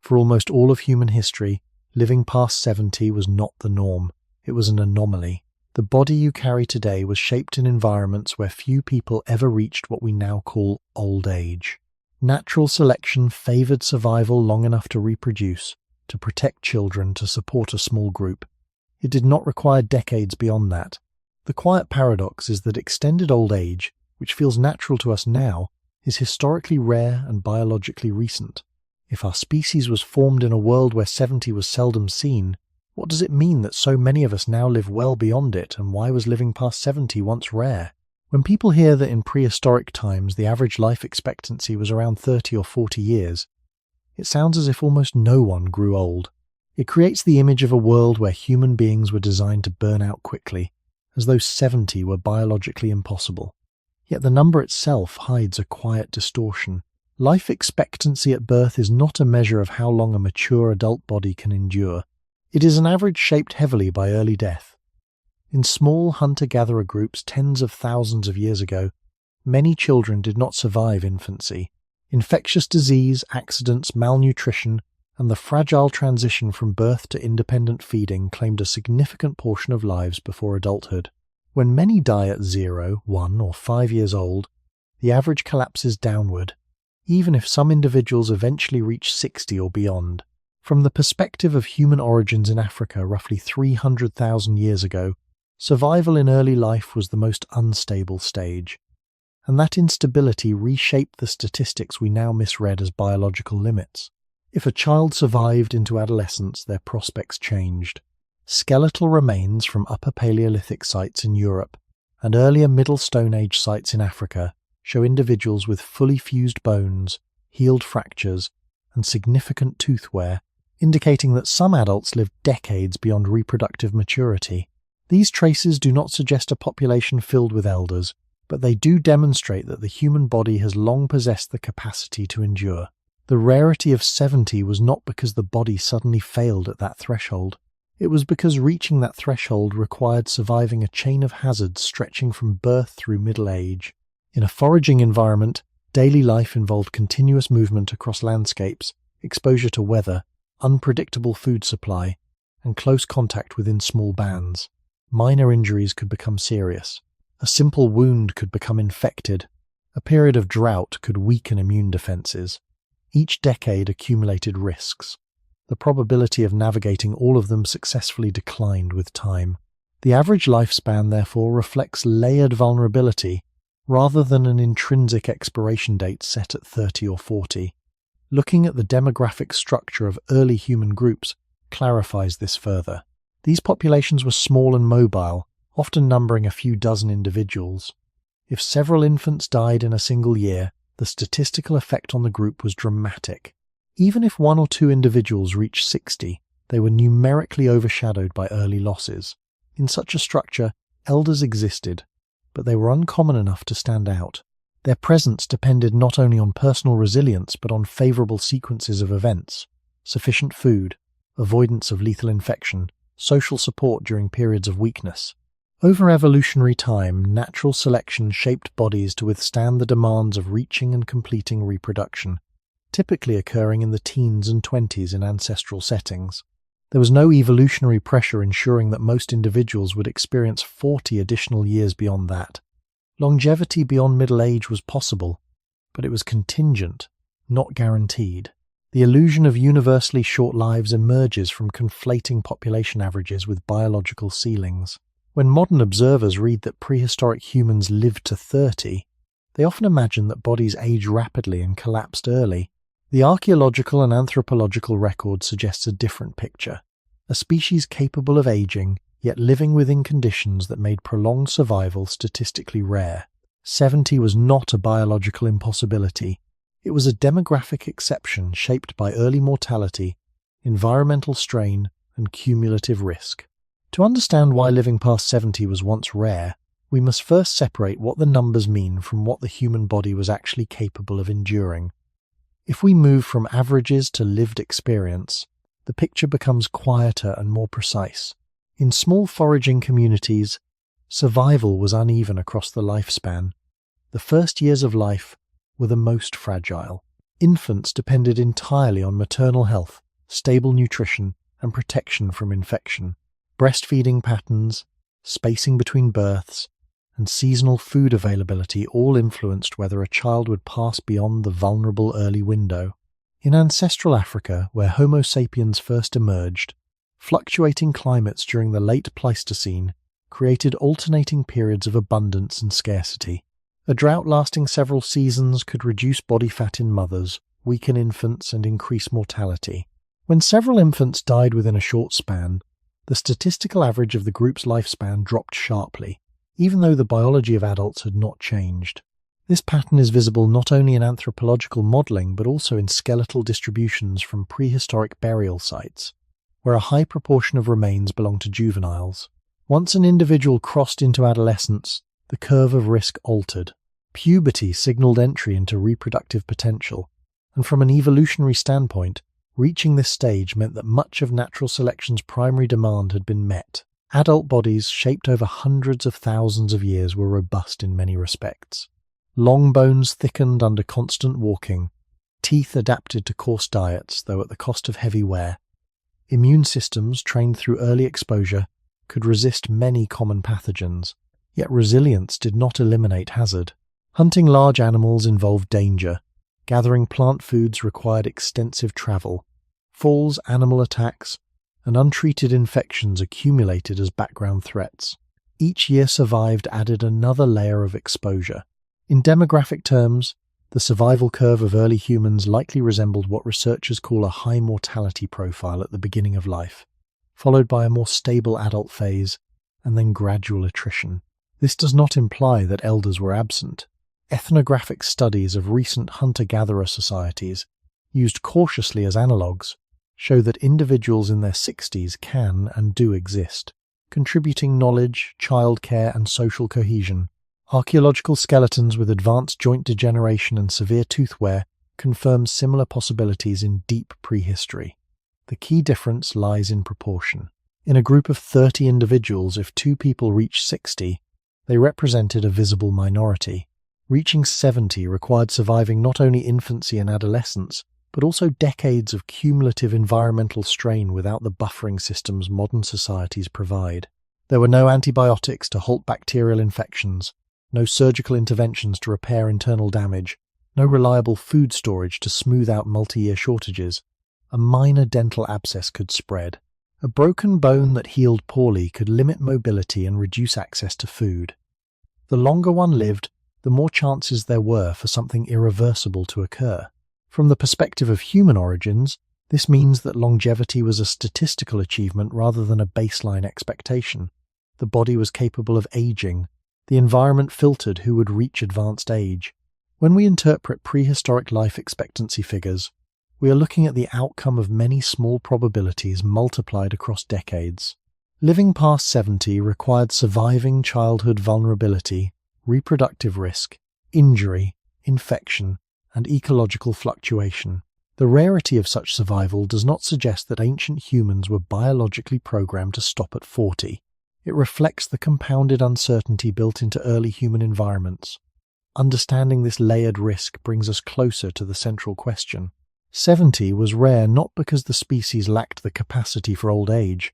For almost all of human history, living past 70 was not the norm. It was an anomaly. The body you carry today was shaped in environments where few people ever reached what we now call old age. Natural selection favored survival long enough to reproduce, to protect children, to support a small group. It did not require decades beyond that. The quiet paradox is that extended old age, which feels natural to us now, is historically rare and biologically recent. If our species was formed in a world where 70 was seldom seen, what does it mean that so many of us now live well beyond it, and why was living past 70 once rare? When people hear that in prehistoric times the average life expectancy was around 30 or 40 years, it sounds as if almost no one grew old. It creates the image of a world where human beings were designed to burn out quickly, as though 70 were biologically impossible. Yet the number itself hides a quiet distortion. Life expectancy at birth is not a measure of how long a mature adult body can endure. It is an average shaped heavily by early death. In small hunter-gatherer groups tens of thousands of years ago, many children did not survive infancy. Infectious disease, accidents, malnutrition, and the fragile transition from birth to independent feeding claimed a significant portion of lives before adulthood. When many die at 0, 1, or 5 years old, the average collapses downward, even if some individuals eventually reach 60 or beyond. From the perspective of human origins in Africa roughly 300,000 years ago, survival in early life was the most unstable stage, and that instability reshaped the statistics we now misread as biological limits. If a child survived into adolescence, their prospects changed. Skeletal remains from Upper Paleolithic sites in Europe and earlier Middle Stone Age sites in Africa show individuals with fully fused bones, healed fractures, and significant tooth wear, indicating that some adults lived decades beyond reproductive maturity. These traces do not suggest a population filled with elders, but they do demonstrate that the human body has long possessed the capacity to endure. The rarity of 70 was not because the body suddenly failed at that threshold. It was because reaching that threshold required surviving a chain of hazards stretching from birth through middle age. In a foraging environment, daily life involved continuous movement across landscapes, exposure to weather, unpredictable food supply, and close contact within small bands. Minor injuries could become serious. A simple wound could become infected. A period of drought could weaken immune defenses. Each decade accumulated risks. The probability of navigating all of them successfully declined with time. The average lifespan, therefore, reflects layered vulnerability rather than an intrinsic expiration date set at 30 or 40. Looking at the demographic structure of early human groups clarifies this further. These populations were small and mobile, often numbering a few dozen individuals. If several infants died in a single year, the statistical effect on the group was dramatic. Even if 1 or 2 individuals reached 60, they were numerically overshadowed by early losses. In such a structure, elders existed, but they were uncommon enough to stand out. Their presence depended not only on personal resilience but on favorable sequences of events: sufficient food, avoidance of lethal infection, social support during periods of weakness. Over evolutionary time, natural selection shaped bodies to withstand the demands of reaching and completing reproduction, typically occurring in the teens and 20s in ancestral settings. There was no evolutionary pressure ensuring that most individuals would experience 40 additional years beyond that. Longevity beyond middle age was possible, but it was contingent, not guaranteed. The illusion of universally short lives emerges from conflating population averages with biological ceilings. When modern observers read that prehistoric humans lived to 30, they often imagine that bodies age rapidly and collapsed early. The archaeological and anthropological record suggests a different picture. A species capable of aging, yet living within conditions that made prolonged survival statistically rare. 70 was not a biological impossibility. It was a demographic exception shaped by early mortality, environmental strain, and cumulative risk. To understand why living past 70 was once rare, we must first separate what the numbers mean from what the human body was actually capable of enduring. If we move from averages to lived experience, the picture becomes quieter and more precise. In small foraging communities, survival was uneven across the lifespan. The first years of life were the most fragile. Infants depended entirely on maternal health, stable nutrition, and protection from infection. Breastfeeding patterns, spacing between births, and seasonal food availability all influenced whether a child would pass beyond the vulnerable early window. In ancestral Africa, where Homo sapiens first emerged, fluctuating climates during the late Pleistocene created alternating periods of abundance and scarcity. A drought lasting several seasons could reduce body fat in mothers, weaken infants, and increase mortality. When several infants died within a short span, the statistical average of the group's lifespan dropped sharply, even though the biology of adults had not changed. This pattern is visible not only in anthropological modelling but also in skeletal distributions from prehistoric burial sites, where a high proportion of remains belong to juveniles. Once an individual crossed into adolescence, the curve of risk altered. Puberty signalled entry into reproductive potential, and from an evolutionary standpoint, reaching this stage meant that much of natural selection's primary demand had been met. Adult bodies, shaped over hundreds of thousands of years, were robust in many respects. Long bones thickened under constant walking, teeth adapted to coarse diets, though at the cost of heavy wear. Immune systems, trained through early exposure, could resist many common pathogens, yet resilience did not eliminate hazard. Hunting large animals involved danger. Gathering plant foods required extensive travel. Falls, animal attacks, and untreated infections accumulated as background threats. Each year survived added another layer of exposure. In demographic terms, the survival curve of early humans likely resembled what researchers call a high mortality profile at the beginning of life, followed by a more stable adult phase, and then gradual attrition. This does not imply that elders were absent. Ethnographic studies of recent hunter-gatherer societies, used cautiously as analogues, show that individuals in their 60s can and do exist, contributing knowledge, childcare, and social cohesion. Archaeological skeletons with advanced joint degeneration and severe tooth wear confirm similar possibilities in deep prehistory. The key difference lies in proportion. In a group of 30 individuals, if 2 people reached 60, they represented a visible minority. Reaching 70 required surviving not only infancy and adolescence, but also decades of cumulative environmental strain without the buffering systems modern societies provide. There were no antibiotics to halt bacterial infections, no surgical interventions to repair internal damage, no reliable food storage to smooth out multi-year shortages. A minor dental abscess could spread. A broken bone that healed poorly could limit mobility and reduce access to food. The longer one lived, the more chances there were for something irreversible to occur. From the perspective of human origins, this means that longevity was a statistical achievement rather than a baseline expectation. The body was capable of aging. The environment filtered who would reach advanced age. When we interpret prehistoric life expectancy figures, we are looking at the outcome of many small probabilities multiplied across decades. Living past 70 required surviving childhood vulnerability, reproductive risk, injury, infection, and ecological fluctuation. The rarity of such survival does not suggest that ancient humans were biologically programmed to stop at 40. It reflects the compounded uncertainty built into early human environments. Understanding this layered risk brings us closer to the central question. 70 was rare not because the species lacked the capacity for old age,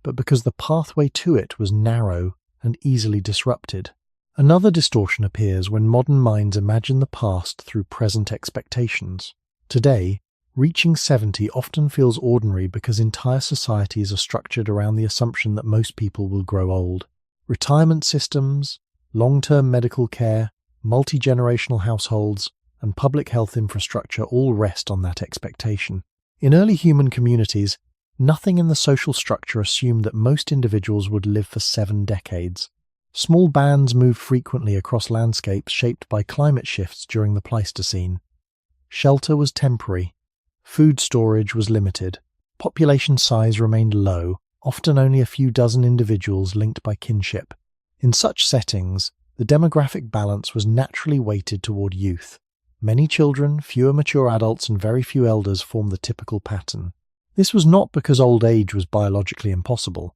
but because the pathway to it was narrow and easily disrupted. Another distortion appears when modern minds imagine the past through present expectations. Today, reaching 70 often feels ordinary because entire societies are structured around the assumption that most people will grow old. Retirement systems, long-term medical care, multi-generational households, and public health infrastructure all rest on that expectation. In early human communities, nothing in the social structure assumed that most individuals would live for 7 decades. Small bands moved frequently across landscapes shaped by climate shifts during the Pleistocene. Shelter was temporary. Food storage was limited. Population size remained low, often only a few dozen individuals linked by kinship. In such settings, the demographic balance was naturally weighted toward youth. Many children, fewer mature adults, and very few elders formed the typical pattern. This was not because old age was biologically impossible,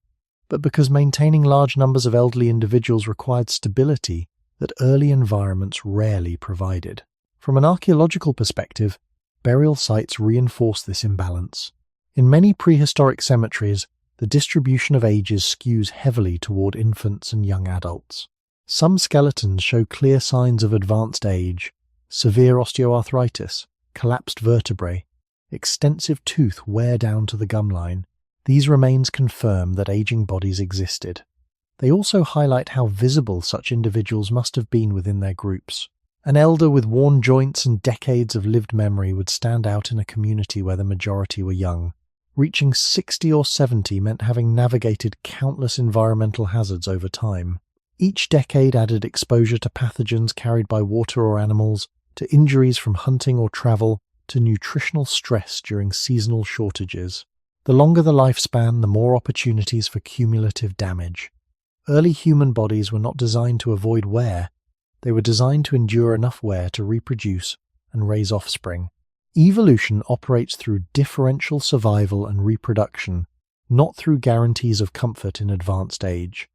but because maintaining large numbers of elderly individuals required stability that early environments rarely provided. From an archaeological perspective, Burial sites reinforce this imbalance. In many prehistoric cemeteries, the distribution of ages skews heavily toward infants and young adults. Some skeletons show clear signs of advanced age, severe osteoarthritis, collapsed vertebrae, extensive tooth wear down to the gum line. These remains confirm that aging bodies existed. They also highlight how visible such individuals must have been within their groups. An elder with worn joints and decades of lived memory would stand out in a community where the majority were young. Reaching 60 or 70 meant having navigated countless environmental hazards over time. Each decade added exposure to pathogens carried by water or animals, to injuries from hunting or travel, to nutritional stress during seasonal shortages. The longer the lifespan, the more opportunities for cumulative damage. Early human bodies were not designed to avoid wear. They were designed to endure enough wear to reproduce and raise offspring. Evolution operates through differential survival and reproduction, not through guarantees of comfort in advanced age.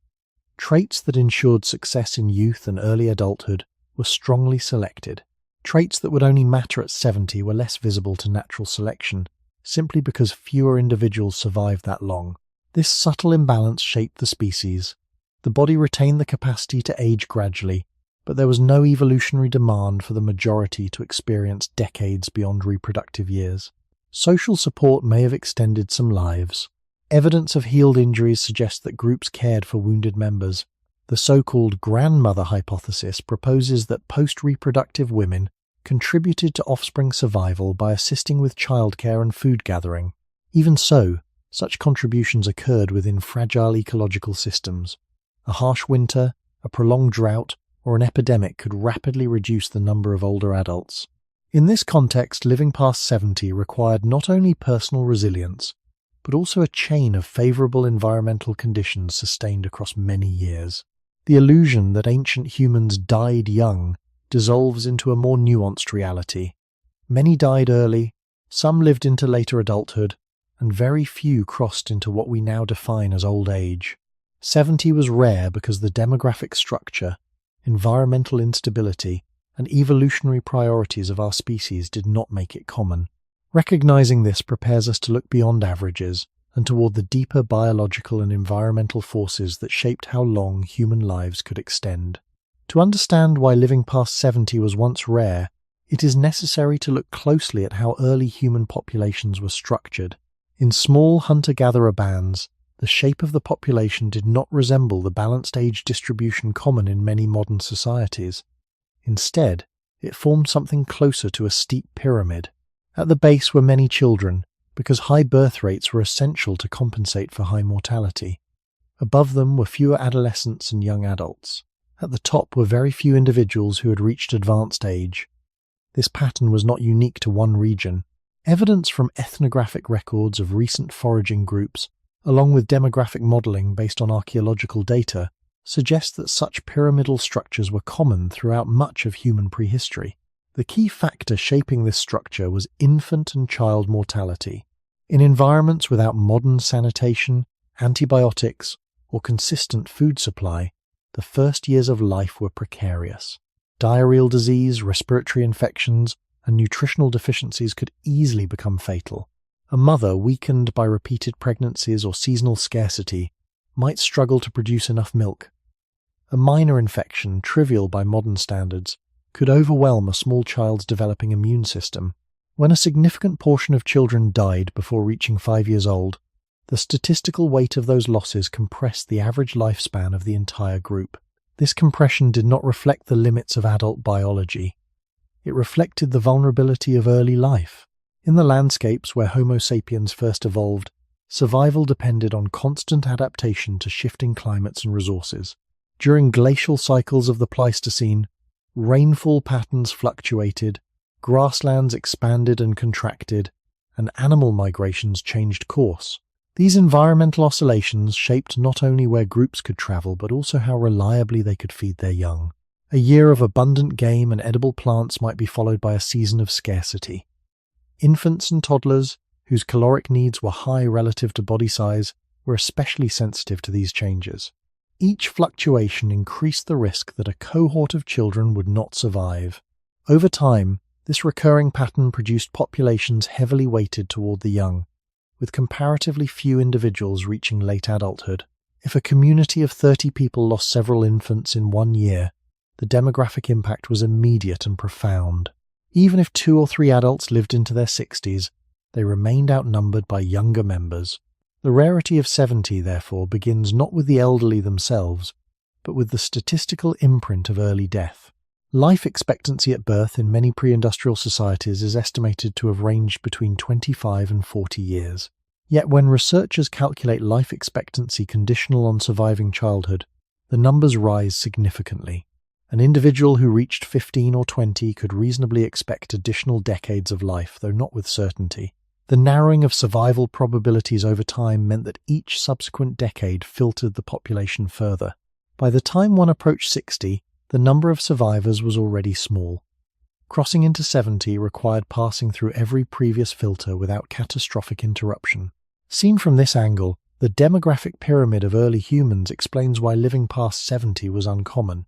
Traits that ensured success in youth and early adulthood were strongly selected. Traits that would only matter at 70 were less visible to natural selection, simply because fewer individuals survived that long. This subtle imbalance shaped the species. The body retained the capacity to age gradually, but there was no evolutionary demand for the majority to experience decades beyond reproductive years. Social support may have extended some lives. Evidence of healed injuries suggests that groups cared for wounded members. The so-called grandmother hypothesis proposes that post-reproductive women contributed to offspring survival by assisting with childcare and food gathering. Even so, such contributions occurred within fragile ecological systems. A harsh winter, a prolonged drought, or an epidemic could rapidly reduce the number of older adults. In this context, living past 70 required not only personal resilience, but also a chain of favorable environmental conditions sustained across many years. The illusion that ancient humans died young dissolves into a more nuanced reality. Many died early, some lived into later adulthood, and very few crossed into what we now define as old age. 70 was rare because the demographic structure, environmental instability, and evolutionary priorities of our species did not make it common. Recognizing this prepares us to look beyond averages and toward the deeper biological and environmental forces that shaped how long human lives could extend. To understand why living past 70 was once rare, it is necessary to look closely at how early human populations were structured. In small hunter-gatherer bands, the shape of the population did not resemble the balanced age distribution common in many modern societies. Instead, it formed something closer to a steep pyramid. At the base were many children, because high birth rates were essential to compensate for high mortality. Above them were fewer adolescents and young adults. At the top were very few individuals who had reached advanced age. This pattern was not unique to one region. Evidence from ethnographic records of recent foraging groups, along with demographic modelling based on archaeological data, suggests that such pyramidal structures were common throughout much of human prehistory. The key factor shaping this structure was infant and child mortality. In environments without modern sanitation, antibiotics, or consistent food supply, the first years of life were precarious. Diarrheal disease, respiratory infections, and nutritional deficiencies could easily become fatal. A mother weakened by repeated pregnancies or seasonal scarcity might struggle to produce enough milk. A minor infection, trivial by modern standards, could overwhelm a small child's developing immune system. When a significant portion of children died before reaching 5 years old, the statistical weight of those losses compressed the average lifespan of the entire group. This compression did not reflect the limits of adult biology. It reflected the vulnerability of early life. In the landscapes where Homo sapiens first evolved, survival depended on constant adaptation to shifting climates and resources. During glacial cycles of the Pleistocene, rainfall patterns fluctuated, grasslands expanded and contracted, and animal migrations changed course. These environmental oscillations shaped not only where groups could travel, but also how reliably they could feed their young. A year of abundant game and edible plants might be followed by a season of scarcity. Infants and toddlers, whose caloric needs were high relative to body size, were especially sensitive to these changes. Each fluctuation increased the risk that a cohort of children would not survive. Over time, This recurring pattern produced populations heavily weighted toward the young, with comparatively few individuals reaching late adulthood. If a community of 30 people lost several infants in 1 year, the demographic impact was immediate and profound. Even if 2 or 3 adults lived into their 60s, they remained outnumbered by younger members. The rarity of 70, therefore, begins not with the elderly themselves, but with the statistical imprint of early death. Life expectancy at birth in many pre-industrial societies is estimated to have ranged between 25 and 40 years. Yet when researchers calculate life expectancy conditional on surviving childhood, the numbers rise significantly. An individual who reached 15 or 20 could reasonably expect additional decades of life, though not with certainty. The narrowing of survival probabilities over time meant that each subsequent decade filtered the population further. By the time one approached 60, the number of survivors was already small. Crossing into 70 required passing through every previous filter without catastrophic interruption. Seen from this angle, the demographic pyramid of early humans explains why living past 70 was uncommon.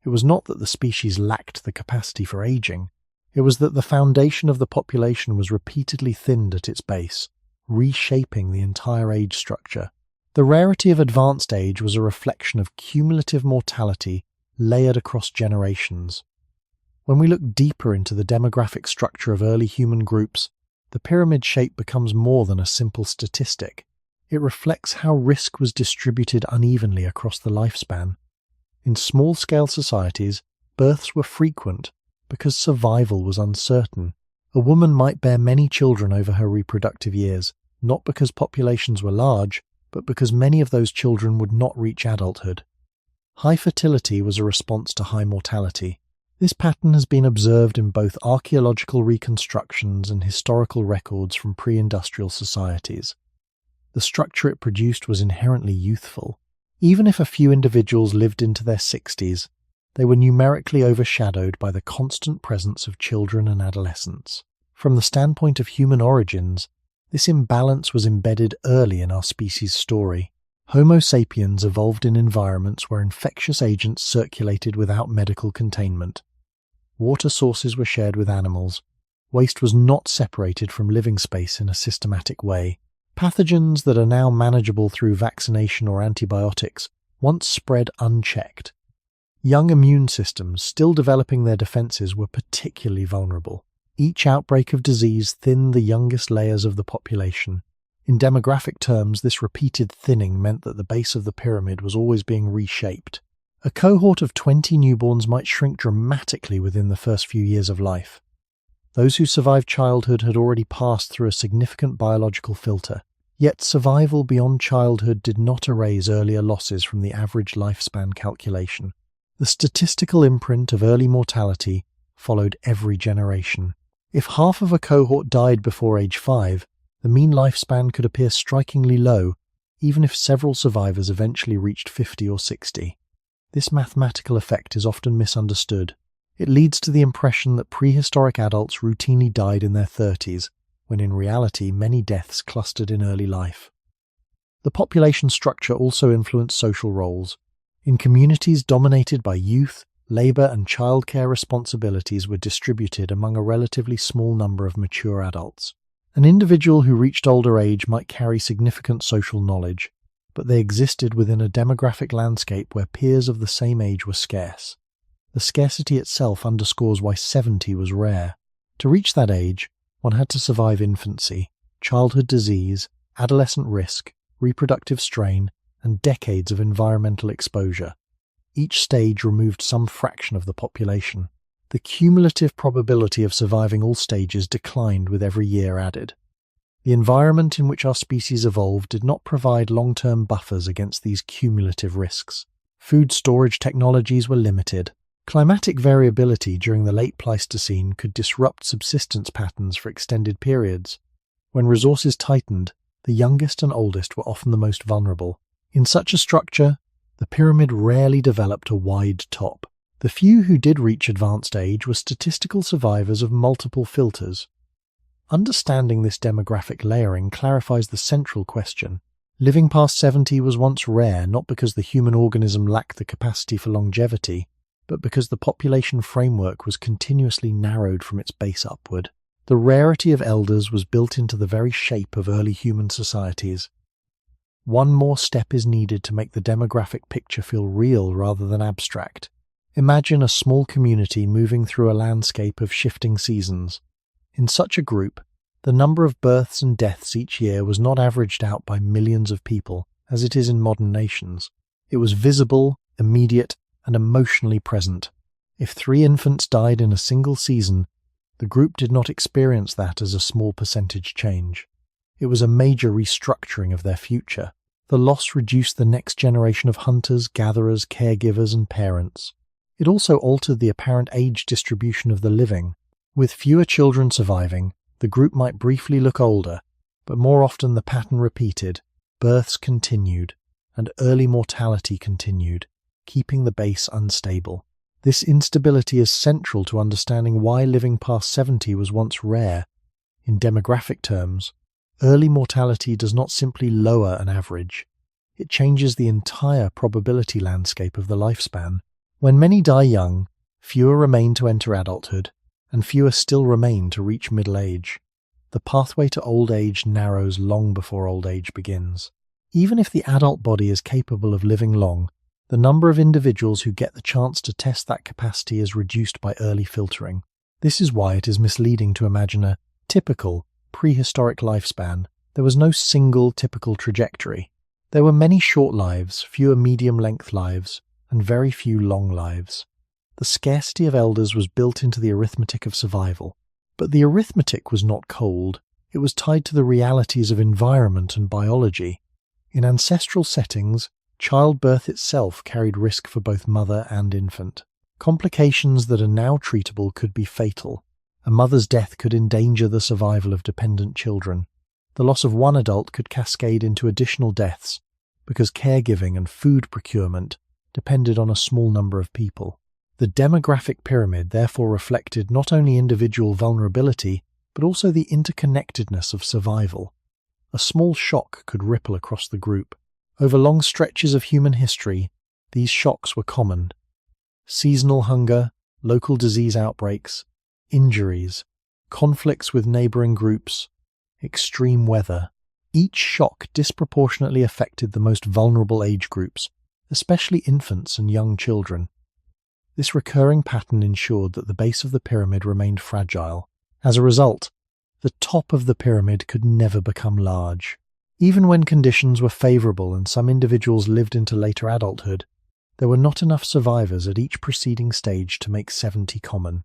It was not that the species lacked the capacity for aging. It was that the foundation of the population was repeatedly thinned at its base, reshaping the entire age structure. The rarity of advanced age was a reflection of cumulative mortality layered across generations. When we look deeper into the demographic structure of early human groups, the pyramid shape becomes more than a simple statistic. It reflects how risk was distributed unevenly across the lifespan. In small-scale societies, births were frequent because survival was uncertain. A woman might bear many children over her reproductive years, not because populations were large, but because many of those children would not reach adulthood. High fertility was a response to high mortality. This pattern has been observed in both archaeological reconstructions and historical records from pre-industrial societies. The structure it produced was inherently youthful. Even if a few individuals lived into their 60s, they were numerically overshadowed by the constant presence of children and adolescents. From the standpoint of human origins, this imbalance was embedded early in our species' story. Homo sapiens evolved in environments where infectious agents circulated without medical containment. Water sources were shared with animals. Waste was not separated from living space in a systematic way. Pathogens that are now manageable through vaccination or antibiotics once spread unchecked. Young immune systems, still developing their defenses, were particularly vulnerable. Each outbreak of disease thinned the youngest layers of the population. In demographic terms, this repeated thinning meant that the base of the pyramid was always being reshaped. A cohort of 20 newborns might shrink dramatically within the first few years of life. Those who survived childhood had already passed through a significant biological filter. Yet survival beyond childhood did not erase earlier losses from the average lifespan calculation. The statistical imprint of early mortality followed every generation. If half of a cohort died before age 5, the mean lifespan could appear strikingly low, even if several survivors eventually reached 50 or 60. This mathematical effect is often misunderstood. It leads to the impression that prehistoric adults routinely died in their 30s, when in reality many deaths clustered in early life. The population structure also influenced social roles. In communities dominated by youth, labor and childcare responsibilities were distributed among a relatively small number of mature adults. An individual who reached older age might carry significant social knowledge, but they existed within a demographic landscape where peers of the same age were scarce. The scarcity itself underscores why 70 was rare. To reach that age, one had to survive infancy, childhood disease, adolescent risk, reproductive strain, and decades of environmental exposure. Each stage removed some fraction of the population. The cumulative probability of surviving all stages declined with every year added. The environment in which our species evolved did not provide long-term buffers against these cumulative risks. Food storage technologies were limited. Climatic variability during the late Pleistocene could disrupt subsistence patterns for extended periods. When resources tightened, the youngest and oldest were often the most vulnerable. In such a structure, the pyramid rarely developed a wide top. The few who did reach advanced age were statistical survivors of multiple filters. Understanding this demographic layering clarifies the central question. Living past 70 was once rare not because the human organism lacked the capacity for longevity, but because the population framework was continuously narrowed from its base upward. The rarity of elders was built into the very shape of early human societies. One more step is needed to make the demographic picture feel real rather than abstract. Imagine a small community moving through a landscape of shifting seasons. In such a group, the number of births and deaths each year was not averaged out by millions of people, as it is in modern nations. It was visible, immediate, and emotionally present. If 3 infants died in a single season, the group did not experience that as a small percentage change. It was a major restructuring of their future. The loss reduced the next generation of hunters, gatherers, caregivers, and parents. It also altered the apparent age distribution of the living. With fewer children surviving, the group might briefly look older, but more often the pattern repeated. Births continued, and early mortality continued, keeping the base unstable. This instability is central to understanding why living past 70 was once rare. In demographic terms, early mortality does not simply lower an average. It changes the entire probability landscape of the lifespan. When many die young, fewer remain to enter adulthood, and fewer still remain to reach middle age. The pathway to old age narrows long before old age begins. Even if the adult body is capable of living long, the number of individuals who get the chance to test that capacity is reduced by early filtering. This is why it is misleading to imagine a typical, prehistoric lifespan. There was no single typical trajectory. There were many short lives, fewer medium-length lives, and very few long lives. The scarcity of elders was built into the arithmetic of survival. But the arithmetic was not cold. It was tied to the realities of environment and biology. In ancestral settings, childbirth itself carried risk for both mother and infant. Complications that are now treatable could be fatal. A mother's death could endanger the survival of dependent children. The loss of one adult could cascade into additional deaths, because caregiving and food procurement depended on a small number of people. The demographic pyramid therefore reflected not only individual vulnerability, but also the interconnectedness of survival. A small shock could ripple across the group. Over long stretches of human history, these shocks were common. Seasonal hunger, local disease outbreaks, injuries, conflicts with neighboring groups, extreme weather. Each shock disproportionately affected the most vulnerable age groups, especially infants and young children. This recurring pattern ensured that the base of the pyramid remained fragile. As a result, the top of the pyramid could never become large. Even when conditions were favorable and some individuals lived into later adulthood, there were not enough survivors at each preceding stage to make 70 common.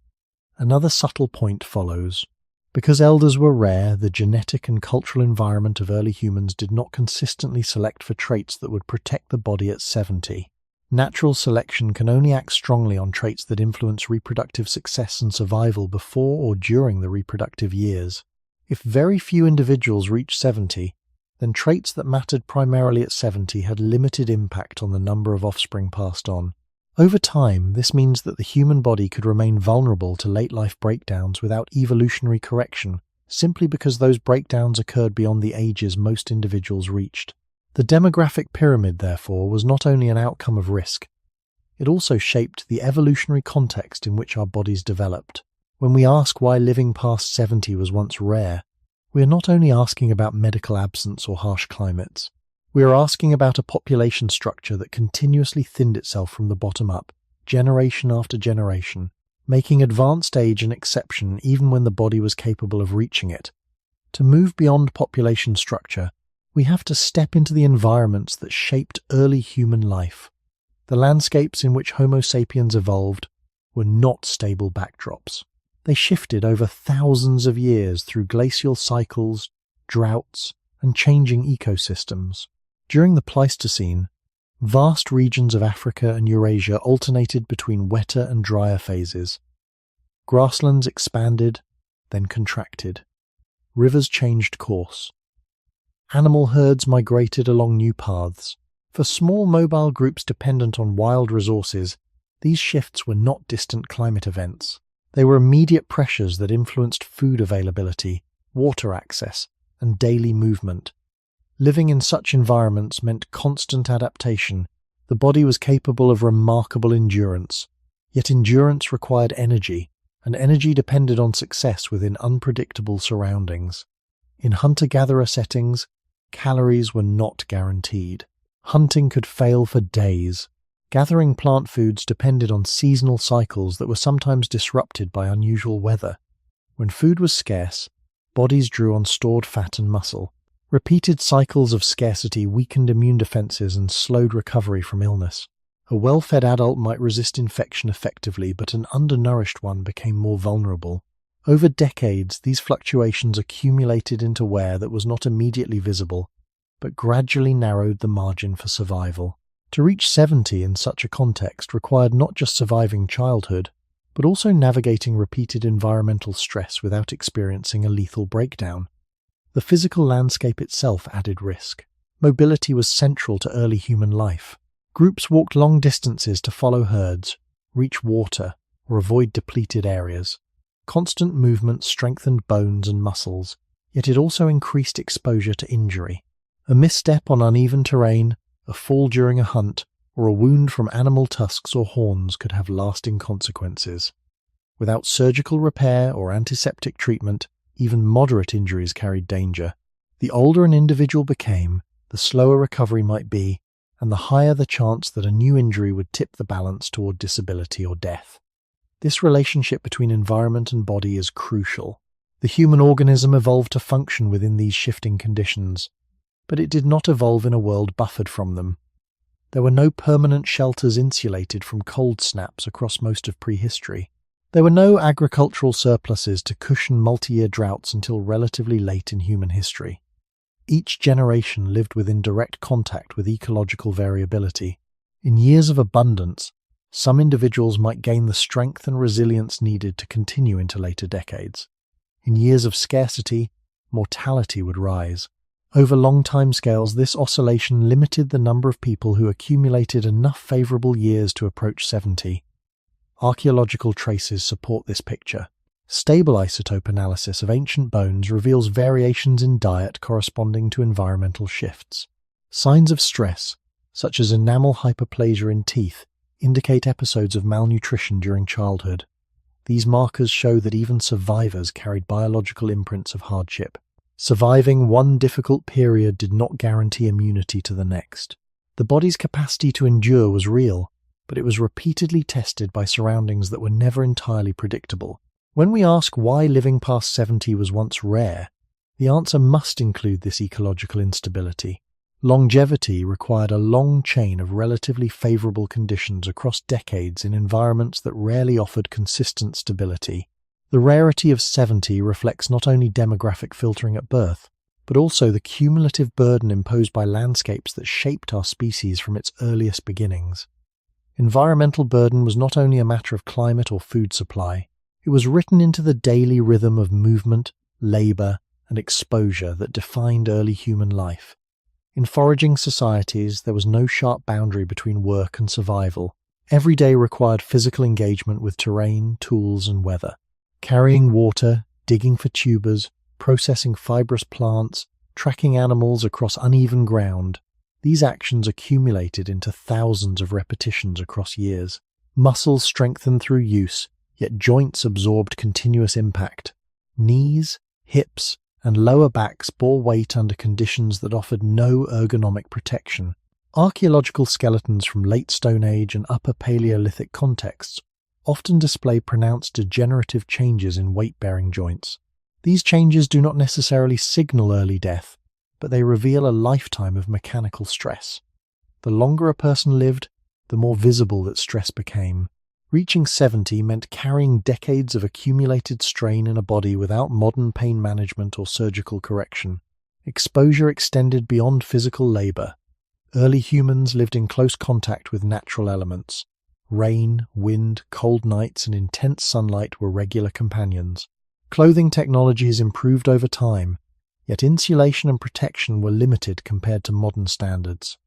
Another subtle point follows. Because elders were rare, the genetic and cultural environment of early humans did not consistently select for traits that would protect the body at 70. Natural selection can only act strongly on traits that influence reproductive success and survival before or during the reproductive years. If very few individuals reached 70, then traits that mattered primarily at 70 had limited impact on the number of offspring passed on. Over time, this means that the human body could remain vulnerable to late-life breakdowns without evolutionary correction, simply because those breakdowns occurred beyond the ages most individuals reached. The demographic pyramid, therefore, was not only an outcome of risk, it also shaped the evolutionary context in which our bodies developed. When we ask why living past 70 was once rare, we are not only asking about medical absence or harsh climates. We are asking about a population structure that continuously thinned itself from the bottom up, generation after generation, making advanced age an exception even when the body was capable of reaching it. To move beyond population structure, we have to step into the environments that shaped early human life. The landscapes in which Homo sapiens evolved were not stable backdrops. They shifted over thousands of years through glacial cycles, droughts, and changing ecosystems. During the Pleistocene, vast regions of Africa and Eurasia alternated between wetter and drier phases. Grasslands expanded, then contracted. Rivers changed course. Animal herds migrated along new paths. For small mobile groups dependent on wild resources, these shifts were not distant climate events. They were immediate pressures that influenced food availability, water access, and daily movement. Living in such environments meant constant adaptation. The body was capable of remarkable endurance. Yet endurance required energy, and energy depended on success within unpredictable surroundings. In hunter-gatherer settings, calories were not guaranteed. Hunting could fail for days. Gathering plant foods depended on seasonal cycles that were sometimes disrupted by unusual weather. When food was scarce, bodies drew on stored fat and muscle. Repeated cycles of scarcity weakened immune defenses and slowed recovery from illness. A well-fed adult might resist infection effectively, but an undernourished one became more vulnerable. Over decades, these fluctuations accumulated into wear that was not immediately visible, but gradually narrowed the margin for survival. To reach 70 in such a context required not just surviving childhood, but also navigating repeated environmental stress without experiencing a lethal breakdown. The physical landscape itself added risk. Mobility was central to early human life. Groups walked long distances to follow herds, reach water, or avoid depleted areas. Constant movement strengthened bones and muscles, yet it also increased exposure to injury. A misstep on uneven terrain, a fall during a hunt, or a wound from animal tusks or horns could have lasting consequences. Without surgical repair or antiseptic treatment, even moderate injuries carried danger. The older an individual became, the slower recovery might be, and the higher the chance that a new injury would tip the balance toward disability or death. This relationship between environment and body is crucial. The human organism evolved to function within these shifting conditions, but it did not evolve in a world buffered from them. There were no permanent shelters insulated from cold snaps across most of prehistory. There were no agricultural surpluses to cushion multi-year droughts until relatively late in human history. Each generation lived within direct contact with ecological variability. In years of abundance, some individuals might gain the strength and resilience needed to continue into later decades. In years of scarcity, mortality would rise. Over long timescales, this oscillation limited the number of people who accumulated enough favorable years to approach 70. Archaeological traces support this picture. Stable isotope analysis of ancient bones reveals variations in diet corresponding to environmental shifts. Signs of stress, such as enamel hyperplasia in teeth, indicate episodes of malnutrition during childhood. These markers show that even survivors carried biological imprints of hardship. Surviving one difficult period did not guarantee immunity to the next. The body's capacity to endure was real, but it was repeatedly tested by surroundings that were never entirely predictable. When we ask why living past 70 was once rare, the answer must include this ecological instability. Longevity required a long chain of relatively favorable conditions across decades in environments that rarely offered consistent stability. The rarity of 70 reflects not only demographic filtering at birth, but also the cumulative burden imposed by landscapes that shaped our species from its earliest beginnings. Environmental burden was not only a matter of climate or food supply, it was written into the daily rhythm of movement, labor, and exposure that defined early human life. In foraging societies, there was no sharp boundary between work and survival. Every day required physical engagement with terrain, tools, and weather. Carrying water, digging for tubers, processing fibrous plants, tracking animals across uneven ground, these actions accumulated into thousands of repetitions across years. Muscles strengthened through use, yet joints absorbed continuous impact. Knees, hips, and lower backs bore weight under conditions that offered no ergonomic protection. Archaeological skeletons from late Stone Age and Upper Paleolithic contexts often display pronounced degenerative changes in weight-bearing joints. These changes do not necessarily signal early death, but they reveal a lifetime of mechanical stress. The longer a person lived, the more visible that stress became. Reaching 70 meant carrying decades of accumulated strain in a body without modern pain management or surgical correction. Exposure extended beyond physical labor. Early humans lived in close contact with natural elements. Rain, wind, cold nights, and intense sunlight were regular companions. Clothing technologies improved over time, yet insulation and protection were limited compared to modern standards.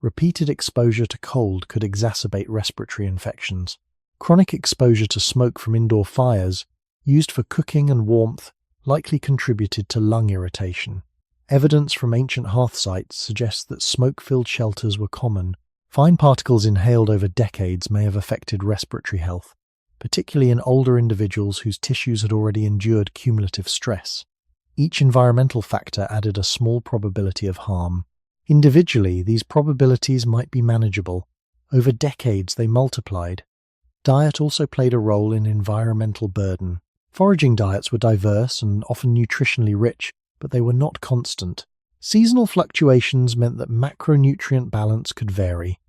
Repeated exposure to cold could exacerbate respiratory infections. Chronic exposure to smoke from indoor fires, used for cooking and warmth, likely contributed to lung irritation. Evidence from ancient hearth sites suggests that smoke-filled shelters were common, Fine particles inhaled over decades may have affected respiratory health, particularly in older individuals whose tissues had already endured cumulative stress. Each environmental factor added a small probability of harm. Individually, these probabilities might be manageable. Over decades, they multiplied. Diet also played a role in environmental burden. Foraging diets were diverse and often nutritionally rich, but they were not constant. Seasonal fluctuations meant that macronutrient balance could vary.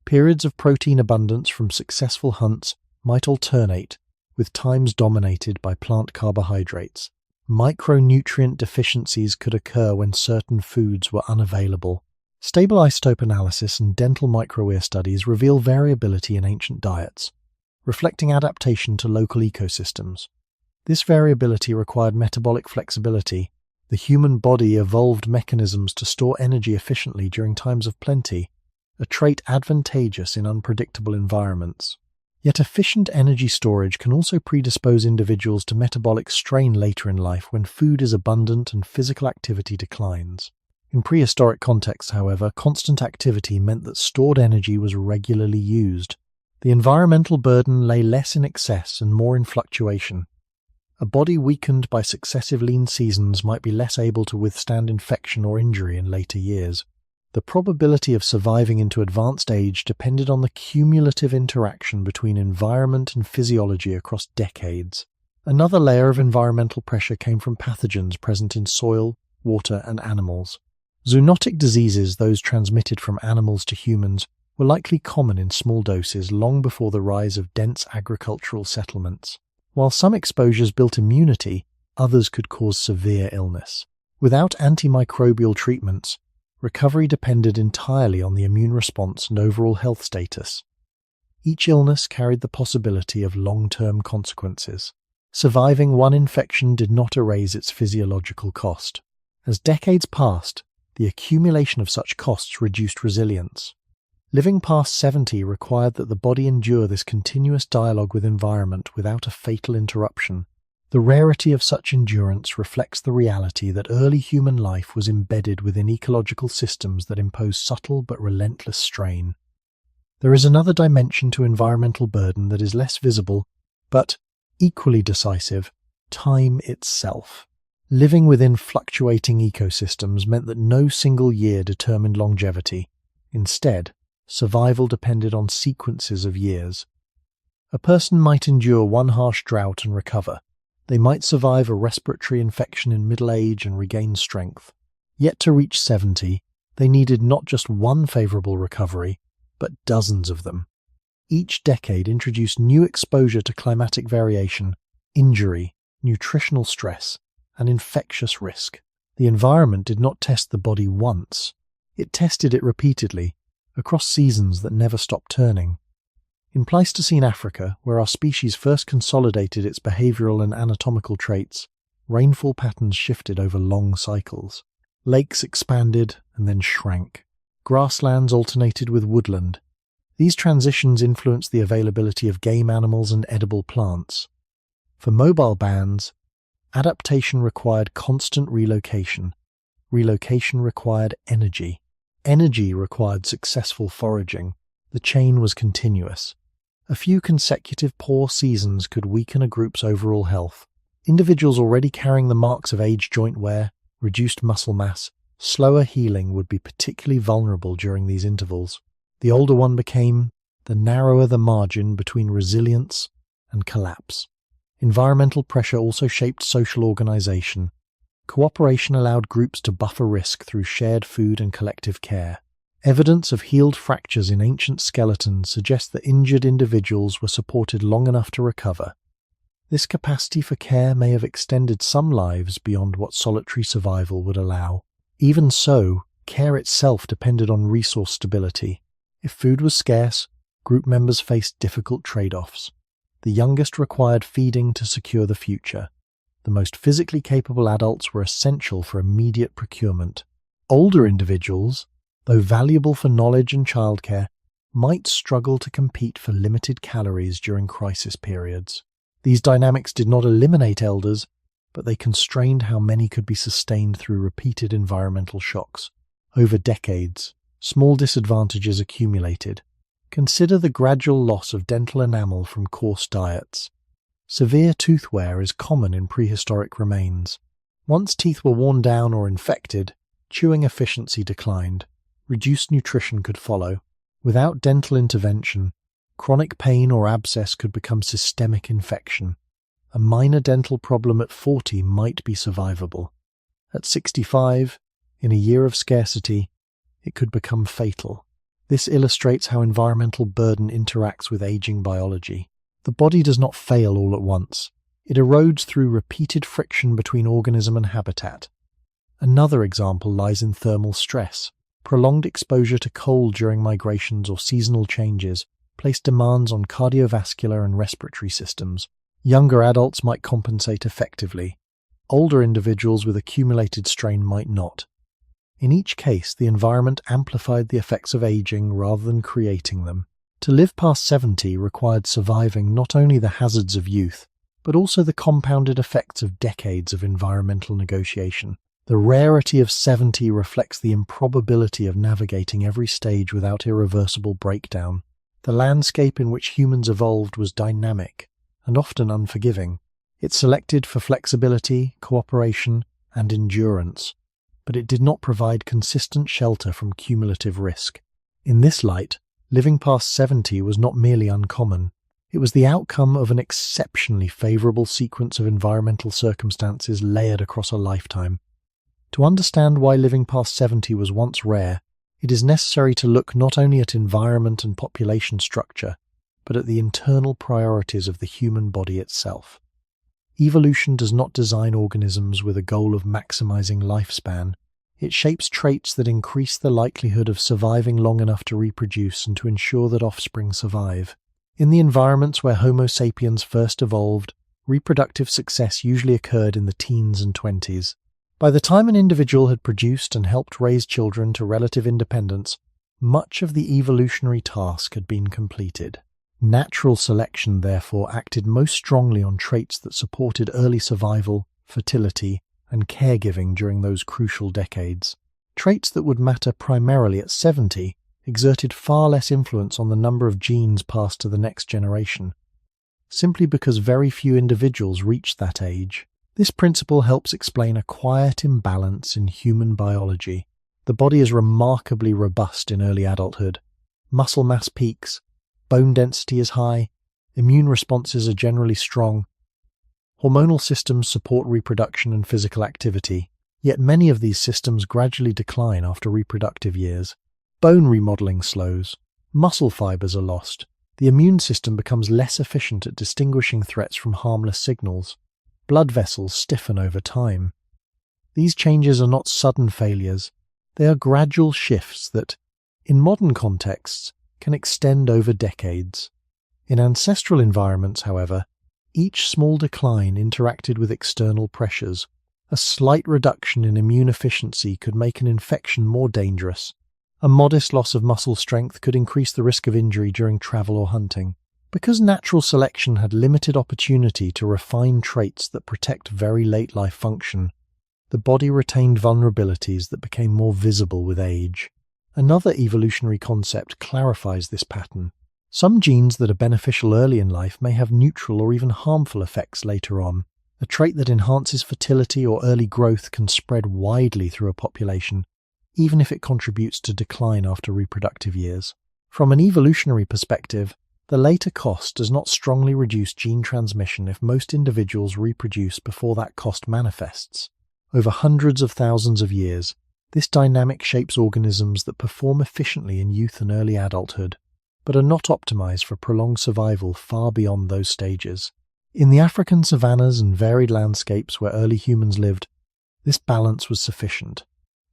Periods of protein abundance from successful hunts might alternate, with times dominated by plant carbohydrates. Micronutrient deficiencies could occur when certain foods were unavailable. Stable isotope analysis and dental microwear studies reveal variability in ancient diets, reflecting adaptation to local ecosystems. This variability required metabolic flexibility. The human body evolved mechanisms to store energy efficiently during times of plenty, a trait advantageous in unpredictable environments. Yet efficient energy storage can also predispose individuals to metabolic strain later in life when food is abundant and physical activity declines. In prehistoric contexts, however, constant activity meant that stored energy was regularly used. The environmental burden lay less in excess and more in fluctuation. A body weakened by successive lean seasons might be less able to withstand infection or injury in later years. The probability of surviving into advanced age depended on the cumulative interaction between environment and physiology across decades. Another layer of environmental pressure came from pathogens present in soil, water, and animals. Zoonotic diseases, those transmitted from animals to humans, were likely common in small doses long before the rise of dense agricultural settlements. While some exposures built immunity, others could cause severe illness. Without antimicrobial treatments, recovery depended entirely on the immune response and overall health status. Each illness carried the possibility of long-term consequences. Surviving one infection did not erase its physiological cost. As decades passed, the accumulation of such costs reduced resilience. Living past 70 required that the body endure this continuous dialogue with environment without a fatal interruption. The rarity of such endurance reflects the reality that early human life was embedded within ecological systems that impose subtle but relentless strain. There is another dimension to environmental burden that is less visible, but equally decisive: time itself. Living within fluctuating ecosystems meant that no single year determined longevity. Instead, survival depended on sequences of years. A person might endure one harsh drought and recover. They might survive a respiratory infection in middle age and regain strength. Yet to reach 70, they needed not just one favorable recovery, but dozens of them. Each decade introduced new exposure to climatic variation, injury, nutritional stress, and infectious risk. The environment did not test the body once. It tested it repeatedly, across seasons that never stopped turning. In Pleistocene Africa, where our species first consolidated its behavioral and anatomical traits, rainfall patterns shifted over long cycles. Lakes expanded and then shrank. Grasslands alternated with woodland. These transitions influenced the availability of game animals and edible plants. For mobile bands, adaptation required constant relocation. Relocation required energy. Energy required successful foraging. The chain was continuous. A few consecutive poor seasons could weaken a group's overall health. Individuals already carrying the marks of age joint wear, reduced muscle mass, slower healing would be particularly vulnerable during these intervals. The older one became, the narrower the margin between resilience and collapse. Environmental pressure also shaped social organization. Cooperation allowed groups to buffer risk through shared food and collective care. Evidence of healed fractures in ancient skeletons suggests that injured individuals were supported long enough to recover. This capacity for care may have extended some lives beyond what solitary survival would allow. Even so, care itself depended on resource stability. If food was scarce, group members faced difficult trade-offs. The youngest required feeding to secure the future. The most physically capable adults were essential for immediate procurement. Older individuals, though valuable for knowledge and childcare, might struggle to compete for limited calories during crisis periods. These dynamics did not eliminate elders, but they constrained how many could be sustained through repeated environmental shocks. Over decades, small disadvantages accumulated. Consider the gradual loss of dental enamel from coarse diets. Severe tooth wear is common in prehistoric remains. Once teeth were worn down or infected, chewing efficiency declined. Reduced nutrition could follow. Without dental intervention, chronic pain or abscess could become systemic infection. A minor dental problem at 40 might be survivable. At 65, in a year of scarcity, it could become fatal. This illustrates how environmental burden interacts with aging biology. The body does not fail all at once. It erodes through repeated friction between organism and habitat. Another example lies in thermal stress. Prolonged exposure to cold during migrations or seasonal changes place demands on cardiovascular and respiratory systems. Younger adults might compensate effectively. Older individuals with accumulated strain might not. In each case, the environment amplified the effects of aging rather than creating them. To live past 70 required surviving not only the hazards of youth, but also the compounded effects of decades of environmental negotiation. The rarity of 70 reflects the improbability of navigating every stage without irreversible breakdown. The landscape in which humans evolved was dynamic and often unforgiving. It selected for flexibility, cooperation, and endurance, but it did not provide consistent shelter from cumulative risk. In this light, living past 70 was not merely uncommon. It was the outcome of an exceptionally favorable sequence of environmental circumstances layered across a lifetime. To understand why living past 70 was once rare, it is necessary to look not only at environment and population structure, but at the internal priorities of the human body itself. Evolution does not design organisms with a goal of maximizing lifespan. It shapes traits that increase the likelihood of surviving long enough to reproduce and to ensure that offspring survive. In the environments where Homo sapiens first evolved, reproductive success usually occurred in the teens and 20s. By the time an individual had produced and helped raise children to relative independence, much of the evolutionary task had been completed. Natural selection, therefore, acted most strongly on traits that supported early survival, fertility, and caregiving during those crucial decades. Traits that would matter primarily at 70 exerted far less influence on the number of genes passed to the next generation, simply because very few individuals reached that age. This principle helps explain a quiet imbalance in human biology. The body is remarkably robust in early adulthood. Muscle mass peaks, bone density is high, immune responses are generally strong. Hormonal systems support reproduction and physical activity, yet many of these systems gradually decline after reproductive years. Bone remodeling slows, muscle fibers are lost, the immune system becomes less efficient at distinguishing threats from harmless signals. Blood vessels stiffen over time. These changes are not sudden failures, they are gradual shifts that, in modern contexts, can extend over decades. In ancestral environments, however, each small decline interacted with external pressures. A slight reduction in immune efficiency could make an infection more dangerous. A modest loss of muscle strength could increase the risk of injury during travel or hunting. Because natural selection had limited opportunity to refine traits that protect very late life function, the body retained vulnerabilities that became more visible with age. Another evolutionary concept clarifies this pattern. Some genes that are beneficial early in life may have neutral or even harmful effects later on. A trait that enhances fertility or early growth can spread widely through a population, even if it contributes to decline after reproductive years. From an evolutionary perspective, the later cost does not strongly reduce gene transmission if most individuals reproduce before that cost manifests. Over hundreds of thousands of years, this dynamic shapes organisms that perform efficiently in youth and early adulthood, but are not optimized for prolonged survival far beyond those stages. In the African savannas and varied landscapes where early humans lived, this balance was sufficient.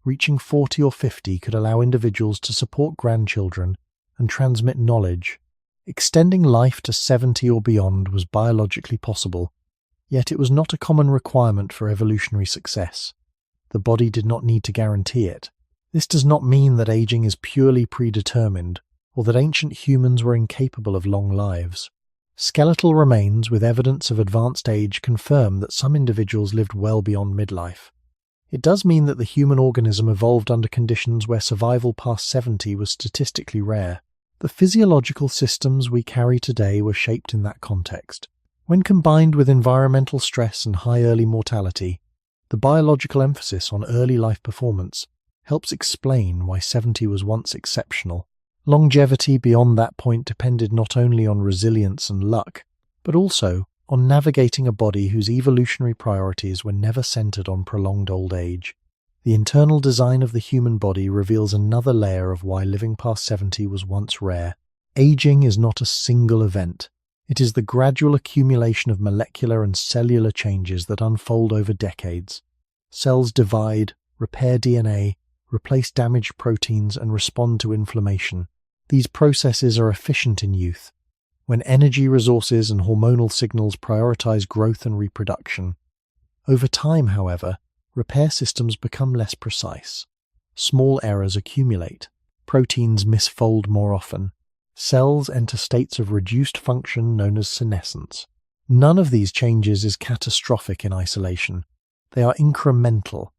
Reaching 40 or 50 could allow individuals to support grandchildren and transmit knowledge. Extending life to 70 or beyond was biologically possible, yet it was not a common requirement for evolutionary success. The body did not need to guarantee it. This does not mean that aging is purely predetermined, or that ancient humans were incapable of long lives. Skeletal remains with evidence of advanced age confirm that some individuals lived well beyond midlife. It does mean that the human organism evolved under conditions where survival past 70 was statistically rare. The physiological systems we carry today were shaped in that context. When combined with environmental stress and high early mortality, the biological emphasis on early life performance helps explain why 70 was once exceptional. Longevity beyond that point depended not only on resilience and luck, but also on navigating a body whose evolutionary priorities were never centered on prolonged old age. The internal design of the human body reveals another layer of why living past 70 was once rare. Aging is not a single event. It is the gradual accumulation of molecular and cellular changes that unfold over decades. Cells divide, repair DNA, replace damaged proteins, and respond to inflammation. These processes are efficient in youth, when energy resources and hormonal signals prioritize growth and reproduction. Over time, however, repair systems become less precise. Small errors accumulate. Proteins misfold more often. Cells enter states of reduced function known as senescence. None of these changes is catastrophic in isolation. They are incremental.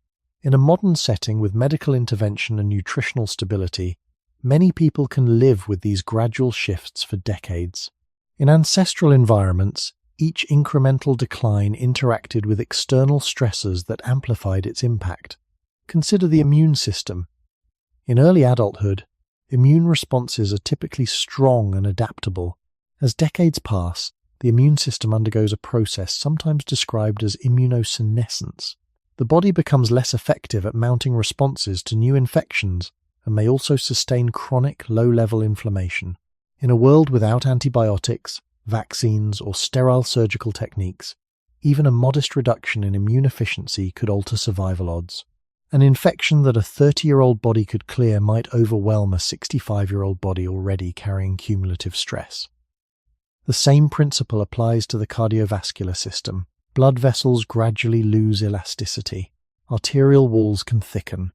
In a modern setting with medical intervention and nutritional stability, many people can live with these gradual shifts for decades. In ancestral environments, each incremental decline interacted with external stressors that amplified its impact. Consider the immune system. In early adulthood, immune responses are typically strong and adaptable. As decades pass, the immune system undergoes a process sometimes described as immunosenescence. The body becomes less effective at mounting responses to new infections and may also sustain chronic low-level inflammation. In a world without antibiotics, vaccines, or sterile surgical techniques, even a modest reduction in immune efficiency could alter survival odds. An infection that a 30-year-old body could clear might overwhelm a 65-year-old body already carrying cumulative stress. The same principle applies to the cardiovascular system. Blood vessels gradually lose elasticity. Arterial walls can thicken.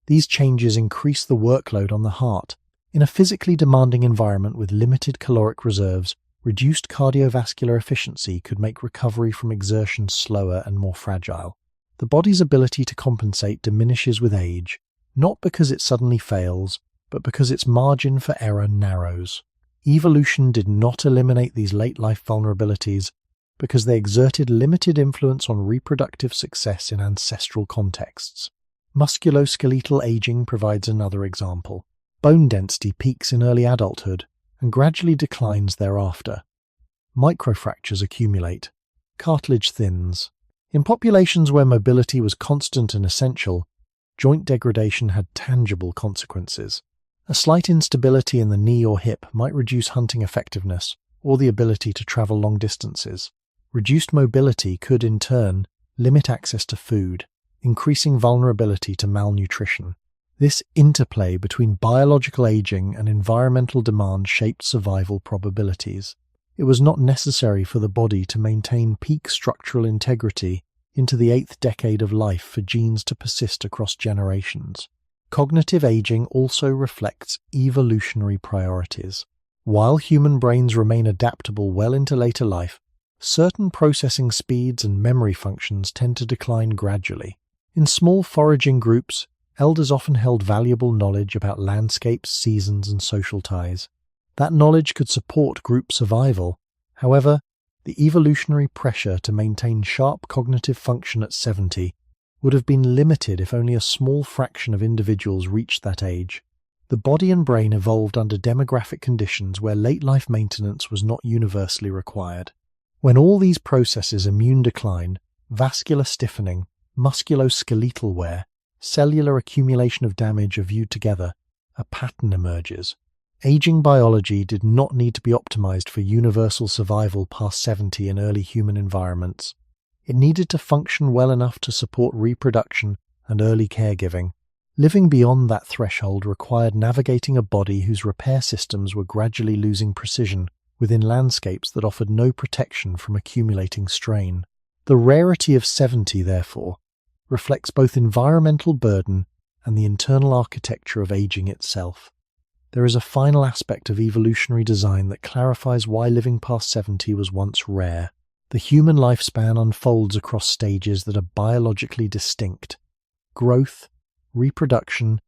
These changes increase the workload on the heart. In a physically demanding environment with limited caloric reserves, reduced cardiovascular efficiency could make recovery from exertion slower and more fragile. The body's ability to compensate diminishes with age, not because it suddenly fails, but because its margin for error narrows. Evolution did not eliminate these late-life vulnerabilities because they exerted limited influence on reproductive success in ancestral contexts. Musculoskeletal aging provides another example. Bone density peaks in early adulthood and gradually declines thereafter. Microfractures accumulate. Cartilage thins. In populations where mobility was constant and essential, joint degradation had tangible consequences. A slight instability in the knee or hip might reduce hunting effectiveness or the ability to travel long distances. Reduced mobility could, in turn, limit access to food, increasing vulnerability to malnutrition. This interplay between biological aging and environmental demand shaped survival probabilities. It was not necessary for the body to maintain peak structural integrity into the 8th decade of life for genes to persist across generations. Cognitive aging also reflects evolutionary priorities. While human brains remain adaptable well into later life, certain processing speeds and memory functions tend to decline gradually. In small foraging groups, elders often held valuable knowledge about landscapes, seasons, and social ties. That knowledge could support group survival. However, the evolutionary pressure to maintain sharp cognitive function at 70 would have been limited if only a small fraction of individuals reached that age. The body and brain evolved under demographic conditions where late-life maintenance was not universally required. When all these processes, immune decline, vascular stiffening, musculoskeletal wear, cellular accumulation of damage are viewed together, a pattern emerges. Aging biology did not need to be optimized for universal survival past 70 in early human environments. It needed to function well enough to support reproduction and early caregiving. Living beyond that threshold required navigating a body whose repair systems were gradually losing precision within landscapes that offered no protection from accumulating strain. The rarity of 70, therefore, reflects both environmental burden and the internal architecture of aging itself. There is a final aspect of evolutionary design that clarifies why living past 70 was once rare. The human lifespan unfolds across stages that are biologically distinct: growth, reproduction,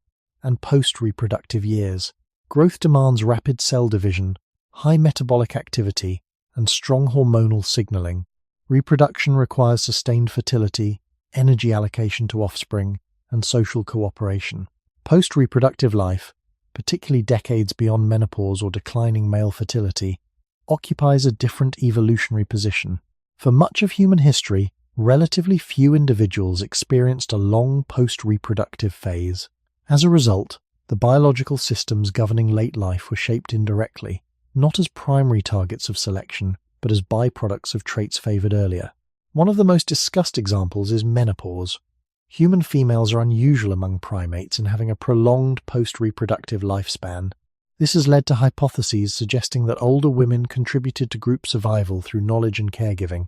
and post-reproductive years. Growth demands rapid cell division, high metabolic activity, and strong hormonal signaling. Reproduction requires sustained fertility, energy allocation to offspring, and social cooperation. Post-reproductive life, particularly decades beyond menopause or declining male fertility, occupies a different evolutionary position. For much of human history, relatively few individuals experienced a long post-reproductive phase. As a result, the biological systems governing late life were shaped indirectly, not as primary targets of selection, but as byproducts of traits favored earlier. One of the most discussed examples is menopause. Human females are unusual among primates in having a prolonged post-reproductive lifespan. This has led to hypotheses suggesting that older women contributed to group survival through knowledge and caregiving,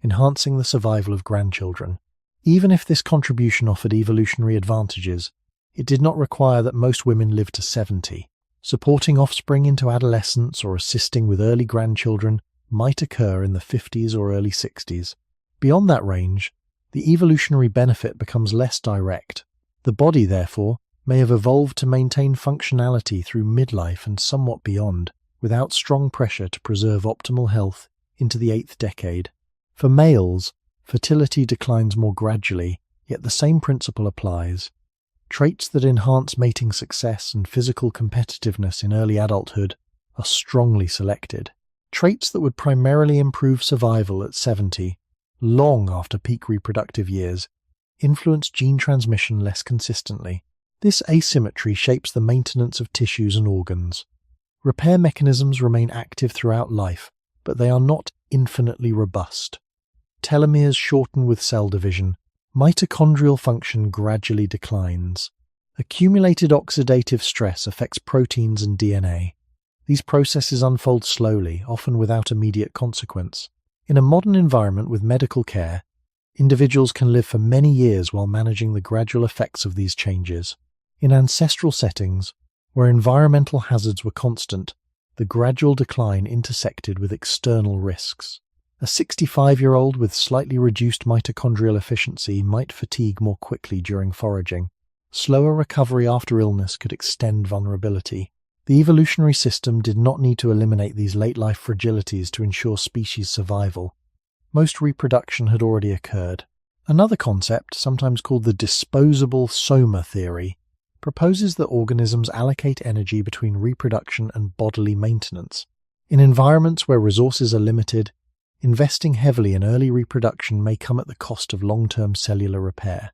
enhancing the survival of grandchildren. Even if this contribution offered evolutionary advantages, it did not require that most women live to 70. Supporting offspring into adolescence or assisting with early grandchildren might occur in the 50s or early 60s. Beyond that range, the evolutionary benefit becomes less direct. The body, therefore, may have evolved to maintain functionality through midlife and somewhat beyond, without strong pressure to preserve optimal health into the 8th decade. For males, fertility declines more gradually, yet the same principle applies. Traits that enhance mating success and physical competitiveness in early adulthood are strongly selected. Traits that would primarily improve survival at 70, long after peak reproductive years, influence gene transmission less consistently. This asymmetry shapes the maintenance of tissues and organs. Repair mechanisms remain active throughout life, but they are not infinitely robust. Telomeres shorten with cell division. Mitochondrial function gradually declines. Accumulated oxidative stress affects proteins and DNA. These processes unfold slowly, often without immediate consequence. In a modern environment with medical care, individuals can live for many years while managing the gradual effects of these changes. In ancestral settings, where environmental hazards were constant, the gradual decline intersected with external risks. A 65-year-old with slightly reduced mitochondrial efficiency might fatigue more quickly during foraging. Slower recovery after illness could extend vulnerability. The evolutionary system did not need to eliminate these late-life fragilities to ensure species survival. Most reproduction had already occurred. Another concept, sometimes called the disposable soma theory, proposes that organisms allocate energy between reproduction and bodily maintenance. In environments where resources are limited, investing heavily in early reproduction may come at the cost of long-term cellular repair.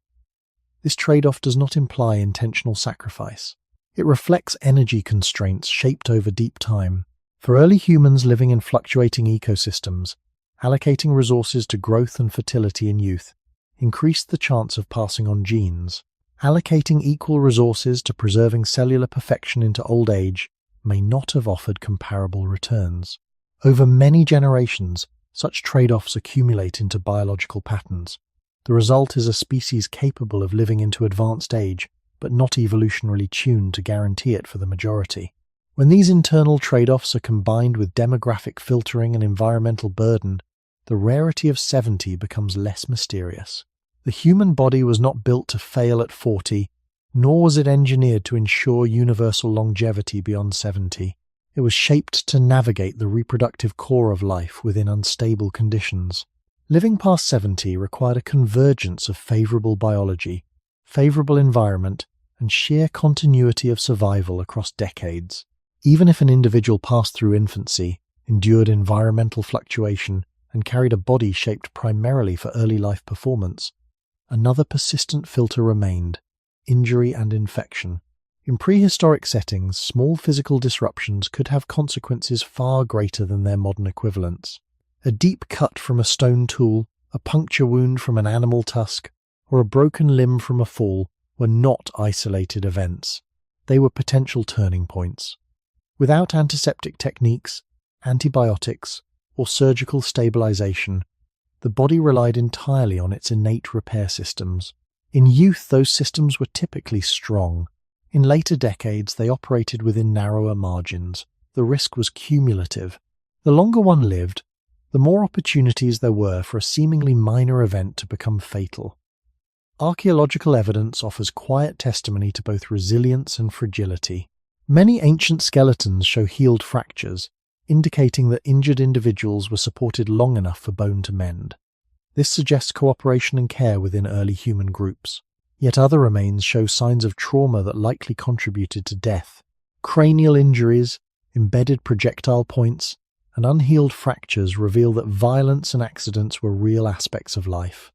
This trade-off does not imply intentional sacrifice. It reflects energy constraints shaped over deep time. For early humans living in fluctuating ecosystems, allocating resources to growth and fertility in youth increased the chance of passing on genes. Allocating equal resources to preserving cellular perfection into old age may not have offered comparable returns. Over many generations, such trade-offs accumulate into biological patterns. The result is a species capable of living into advanced age, but not evolutionarily tuned to guarantee it for the majority. When these internal trade-offs are combined with demographic filtering and environmental burden, the rarity of 70 becomes less mysterious. The human body was not built to fail at 40, nor was it engineered to ensure universal longevity beyond 70. It was shaped to navigate the reproductive core of life within unstable conditions. Living past 70 required a convergence of favorable biology, favorable environment, and sheer continuity of survival across decades. Even if an individual passed through infancy, endured environmental fluctuation, and carried a body shaped primarily for early life performance, another persistent filter remained: injury and infection. In prehistoric settings, small physical disruptions could have consequences far greater than their modern equivalents. A deep cut from a stone tool, a puncture wound from an animal tusk, or a broken limb from a fall were not isolated events. They were potential turning points. Without antiseptic techniques, antibiotics, or surgical stabilization, the body relied entirely on its innate repair systems. In youth, those systems were typically strong. In later decades, they operated within narrower margins. The risk was cumulative. The longer one lived, the more opportunities there were for a seemingly minor event to become fatal. Archaeological evidence offers quiet testimony to both resilience and fragility. Many ancient skeletons show healed fractures, indicating that injured individuals were supported long enough for bone to mend. This suggests cooperation and care within early human groups. Yet other remains show signs of trauma that likely contributed to death. Cranial injuries, embedded projectile points, and unhealed fractures reveal that violence and accidents were real aspects of life.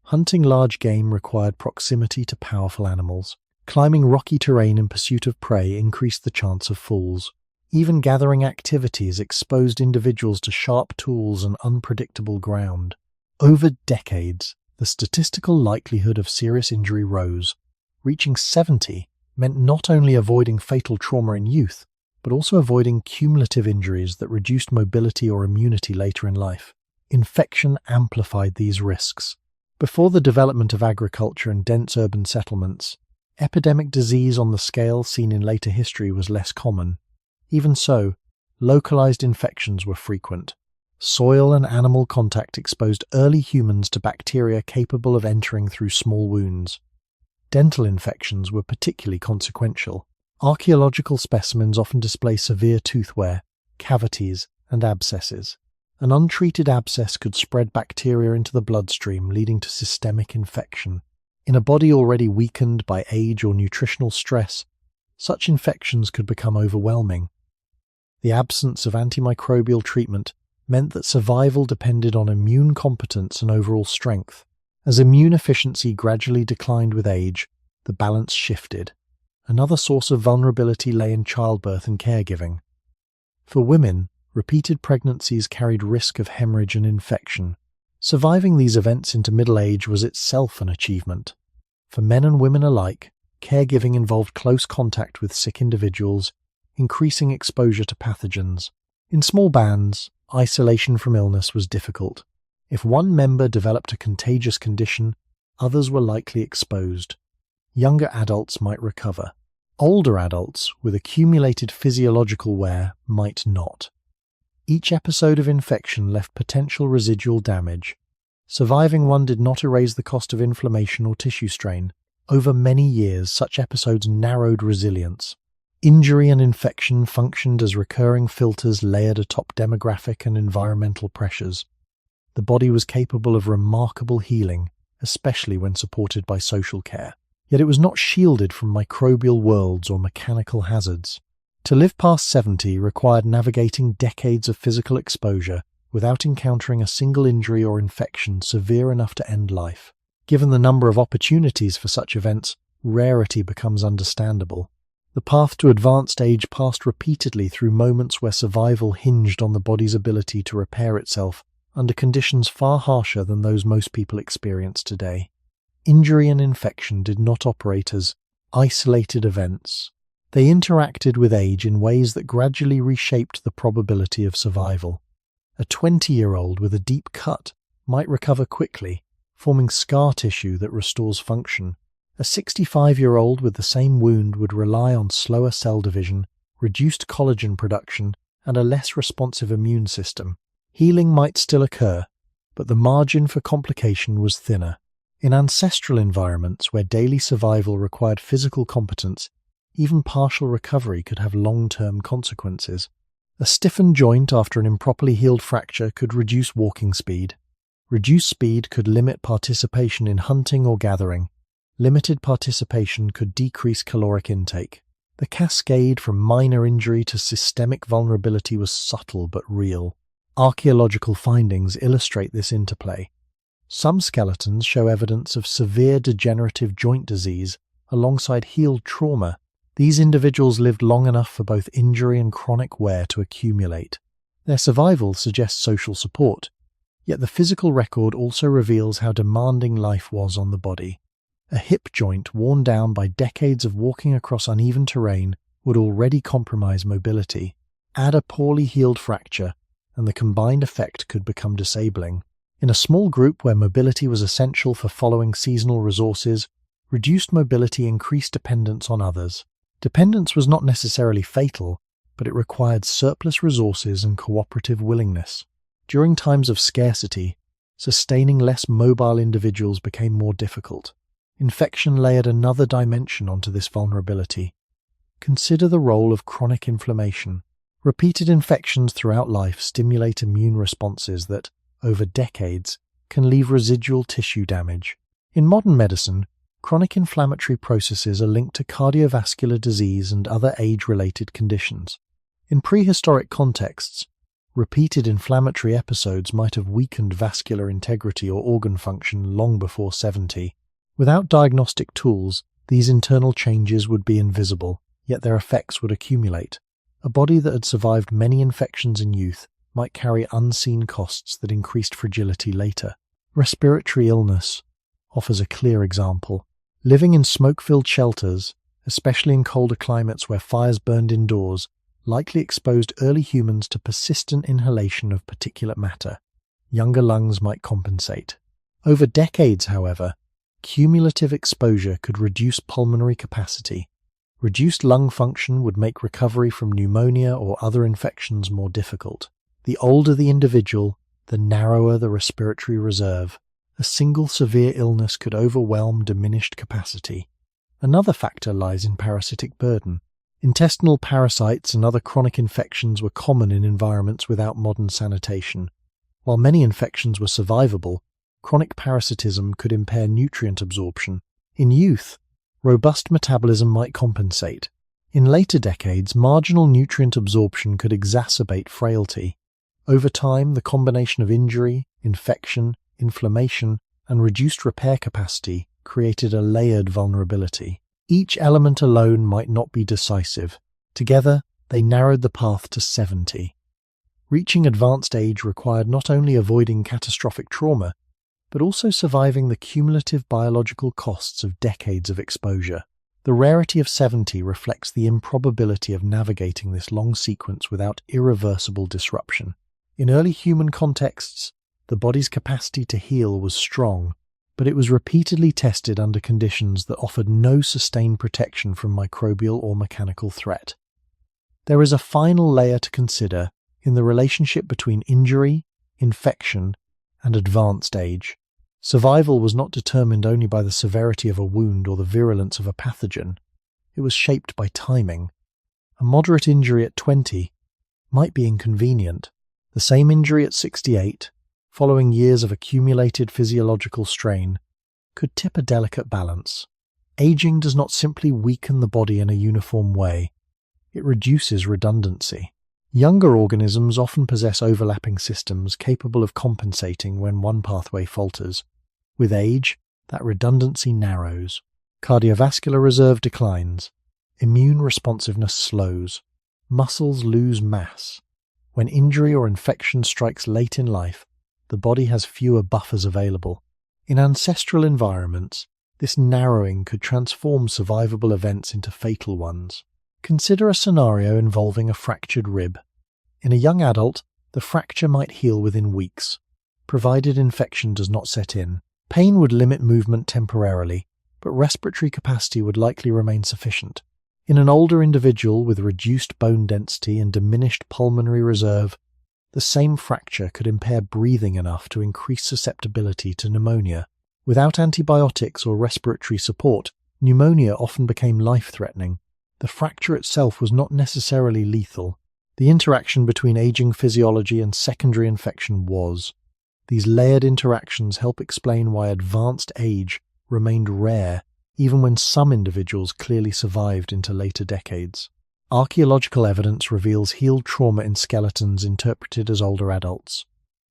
Hunting large game required proximity to powerful animals. Climbing rocky terrain in pursuit of prey increased the chance of falls. Even gathering activities exposed individuals to sharp tools and unpredictable ground. Over decades, the statistical likelihood of serious injury rose. Reaching 70 meant not only avoiding fatal trauma in youth, but also avoiding cumulative injuries that reduced mobility or immunity later in life. Infection amplified these risks. Before the development of agriculture and dense urban settlements, epidemic disease on the scale seen in later history was less common. Even so, localized infections were frequent. Soil and animal contact exposed early humans to bacteria capable of entering through small wounds. Dental infections were particularly consequential. Archaeological specimens often display severe tooth wear, cavities, and abscesses. An untreated abscess could spread bacteria into the bloodstream, leading to systemic infection. In a body already weakened by age or nutritional stress, such infections could become overwhelming. The absence of antimicrobial treatment meant that survival depended on immune competence and overall strength. As immune efficiency gradually declined with age, the balance shifted. Another source of vulnerability lay in childbirth and caregiving. For women, repeated pregnancies carried risk of hemorrhage and infection. Surviving these events into middle age was itself an achievement. For men and women alike, caregiving involved close contact with sick individuals, increasing exposure to pathogens. In small bands, isolation from illness was difficult. If one member developed a contagious condition, others were likely exposed. Younger adults might recover. Older adults, with accumulated physiological wear, might not. Each episode of infection left potential residual damage. Surviving one did not erase the cost of inflammation or tissue strain. Over many years, such episodes narrowed resilience. Injury and infection functioned as recurring filters layered atop demographic and environmental pressures. The body was capable of remarkable healing, especially when supported by social care. Yet it was not shielded from microbial worlds or mechanical hazards. To live past 70 required navigating decades of physical exposure without encountering a single injury or infection severe enough to end life. Given the number of opportunities for such events, rarity becomes understandable. The path to advanced age passed repeatedly through moments where survival hinged on the body's ability to repair itself under conditions far harsher than those most people experience today. Injury and infection did not operate as isolated events. They interacted with age in ways that gradually reshaped the probability of survival. A 20-year-old with a deep cut might recover quickly, forming scar tissue that restores function. A 65-year-old with the same wound would rely on slower cell division, reduced collagen production, and a less responsive immune system. Healing might still occur, but the margin for complication was thinner. In ancestral environments where daily survival required physical competence, even partial recovery could have long-term consequences. A stiffened joint after an improperly healed fracture could reduce walking speed. Reduced speed could limit participation in hunting or gathering. Limited participation could decrease caloric intake. The cascade from minor injury to systemic vulnerability was subtle but real. Archaeological findings illustrate this interplay. Some skeletons show evidence of severe degenerative joint disease alongside healed trauma. These individuals lived long enough for both injury and chronic wear to accumulate. Their survival suggests social support, yet the physical record also reveals how demanding life was on the body. A hip joint worn down by decades of walking across uneven terrain would already compromise mobility. Add a poorly healed fracture, and the combined effect could become disabling. In a small group where mobility was essential for following seasonal resources, reduced mobility increased dependence on others. Dependence was not necessarily fatal, but it required surplus resources and cooperative willingness. During times of scarcity, sustaining less mobile individuals became more difficult. Infection layered another dimension onto this vulnerability. Consider the role of chronic inflammation. Repeated infections throughout life stimulate immune responses that, over decades, can leave residual tissue damage. In modern medicine, chronic inflammatory processes are linked to cardiovascular disease and other age-related conditions. In prehistoric contexts, repeated inflammatory episodes might have weakened vascular integrity or organ function long before 70. Without diagnostic tools, these internal changes would be invisible, yet their effects would accumulate. A body that had survived many infections in youth might carry unseen costs that increased fragility later. Respiratory illness offers a clear example. Living in smoke-filled shelters, especially in colder climates where fires burned indoors, likely exposed early humans to persistent inhalation of particulate matter. Younger lungs might compensate. Over decades, however, cumulative exposure could reduce pulmonary capacity. Reduced lung function would make recovery from pneumonia or other infections more difficult. The older the individual, the narrower the respiratory reserve. A single severe illness could overwhelm diminished capacity. Another factor lies in parasitic burden. Intestinal parasites and other chronic infections were common in environments without modern sanitation. While many infections were survivable, chronic parasitism could impair nutrient absorption. In youth, robust metabolism might compensate. In later decades, marginal nutrient absorption could exacerbate frailty. Over time, the combination of injury, infection, inflammation, and reduced repair capacity created a layered vulnerability. Each element alone might not be decisive. Together, they narrowed the path to 70. Reaching advanced age required not only avoiding catastrophic trauma, but also surviving the cumulative biological costs of decades of exposure. The rarity of 70 reflects the improbability of navigating this long sequence without irreversible disruption. In early human contexts, the body's capacity to heal was strong, but it was repeatedly tested under conditions that offered no sustained protection from microbial or mechanical threat. There is a final layer to consider in the relationship between injury, infection, and advanced age. Survival was not determined only by the severity of a wound or the virulence of a pathogen. It was shaped by timing. A moderate injury at 20 might be inconvenient. The same injury at 68, following years of accumulated physiological strain, could tip a delicate balance. Aging does not simply weaken the body in a uniform way. It reduces redundancy. Younger organisms often possess overlapping systems capable of compensating when one pathway falters. With age, that redundancy narrows. Cardiovascular reserve declines. Immune responsiveness slows. Muscles lose mass. When injury or infection strikes late in life, the body has fewer buffers available. In ancestral environments, this narrowing could transform survivable events into fatal ones. Consider a scenario involving a fractured rib. In a young adult, the fracture might heal within weeks, provided infection does not set in. Pain would limit movement temporarily, but respiratory capacity would likely remain sufficient. In an older individual with reduced bone density and diminished pulmonary reserve, the same fracture could impair breathing enough to increase susceptibility to pneumonia. Without antibiotics or respiratory support, pneumonia often became life-threatening. The fracture itself was not necessarily lethal. The interaction between aging physiology and secondary infection was. These layered interactions help explain why advanced age remained rare, even when some individuals clearly survived into later decades. Archaeological evidence reveals healed trauma in skeletons interpreted as older adults.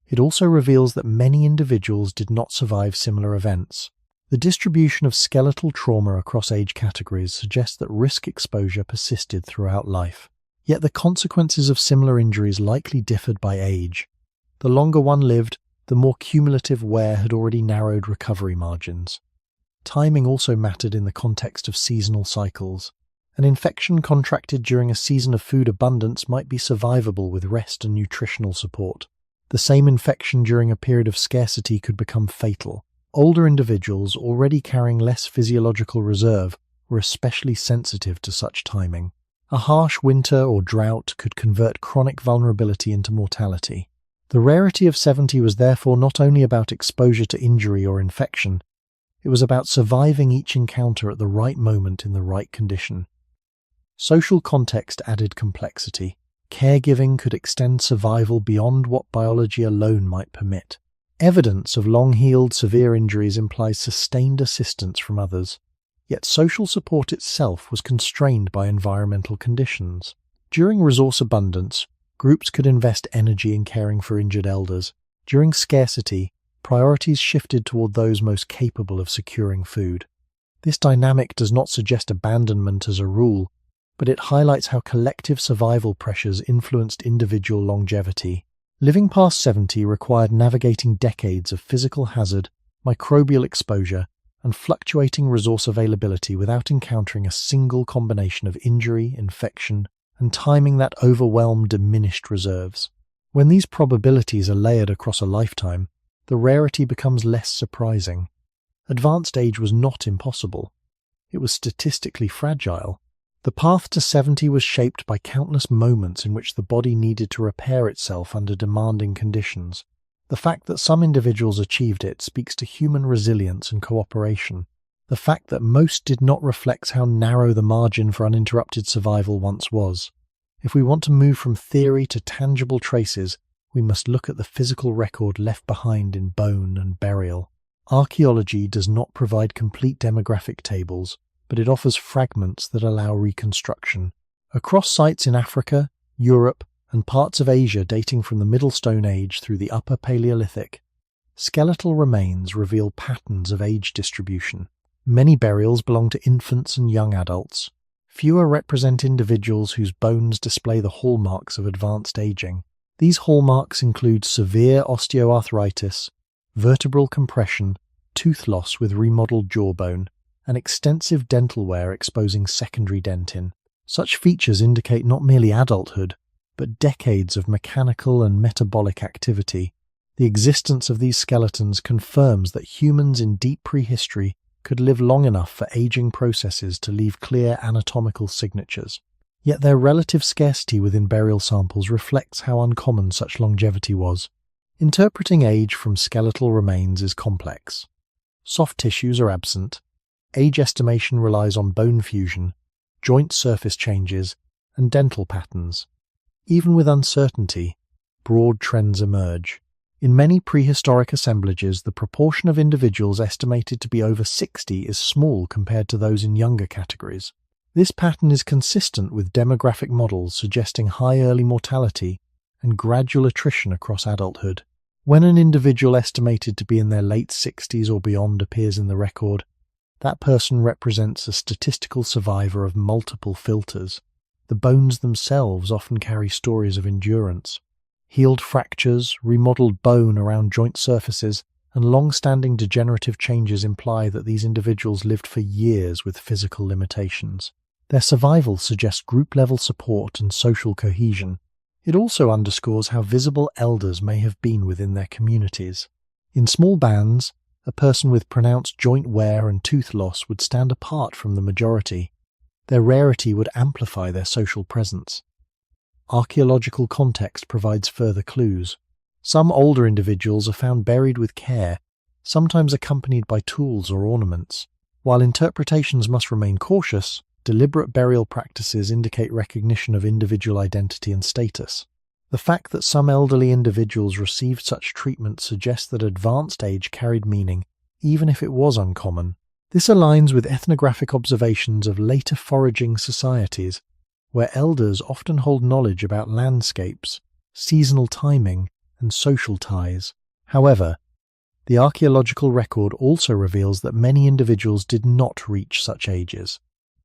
It also reveals that many individuals did not survive similar events. The distribution of skeletal trauma across age categories suggests that risk exposure persisted throughout life. Yet the consequences of similar injuries likely differed by age. The longer one lived, the more cumulative wear had already narrowed recovery margins. Timing also mattered in the context of seasonal cycles. An infection contracted during a season of food abundance might be survivable with rest and nutritional support. The same infection during a period of scarcity could become fatal. Older individuals, already carrying less physiological reserve, were especially sensitive to such timing. A harsh winter or drought could convert chronic vulnerability into mortality. The rarity of 70 was therefore not only about exposure to injury or infection, it was about surviving each encounter at the right moment in the right condition. Social context added complexity. Caregiving could extend survival beyond what biology alone might permit. Evidence of long-healed severe injuries implies sustained assistance from others. Yet social support itself was constrained by environmental conditions. During resource abundance, groups could invest energy in caring for injured elders. During scarcity, priorities shifted toward those most capable of securing food. This dynamic does not suggest abandonment as a rule, but it highlights how collective survival pressures influenced individual longevity. Living past 70 required navigating decades of physical hazard, microbial exposure, and fluctuating resource availability without encountering a single combination of injury, infection, and timing that overwhelmed diminished reserves. When these probabilities are layered across a lifetime, the rarity becomes less surprising. Advanced age was not impossible. It was statistically fragile. The path to 70 was shaped by countless moments in which the body needed to repair itself under demanding conditions. The fact that some individuals achieved it speaks to human resilience and cooperation. The fact that most did not reflects how narrow the margin for uninterrupted survival once was. If we want to move from theory to tangible traces, we must look at the physical record left behind in bone and burial. Archaeology does not provide complete demographic tables, but it offers fragments that allow reconstruction. Across sites in Africa, Europe, and parts of Asia dating from the Middle Stone Age through the Upper Paleolithic, skeletal remains reveal patterns of age distribution. Many burials belong to infants and young adults. Fewer represent individuals whose bones display the hallmarks of advanced aging. These hallmarks include severe osteoarthritis, vertebral compression, tooth loss with remodeled jawbone, and extensive dental wear exposing secondary dentin. Such features indicate not merely adulthood, but decades of mechanical and metabolic activity. The existence of these skeletons confirms that humans in deep prehistory could live long enough for aging processes to leave clear anatomical signatures. Yet their relative scarcity within burial samples reflects how uncommon such longevity was. Interpreting age from skeletal remains is complex. Soft tissues are absent. Age estimation relies on bone fusion, joint surface changes, and dental patterns. Even with uncertainty, broad trends emerge. In many prehistoric assemblages, the proportion of individuals estimated to be over 60 is small compared to those in younger categories. This pattern is consistent with demographic models suggesting high early mortality and gradual attrition across adulthood. When an individual estimated to be in their late 60s or beyond appears in the record, that person represents a statistical survivor of multiple filters. The bones themselves often carry stories of endurance. Healed fractures, remodeled bone around joint surfaces, and long-standing degenerative changes imply that these individuals lived for years with physical limitations. Their survival suggests group-level support and social cohesion. It also underscores how visible elders may have been within their communities. In small bands, a person with pronounced joint wear and tooth loss would stand apart from the majority. Their rarity would amplify their social presence. Archaeological context provides further clues. Some older individuals are found buried with care, sometimes accompanied by tools or ornaments. While interpretations must remain cautious, deliberate burial practices indicate recognition of individual identity and status. The fact that some elderly individuals received such treatment suggests that advanced age carried meaning, even if it was uncommon. This aligns with ethnographic observations of later foraging societies, where elders often hold knowledge about landscapes, seasonal timing, and social ties. However, the archaeological record also reveals that many individuals did not reach such ages.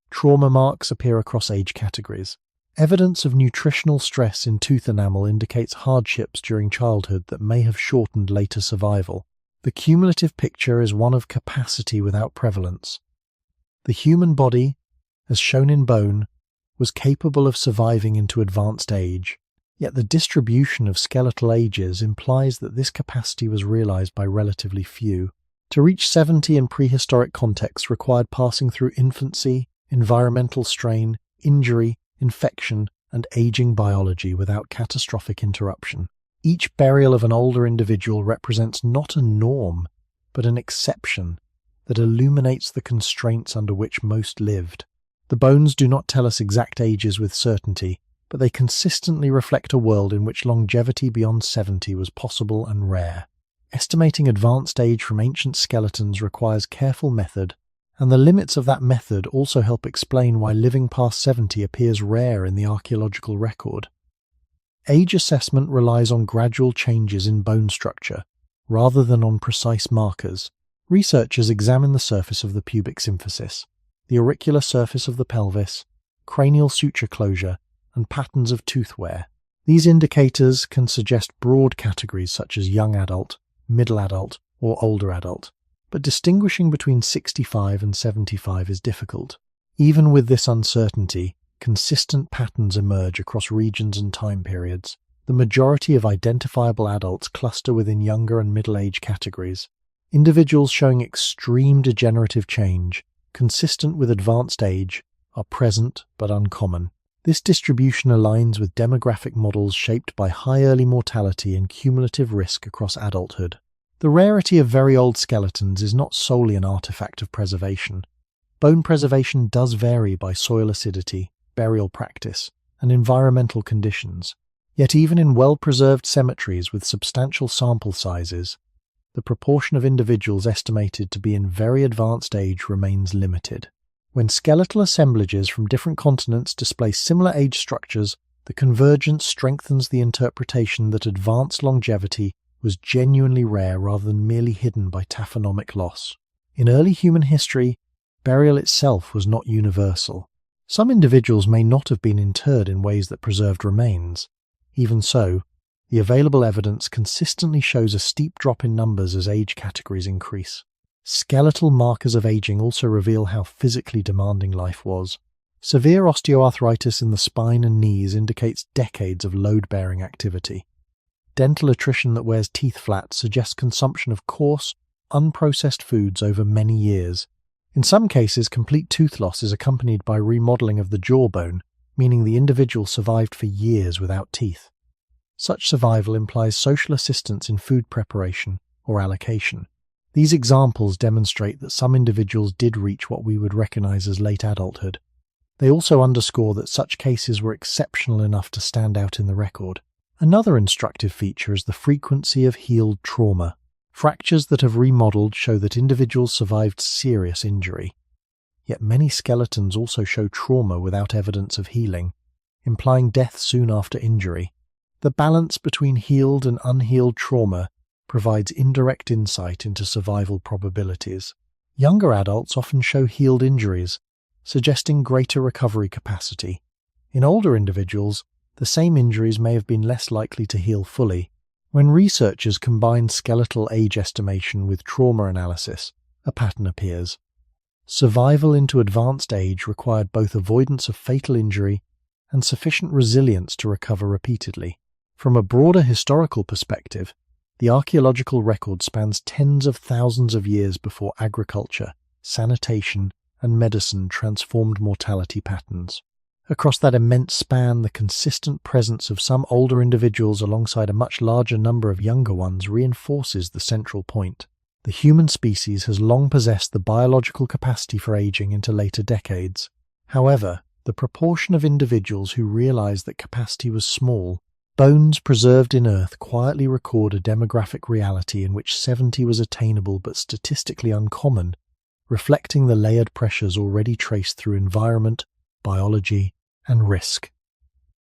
Trauma marks appear across age categories. Evidence of nutritional stress in tooth enamel indicates hardships during childhood that may have shortened later survival. The cumulative picture is one of capacity without prevalence. The human body, as shown in bone, was capable of surviving into advanced age, yet the distribution of skeletal ages implies that this capacity was realized by relatively few. To reach 70 in prehistoric contexts required passing through infancy, environmental strain, injury, infection, and aging biology without catastrophic interruption. Each burial of an older individual represents not a norm, but an exception that illuminates the constraints under which most lived. The bones do not tell us exact ages with certainty, but they consistently reflect a world in which longevity beyond 70 was possible and rare. Estimating advanced age from ancient skeletons requires careful method, and the limits of that method also help explain why living past 70 appears rare in the archaeological record. Age assessment relies on gradual changes in bone structure, rather than on precise markers. Researchers examine the surface of the pubic symphysis, the auricular surface of the pelvis, cranial suture closure, and patterns of tooth wear. These indicators can suggest broad categories such as young adult, middle adult, or older adult, but distinguishing between 65 and 75 is difficult. Even with this uncertainty, consistent patterns emerge across regions and time periods. The majority of identifiable adults cluster within younger and middle-age categories. Individuals showing extreme degenerative change, consistent with advanced age, are present but uncommon. This distribution aligns with demographic models shaped by high early mortality and cumulative risk across adulthood. The rarity of very old skeletons is not solely an artifact of preservation. Bone preservation does vary by soil acidity, burial practice, and environmental conditions. Yet even in well-preserved cemeteries with substantial sample sizes, the proportion of individuals estimated to be in very advanced age remains limited. When skeletal assemblages from different continents display similar age structures, the convergence strengthens the interpretation that advanced longevity was genuinely rare rather than merely hidden by taphonomic loss. In early human history, burial itself was not universal. Some individuals may not have been interred in ways that preserved remains. Even so, the available evidence consistently shows a steep drop in numbers as age categories increase. Skeletal markers of aging also reveal how physically demanding life was. Severe osteoarthritis in the spine and knees indicates decades of load-bearing activity. Dental attrition that wears teeth flat suggests consumption of coarse, unprocessed foods over many years. In some cases, complete tooth loss is accompanied by remodeling of the jawbone, meaning the individual survived for years without teeth. Such survival implies social assistance in food preparation or allocation. These examples demonstrate that some individuals did reach what we would recognize as late adulthood. They also underscore that such cases were exceptional enough to stand out in the record. Another instructive feature is the frequency of healed trauma. Fractures that have remodeled show that individuals survived serious injury. Yet many skeletons also show trauma without evidence of healing, implying death soon after injury. The balance between healed and unhealed trauma provides indirect insight into survival probabilities. Younger adults often show healed injuries, suggesting greater recovery capacity. In older individuals, the same injuries may have been less likely to heal fully. When researchers combine skeletal age estimation with trauma analysis, a pattern appears. Survival into advanced age required both avoidance of fatal injury and sufficient resilience to recover repeatedly. From a broader historical perspective, the archaeological record spans tens of thousands of years before agriculture, sanitation, and medicine transformed mortality patterns. Across that immense span, the consistent presence of some older individuals alongside a much larger number of younger ones reinforces the central point. The human species has long possessed the biological capacity for aging into later decades. However, the proportion of individuals who realized that capacity was small. Bones preserved in Earth quietly record a demographic reality in which 70 was attainable but statistically uncommon, reflecting the layered pressures already traced through environment, biology, and risk.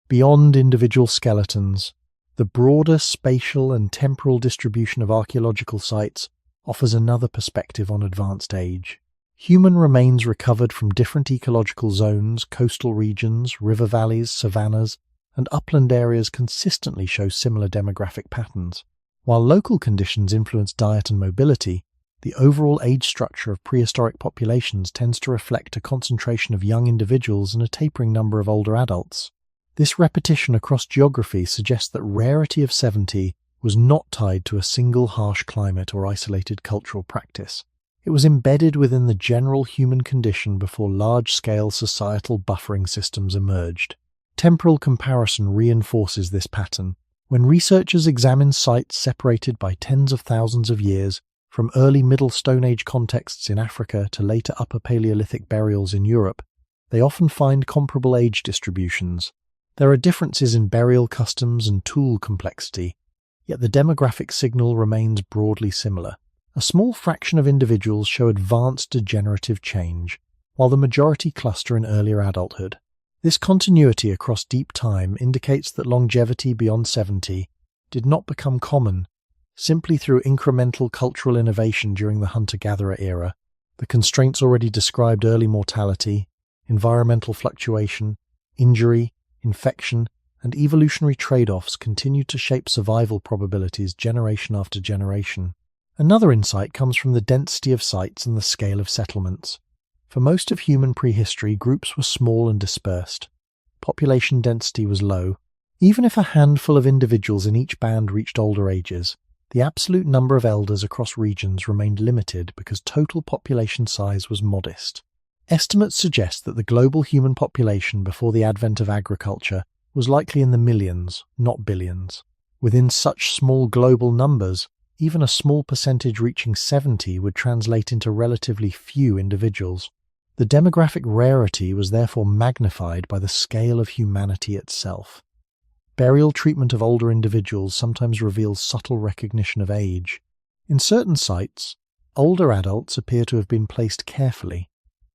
Beyond individual skeletons, the broader spatial and temporal distribution of archaeological sites offers another perspective on advanced age. Human remains recovered from different ecological zones, coastal regions, river valleys, savannas, and upland areas consistently show similar demographic patterns. While local conditions influence diet and mobility, the overall age structure of prehistoric populations tends to reflect a concentration of young individuals and a tapering number of older adults. This repetition across geography suggests that rarity of 70 was not tied to a single harsh climate or isolated cultural practice. It was embedded within the general human condition before large-scale societal buffering systems emerged. Temporal comparison reinforces this pattern. When researchers examine sites separated by tens of thousands of years, from early Middle Stone Age contexts in Africa to later Upper Paleolithic burials in Europe, they often find comparable age distributions. There are differences in burial customs and tool complexity, yet the demographic signal remains broadly similar. A small fraction of individuals show advanced degenerative change, while the majority cluster in earlier adulthood. This continuity across deep time indicates that longevity beyond 70 did not become common simply through incremental cultural innovation during the hunter-gatherer era. The constraints already described, early mortality, environmental fluctuation, injury, infection, and evolutionary trade-offs, continue to shape survival probabilities generation after generation. Another insight comes from the density of sites and the scale of settlements. For most of human prehistory, groups were small and dispersed. Population density was low. Even if a handful of individuals in each band reached older ages, the absolute number of elders across regions remained limited because total population size was modest. Estimates suggest that the global human population before the advent of agriculture was likely in the millions, not billions. Within such small global numbers, even a small percentage reaching 70 would translate into relatively few individuals. The demographic rarity was therefore magnified by the scale of humanity itself. Burial treatment of older individuals sometimes reveals subtle recognition of age. In certain sites, older adults appear to have been placed carefully,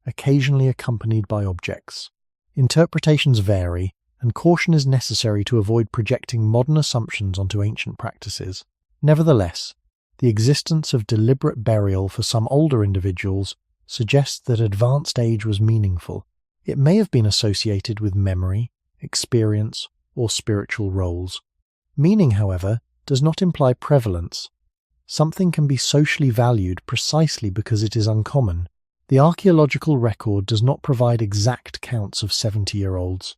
occasionally accompanied by objects. Interpretations vary, and caution is necessary to avoid projecting modern assumptions onto ancient practices. Nevertheless, the existence of deliberate burial for some older individuals suggests that advanced age was meaningful. It may have been associated with memory, experience, or spiritual roles. Meaning, however, does not imply prevalence. Something can be socially valued precisely because it is uncommon. The archaeological record does not provide exact counts of 70-year-olds.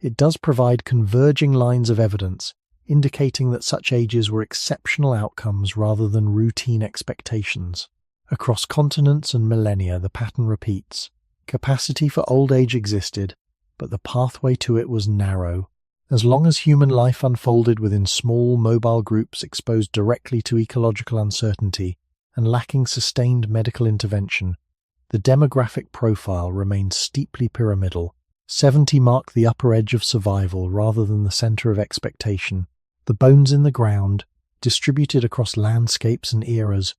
It does provide converging lines of evidence, indicating that such ages were exceptional outcomes rather than routine expectations. Across continents and millennia, the pattern repeats. Capacity for old age existed, but the pathway to it was narrow. As long as human life unfolded within small, mobile groups exposed directly to ecological uncertainty and lacking sustained medical intervention, the demographic profile remained steeply pyramidal. 70 marked the upper edge of survival rather than the center of expectation. The bones in the ground, distributed across landscapes and eras,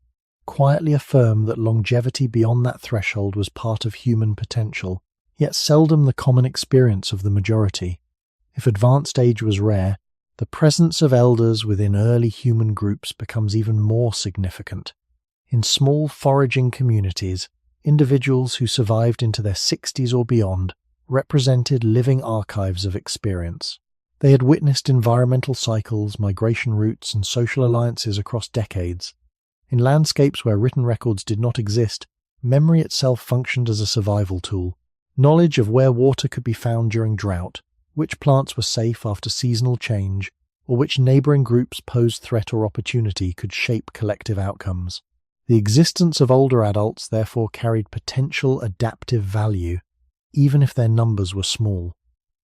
quietly affirm that longevity beyond that threshold was part of human potential, yet seldom the common experience of the majority. If advanced age was rare, the presence of elders within early human groups becomes even more significant. In small foraging communities, individuals who survived into their 60s or beyond represented living archives of experience. They had witnessed environmental cycles, migration routes, and social alliances across decades. In landscapes where written records did not exist, memory itself functioned as a survival tool. Knowledge of where water could be found during drought, which plants were safe after seasonal change, or which neighboring groups posed threat or opportunity could shape collective outcomes. The existence of older adults therefore carried potential adaptive value, even if their numbers were small.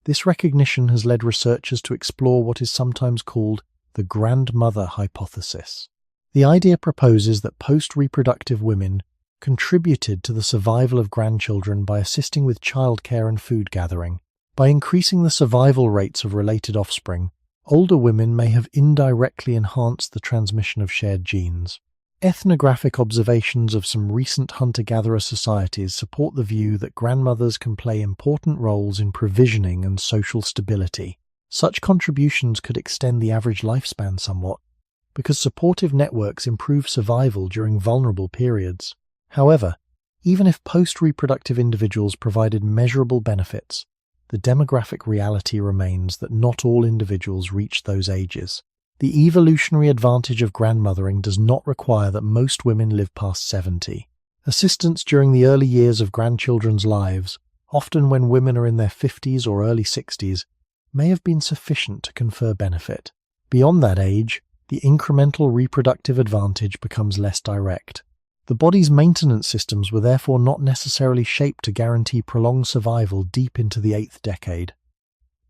This recognition has led researchers to explore what is sometimes called the grandmother hypothesis. The idea proposes that post-reproductive women contributed to the survival of grandchildren by assisting with childcare and food gathering. By increasing the survival rates of related offspring, older women may have indirectly enhanced the transmission of shared genes. Ethnographic observations of some recent hunter-gatherer societies support the view that grandmothers can play important roles in provisioning and social stability. Such contributions could extend the average lifespan somewhat, because supportive networks improve survival during vulnerable periods. However, even if post-reproductive individuals provided measurable benefits, the demographic reality remains that not all individuals reach those ages. The evolutionary advantage of grandmothering does not require that most women live past 70. Assistance during the early years of grandchildren's lives, often when women are in their 50s or early 60s, may have been sufficient to confer benefit. Beyond that age, the incremental reproductive advantage becomes less direct. The body's maintenance systems were therefore not necessarily shaped to guarantee prolonged survival deep into the 8th decade.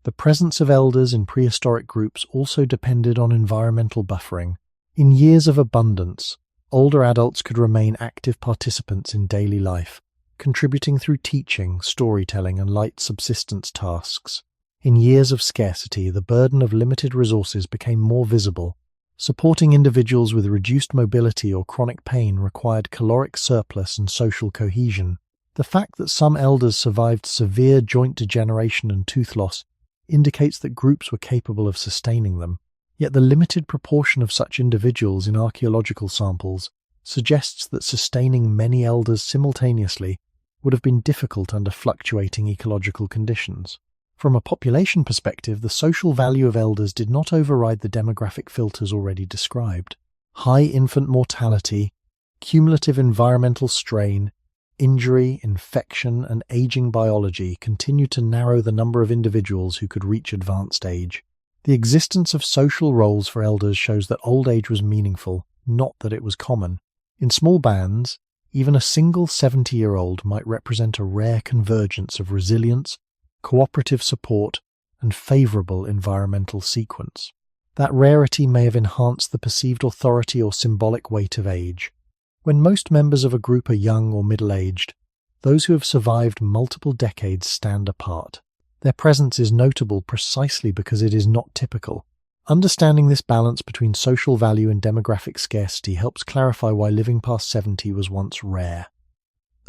The presence of elders in prehistoric groups also depended on environmental buffering. In years of abundance, older adults could remain active participants in daily life, contributing through teaching, storytelling, and light subsistence tasks. In years of scarcity, the burden of limited resources became more visible. Supporting individuals with reduced mobility or chronic pain required caloric surplus and social cohesion. The fact that some elders survived severe joint degeneration and tooth loss indicates that groups were capable of sustaining them. Yet the limited proportion of such individuals in archaeological samples suggests that sustaining many elders simultaneously would have been difficult under fluctuating ecological conditions. From a population perspective, the social value of elders did not override the demographic filters already described. High infant mortality, cumulative environmental strain, injury, infection, and aging biology continued to narrow the number of individuals who could reach advanced age. The existence of social roles for elders shows that old age was meaningful, not that it was common. In small bands, even a single 70-year-old might represent a rare convergence of resilience, cooperative support, and favorable environmental sequence. That rarity may have enhanced the perceived authority or symbolic weight of age. When most members of a group are young or middle-aged, those who have survived multiple decades stand apart. Their presence is notable precisely because it is not typical. Understanding this balance between social value and demographic scarcity helps clarify why living past 70 was once rare.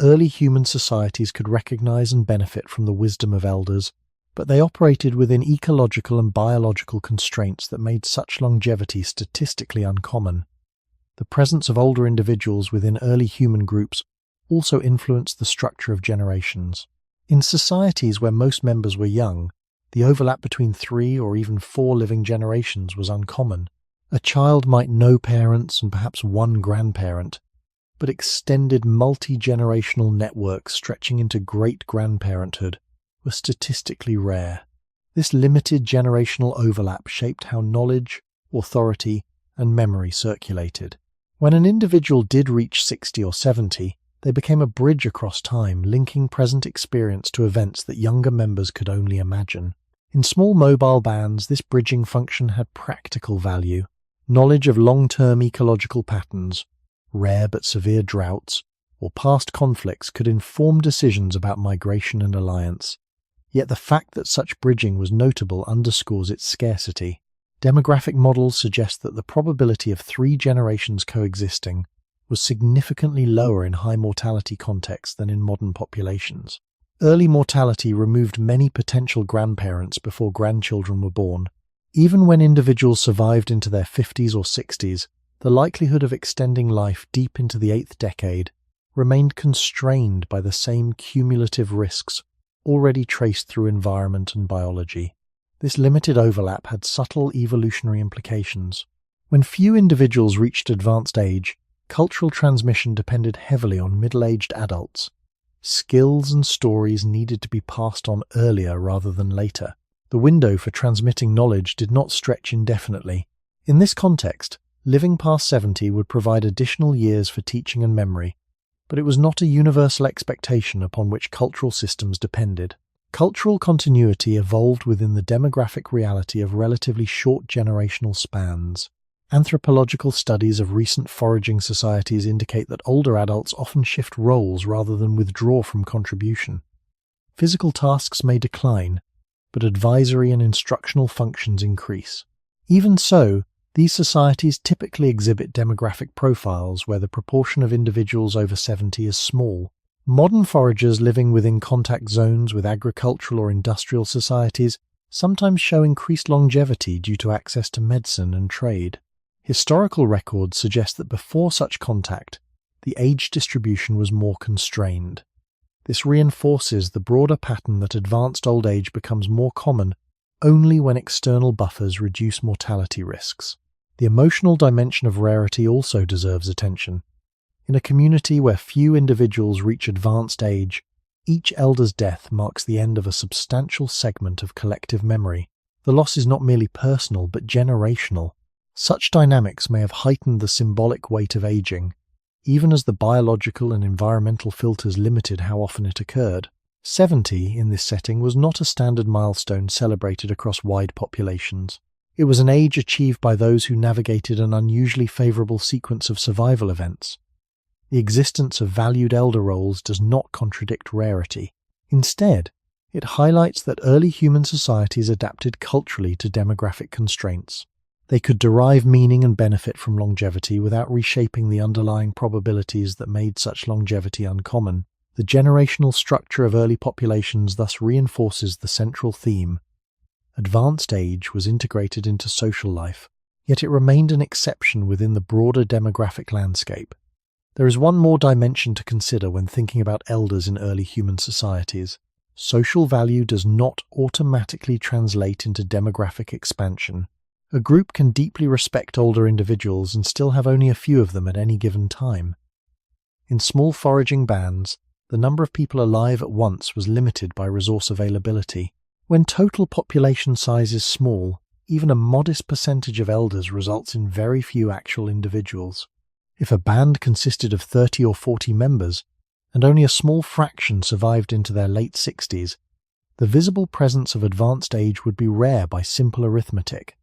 Early human societies could recognize and benefit from the wisdom of elders, but they operated within ecological and biological constraints that made such longevity statistically uncommon. The presence of older individuals within early human groups also influenced the structure of generations. In societies where most members were young, the overlap between 3 or even 4 living generations was uncommon. A child might know parents and perhaps one grandparent, but extended multi-generational networks stretching into great-grandparenthood were statistically rare. This limited generational overlap shaped how knowledge, authority, and memory circulated. When an individual did reach 60 or 70, they became a bridge across time, linking present experience to events that younger members could only imagine. In small mobile bands, this bridging function had practical value. Knowledge of long-term ecological patterns, rare but severe droughts, or past conflicts could inform decisions about migration and alliance. Yet the fact that such bridging was notable underscores its scarcity. Demographic models suggest that the probability of 3 generations coexisting was significantly lower in high mortality contexts than in modern populations. Early mortality removed many potential grandparents before grandchildren were born. Even when individuals survived into their 50s or 60s, the likelihood of extending life deep into the 8th decade remained constrained by the same cumulative risks already traced through environment and biology. This limited overlap had subtle evolutionary implications. When few individuals reached advanced age, cultural transmission depended heavily on middle-aged adults. Skills and stories needed to be passed on earlier rather than later. The window for transmitting knowledge did not stretch indefinitely. In this context, living past 70 would provide additional years for teaching and memory, but it was not a universal expectation upon which cultural systems depended. Cultural continuity evolved within the demographic reality of relatively short generational spans. Anthropological studies of recent foraging societies indicate that older adults often shift roles rather than withdraw from contribution. Physical tasks may decline, but advisory and instructional functions increase. Even so, these societies typically exhibit demographic profiles where the proportion of individuals over 70 is small. Modern foragers living within contact zones with agricultural or industrial societies sometimes show increased longevity due to access to medicine and trade. Historical records suggest that before such contact, the age distribution was more constrained. This reinforces the broader pattern that advanced old age becomes more common only when external buffers reduce mortality risks. The emotional dimension of rarity also deserves attention. In a community where few individuals reach advanced age, each elder's death marks the end of a substantial segment of collective memory. The loss is not merely personal but generational. Such dynamics may have heightened the symbolic weight of aging, even as the biological and environmental filters limited how often it occurred. 70 in this setting was not a standard milestone celebrated across wide populations. It was an age achieved by those who navigated an unusually favorable sequence of survival events. The existence of valued elder roles does not contradict rarity. Instead, it highlights that early human societies adapted culturally to demographic constraints. They could derive meaning and benefit from longevity without reshaping the underlying probabilities that made such longevity uncommon. The generational structure of early populations thus reinforces the central theme. Advanced age was integrated into social life, yet it remained an exception within the broader demographic landscape. There is one more dimension to consider when thinking about elders in early human societies. Social value does not automatically translate into demographic expansion. A group can deeply respect older individuals and still have only a few of them at any given time. In small foraging bands, the number of people alive at once was limited by resource availability. When total population size is small, even a modest percentage of elders results in very few actual individuals. If a band consisted of 30 or 40 members, and only a small fraction survived into their late 60s, the visible presence of advanced age would be rare by simple arithmetic.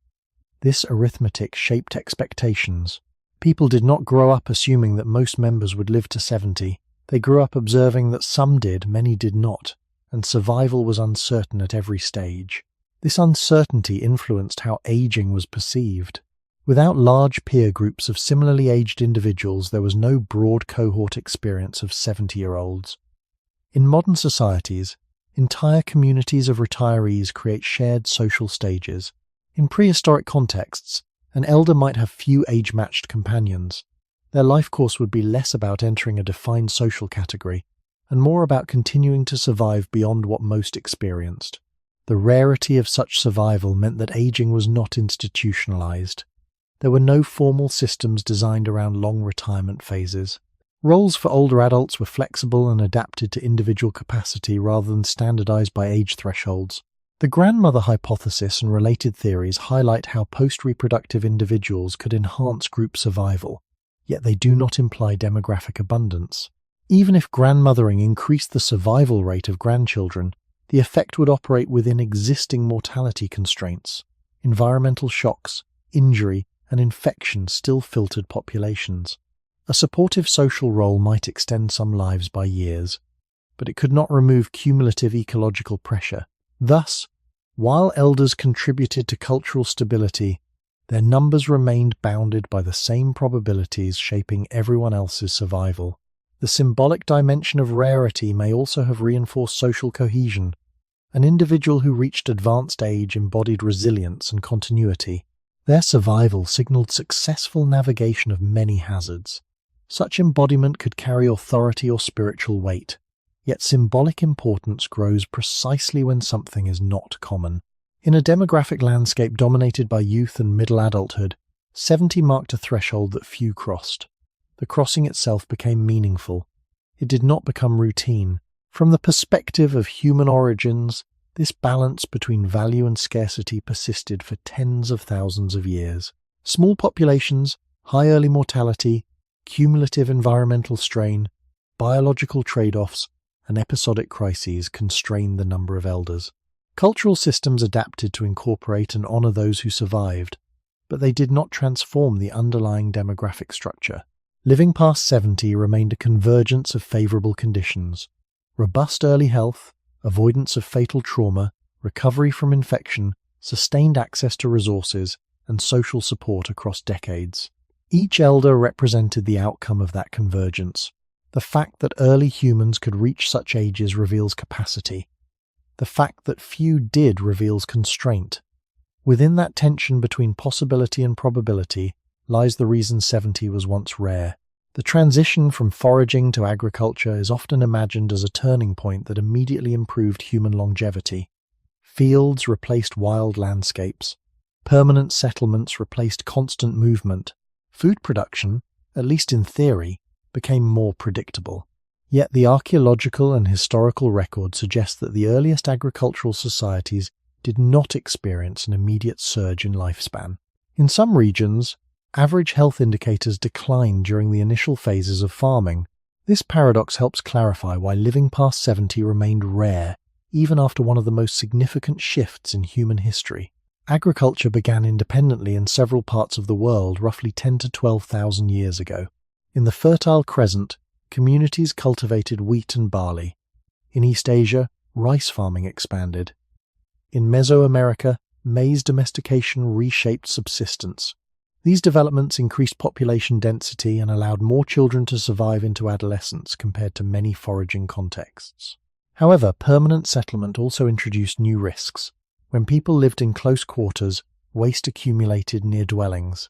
This arithmetic shaped expectations. People did not grow up assuming that most members would live to 70. They grew up observing that some did, many did not, and survival was uncertain at every stage. This uncertainty influenced how aging was perceived. Without large peer groups of similarly aged individuals, there was no broad cohort experience of 70-year-olds. In modern societies, entire communities of retirees create shared social stages. In prehistoric contexts, an elder might have few age-matched companions. Their life course would be less about entering a defined social category, and more about continuing to survive beyond what most experienced. The rarity of such survival meant that aging was not institutionalized. There were no formal systems designed around long retirement phases. Roles for older adults were flexible and adapted to individual capacity rather than standardized by age thresholds. The grandmother hypothesis and related theories highlight how post-reproductive individuals could enhance group survival, yet they do not imply demographic abundance. Even if grandmothering increased the survival rate of grandchildren, the effect would operate within existing mortality constraints. Environmental shocks, injury, and infection still filtered populations. A supportive social role might extend some lives by years, but it could not remove cumulative ecological pressure. Thus, while elders contributed to cultural stability, their numbers remained bounded by the same probabilities shaping everyone else's survival. The symbolic dimension of rarity may also have reinforced social cohesion. An individual who reached advanced age embodied resilience and continuity. Their survival signaled successful navigation of many hazards. Such embodiment could carry authority or spiritual weight, yet symbolic importance grows precisely when something is not common. In a demographic landscape dominated by youth and middle adulthood, 70 marked a threshold that few crossed. The crossing itself became meaningful. It did not become routine. From the perspective of human origins, this balance between value and scarcity persisted for tens of thousands of years. Small populations, high early mortality, cumulative environmental strain, biological trade-offs, and episodic crises constrained the number of elders. Cultural systems adapted to incorporate and honor those who survived, but they did not transform the underlying demographic structure. Living past 70 remained a convergence of favorable conditions. Robust early health, avoidance of fatal trauma, recovery from infection, sustained access to resources, and social support across decades. Each elder represented the outcome of that convergence. The fact that early humans could reach such ages reveals capacity. The fact that few did reveals constraint. Within that tension between possibility and probability lies the reason 70 was once rare. The transition from foraging to agriculture is often imagined as a turning point that immediately improved human longevity. Fields replaced wild landscapes. Permanent settlements replaced constant movement. Food production, at least in theory, became more predictable. Yet the archaeological and historical record suggest that the earliest agricultural societies did not experience an immediate surge in lifespan. In some regions, average health indicators declined during the initial phases of farming. This paradox helps clarify why living past 70 remained rare, even after one of the most significant shifts in human history. Agriculture began independently in several parts of the world roughly 10 to 12,000 years ago. In the Fertile Crescent, communities cultivated wheat and barley. In East Asia, rice farming expanded. In Mesoamerica, maize domestication reshaped subsistence. These developments increased population density and allowed more children to survive into adolescence compared to many foraging contexts. However, permanent settlement also introduced new risks. When people lived in close quarters, waste accumulated near dwellings.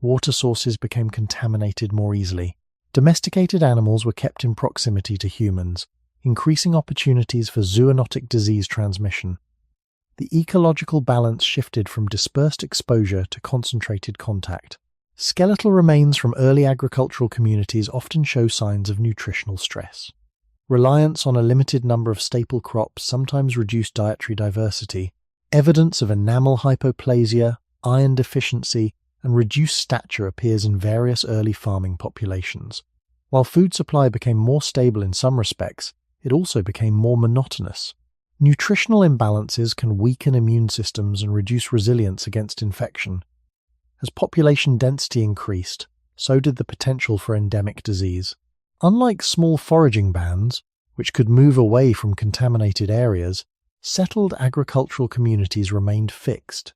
Water sources became contaminated more easily. Domesticated animals were kept in proximity to humans, increasing opportunities for zoonotic disease transmission. The ecological balance shifted from dispersed exposure to concentrated contact. Skeletal remains from early agricultural communities often show signs of nutritional stress. Reliance on a limited number of staple crops sometimes reduced dietary diversity. Evidence of enamel hypoplasia, iron deficiency, and reduced stature appears in various early farming populations. While food supply became more stable in some respects, it also became more monotonous. Nutritional imbalances can weaken immune systems and reduce resilience against infection. As population density increased, so did the potential for endemic disease. Unlike small foraging bands, which could move away from contaminated areas, settled agricultural communities remained fixed.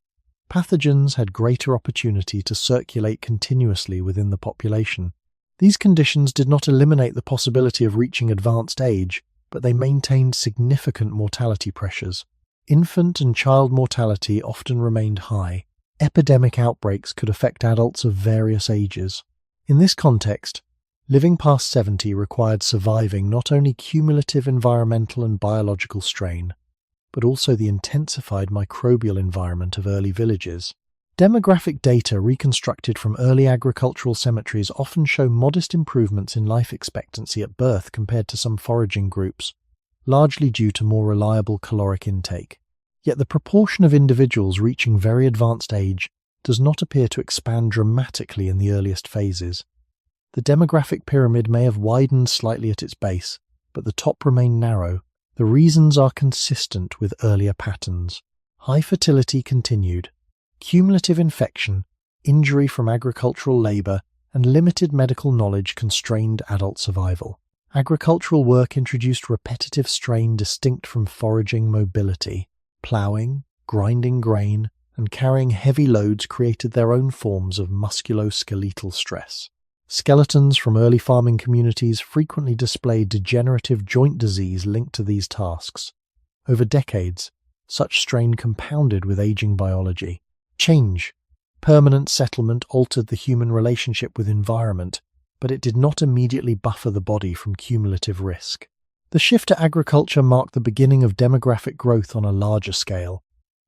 Pathogens had greater opportunity to circulate continuously within the population. These conditions did not eliminate the possibility of reaching advanced age, but they maintained significant mortality pressures. Infant and child mortality often remained high. Epidemic outbreaks could affect adults of various ages. In this context, living past 70 required surviving not only cumulative environmental and biological strain, but also the intensified microbial environment of early villages. Demographic data reconstructed from early agricultural cemeteries often show modest improvements in life expectancy at birth compared to some foraging groups, largely due to more reliable caloric intake. Yet the proportion of individuals reaching very advanced age does not appear to expand dramatically in the earliest phases. The demographic pyramid may have widened slightly at its base, but the top remained narrow. The reasons are consistent with earlier patterns. High fertility continued. Cumulative infection, injury from agricultural labor, and limited medical knowledge constrained adult survival. Agricultural work introduced repetitive strain distinct from foraging mobility. Plowing, grinding grain, and carrying heavy loads created their own forms of musculoskeletal stress. Skeletons from early farming communities frequently displayed degenerative joint disease linked to these tasks. Over decades, such strain compounded with aging biology. Change. Permanent settlement altered the human relationship with environment, but it did not immediately buffer the body from cumulative risk. The shift to agriculture marked the beginning of demographic growth on a larger scale.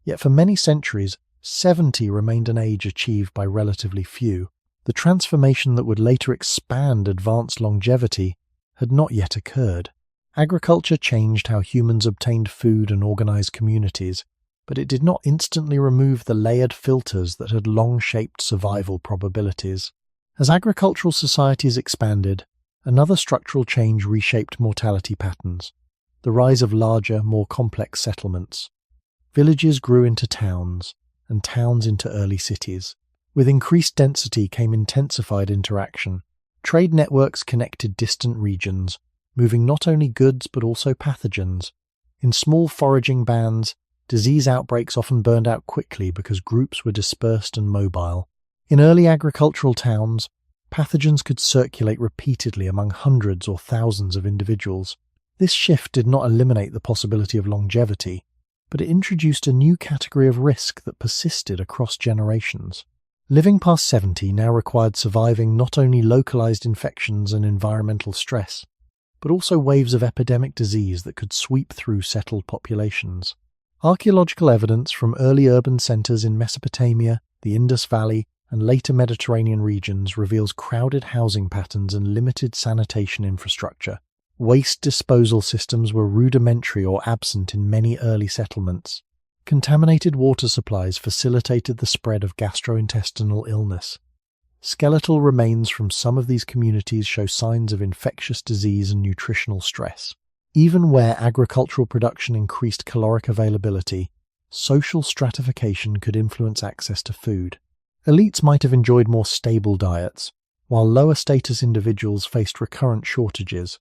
Yet for many centuries, 70 remained an age achieved by relatively few. The transformation that would later expand advanced longevity had not yet occurred. Agriculture changed how humans obtained food and organized communities, but it did not instantly remove the layered filters that had long shaped survival probabilities. As agricultural societies expanded, another structural change reshaped mortality patterns: the rise of larger, more complex settlements. Villages grew into towns, and towns into early cities. With increased density came intensified interaction. Trade networks connected distant regions, moving not only goods but also pathogens. In small foraging bands, disease outbreaks often burned out quickly because groups were dispersed and mobile. In early agricultural towns, pathogens could circulate repeatedly among hundreds or thousands of individuals. This shift did not eliminate the possibility of longevity, but it introduced a new category of risk that persisted across generations. Living past 70 now required surviving not only localized infections and environmental stress, but also waves of epidemic disease that could sweep through settled populations. Archaeological evidence from early urban centers in Mesopotamia, the Indus Valley, and later Mediterranean regions reveals crowded housing patterns and limited sanitation infrastructure. Waste disposal systems were rudimentary or absent in many early settlements. Contaminated water supplies facilitated the spread of gastrointestinal illness. Skeletal remains from some of these communities show signs of infectious disease and nutritional stress. Even where agricultural production increased caloric availability, social stratification could influence access to food. Elites might have enjoyed more stable diets, while lower status individuals faced recurrent shortages.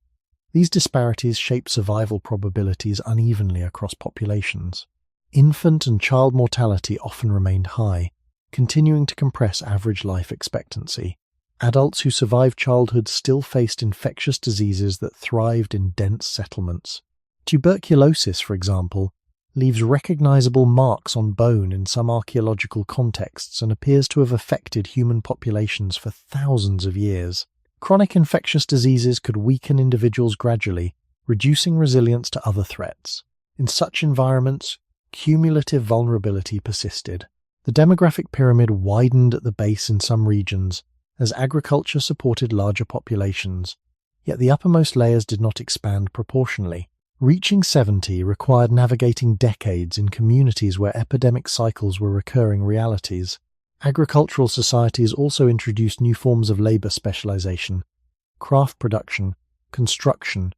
These disparities shaped survival probabilities unevenly across populations. Infant and child mortality often remained high, continuing to compress average life expectancy. Adults who survived childhood still faced infectious diseases that thrived in dense settlements. Tuberculosis, for example, leaves recognizable marks on bone in some archaeological contexts and appears to have affected human populations for thousands of years. Chronic infectious diseases could weaken individuals gradually, reducing resilience to other threats. In such environments, cumulative vulnerability persisted. The demographic pyramid widened at the base in some regions as agriculture supported larger populations, yet the uppermost layers did not expand proportionally. Reaching 70 required navigating decades in communities where epidemic cycles were recurring realities. Agricultural societies also introduced new forms of labor specialization. Craft production, construction,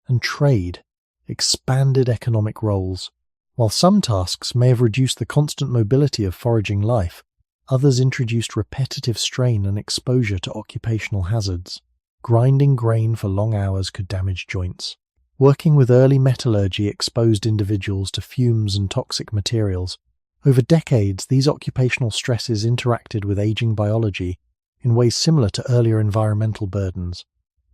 and trade expanded economic roles. While some tasks may have reduced the constant mobility of foraging life, others introduced repetitive strain and exposure to occupational hazards. Grinding grain for long hours could damage joints. Working with early metallurgy exposed individuals to fumes and toxic materials. Over decades, these occupational stresses interacted with aging biology in ways similar to earlier environmental burdens.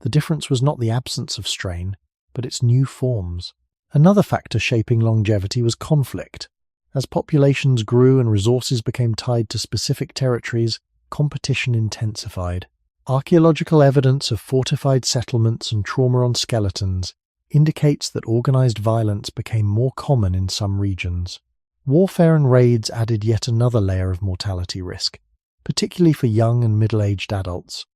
The difference was not the absence of strain, but its new forms. Another factor shaping longevity was conflict. As populations grew and resources became tied to specific territories, competition intensified. Archaeological evidence of fortified settlements and trauma on skeletons indicates that organized violence became more common in some regions. Warfare and raids added yet another layer of mortality risk, particularly for young and middle-aged adults.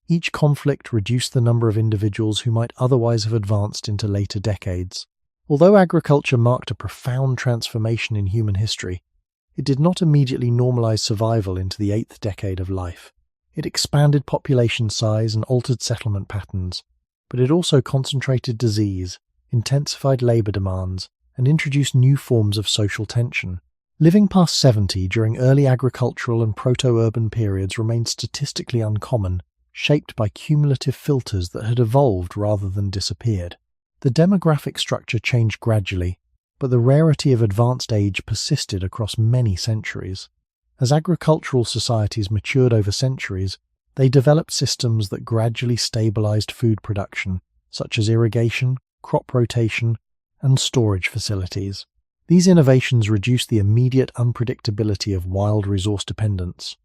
Each conflict reduced the number of individuals who might otherwise have advanced into later decades. Although agriculture marked a profound transformation in human history, it did not immediately normalize survival into the 8th decade of life. It expanded population size and altered settlement patterns, but it also concentrated disease, intensified labor demands, and introduced new forms of social tension. Living past 70 during early agricultural and proto-urban periods remained statistically uncommon, shaped by cumulative filters that had evolved rather than disappeared. The demographic structure changed gradually, but the rarity of advanced age persisted across many centuries. As agricultural societies matured over centuries, they developed systems that gradually stabilized food production, such as irrigation, crop rotation, and storage facilities. These innovations reduced the immediate unpredictability of wild resource dependence.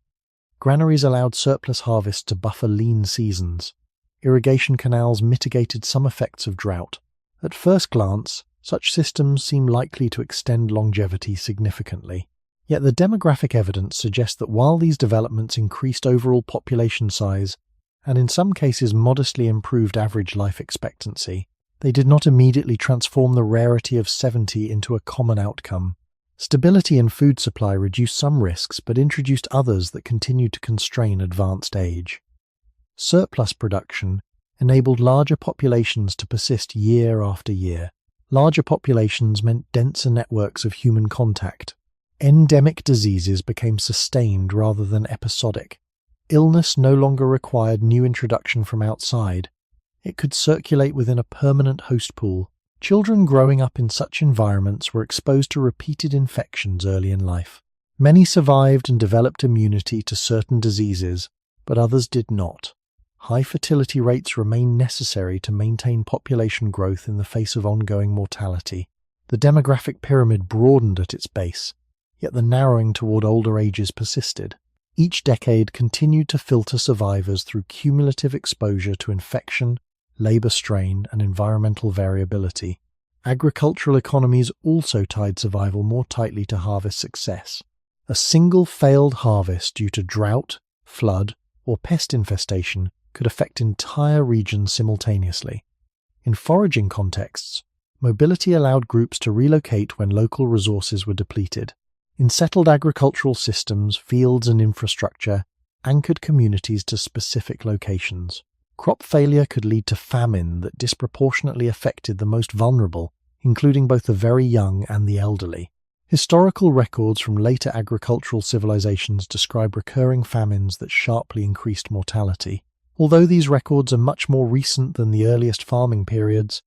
Granaries allowed surplus harvests to buffer lean seasons. Irrigation canals mitigated some effects of drought. At first glance, such systems seem likely to extend longevity significantly. Yet the demographic evidence suggests that while these developments increased overall population size, and in some cases modestly improved average life expectancy, they did not immediately transform the rarity of 70 into a common outcome. Stability in food supply reduced some risks but introduced others that continued to constrain advanced age. Surplus production enabled larger populations to persist year after year. Larger populations meant denser networks of human contact. Endemic diseases became sustained rather than episodic. Illness no longer required new introduction from outside. It could circulate within a permanent host pool. Children growing up in such environments were exposed to repeated infections early in life. Many survived and developed immunity to certain diseases, but others did not. High fertility rates remain necessary to maintain population growth in the face of ongoing mortality. The demographic pyramid broadened at its base, yet the narrowing toward older ages persisted. Each decade continued to filter survivors through cumulative exposure to infection, labor strain, and environmental variability. Agricultural economies also tied survival more tightly to harvest success. A single failed harvest due to drought, flood, or pest infestation could affect entire regions simultaneously. In foraging contexts, mobility allowed groups to relocate when local resources were depleted. In settled agricultural systems, fields and infrastructure anchored communities to specific locations. Crop failure could lead to famine that disproportionately affected the most vulnerable, including both the very young and the elderly. Historical records from later agricultural civilizations describe recurring famines that sharply increased mortality. Although these records are much more recent than the earliest farming periods,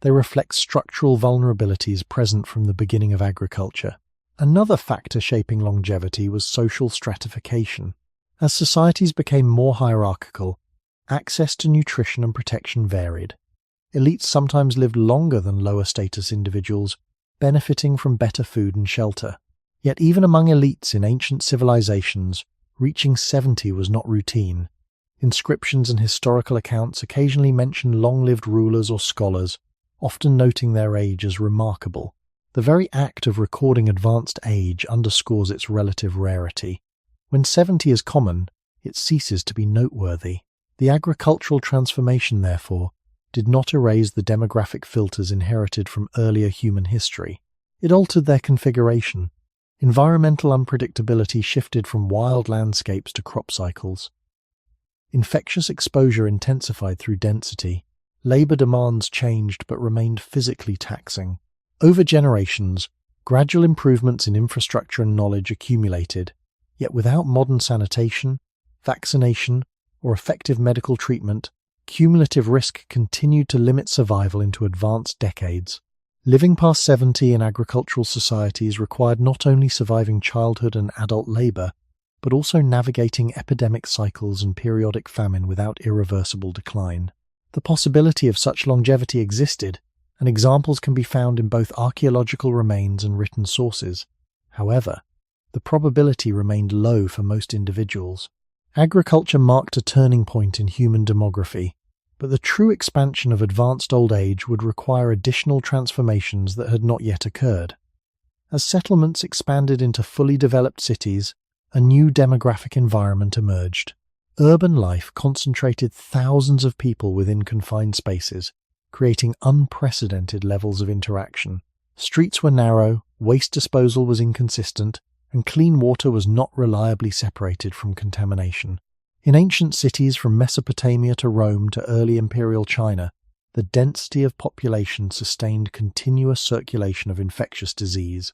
they reflect structural vulnerabilities present from the beginning of agriculture. Another factor shaping longevity was social stratification. As societies became more hierarchical, access to nutrition and protection varied. Elites sometimes lived longer than lower status individuals, benefiting from better food and shelter. Yet even among elites in ancient civilizations, reaching 70 was not routine. Inscriptions and historical accounts occasionally mention long-lived rulers or scholars, often noting their age as remarkable. The very act of recording advanced age underscores its relative rarity. When 70 is common, it ceases to be noteworthy. The agricultural transformation, therefore, did not erase the demographic filters inherited from earlier human history. It altered their configuration. Environmental unpredictability shifted from wild landscapes to crop cycles. Infectious exposure intensified through density. Labor demands changed but remained physically taxing. Over generations, gradual improvements in infrastructure and knowledge accumulated, yet without modern sanitation, vaccination, or effective medical treatment, cumulative risk continued to limit survival into advanced decades. Living past 70 in agricultural societies required not only surviving childhood and adult labor, but also navigating epidemic cycles and periodic famine without irreversible decline. The possibility of such longevity existed, and examples can be found in both archaeological remains and written sources. However, the probability remained low for most individuals. Agriculture marked a turning point in human demography, but the true expansion of advanced old age would require additional transformations that had not yet occurred. As settlements expanded into fully developed cities, a new demographic environment emerged. Urban life concentrated thousands of people within confined spaces, creating unprecedented levels of interaction. Streets were narrow, waste disposal was inconsistent, and clean water was not reliably separated from contamination. In ancient cities from Mesopotamia to Rome to early imperial China, the density of population sustained continuous circulation of infectious disease.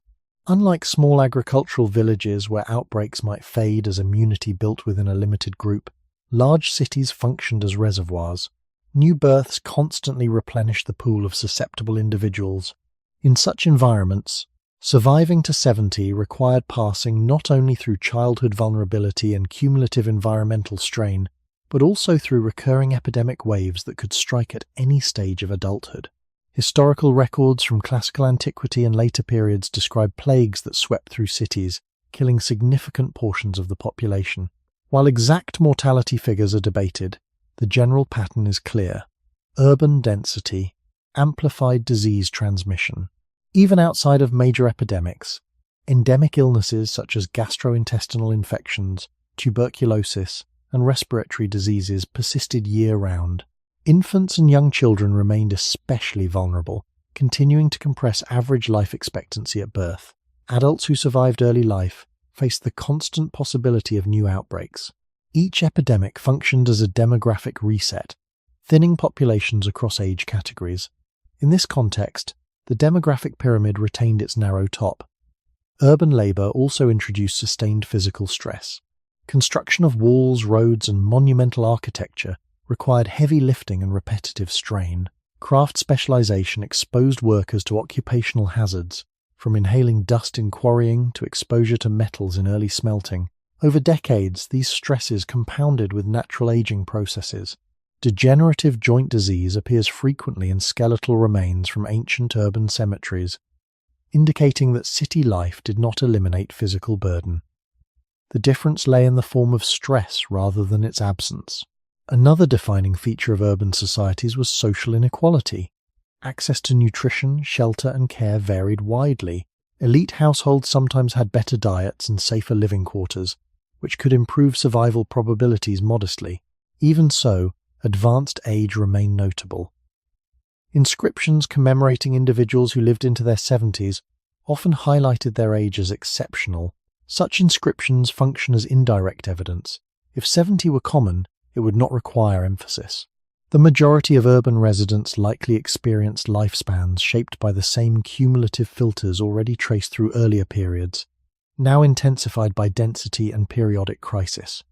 Unlike small agricultural villages where outbreaks might fade as immunity built within a limited group, large cities functioned as reservoirs. New births constantly replenished the pool of susceptible individuals. In such environments, surviving to 70 required passing not only through childhood vulnerability and cumulative environmental strain, but also through recurring epidemic waves that could strike at any stage of adulthood. Historical records from classical antiquity and later periods describe plagues that swept through cities, killing significant portions of the population. While exact mortality figures are debated, the general pattern is clear: urban density, amplified disease transmission. Even outside of major epidemics, endemic illnesses such as gastrointestinal infections, tuberculosis, and respiratory diseases persisted year-round. Infants and young children remained especially vulnerable, continuing to compress average life expectancy at birth. Adults who survived early life faced the constant possibility of new outbreaks. Each epidemic functioned as a demographic reset, thinning populations across age categories. In this context, the demographic pyramid retained its narrow top. Urban labor also introduced sustained physical stress. Construction of walls, roads, and monumental architecture required heavy lifting and repetitive strain. Craft specialization exposed workers to occupational hazards, from inhaling dust in quarrying to exposure to metals in early smelting. Over decades, these stresses compounded with natural aging processes. Degenerative joint disease appears frequently in skeletal remains from ancient urban cemeteries, indicating that city life did not eliminate physical burden. The difference lay in the form of stress rather than its absence. Another defining feature of urban societies was social inequality. Access to nutrition, shelter, and care varied widely. Elite households sometimes had better diets and safer living quarters, which could improve survival probabilities modestly. Even so, advanced age remained notable. Inscriptions commemorating individuals who lived into their 70s often highlighted their age as exceptional. Such inscriptions function as indirect evidence. If 70 were common, it would not require emphasis. The majority of urban residents likely experienced lifespans shaped by the same cumulative filters already traced through earlier periods, now intensified by density and periodic crisis.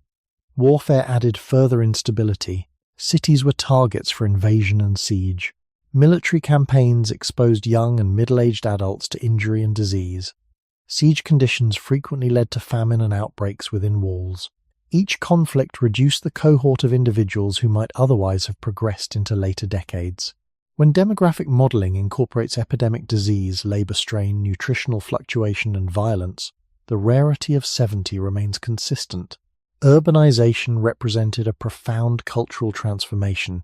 Warfare added further instability. Cities were targets for invasion and siege. Military campaigns exposed young and middle-aged adults to injury and disease. Siege conditions frequently led to famine and outbreaks within walls. Each conflict reduced the cohort of individuals who might otherwise have progressed into later decades. When demographic modeling incorporates epidemic disease, labor strain, nutritional fluctuation, and violence, the rarity of 70 remains consistent. Urbanization represented a profound cultural transformation,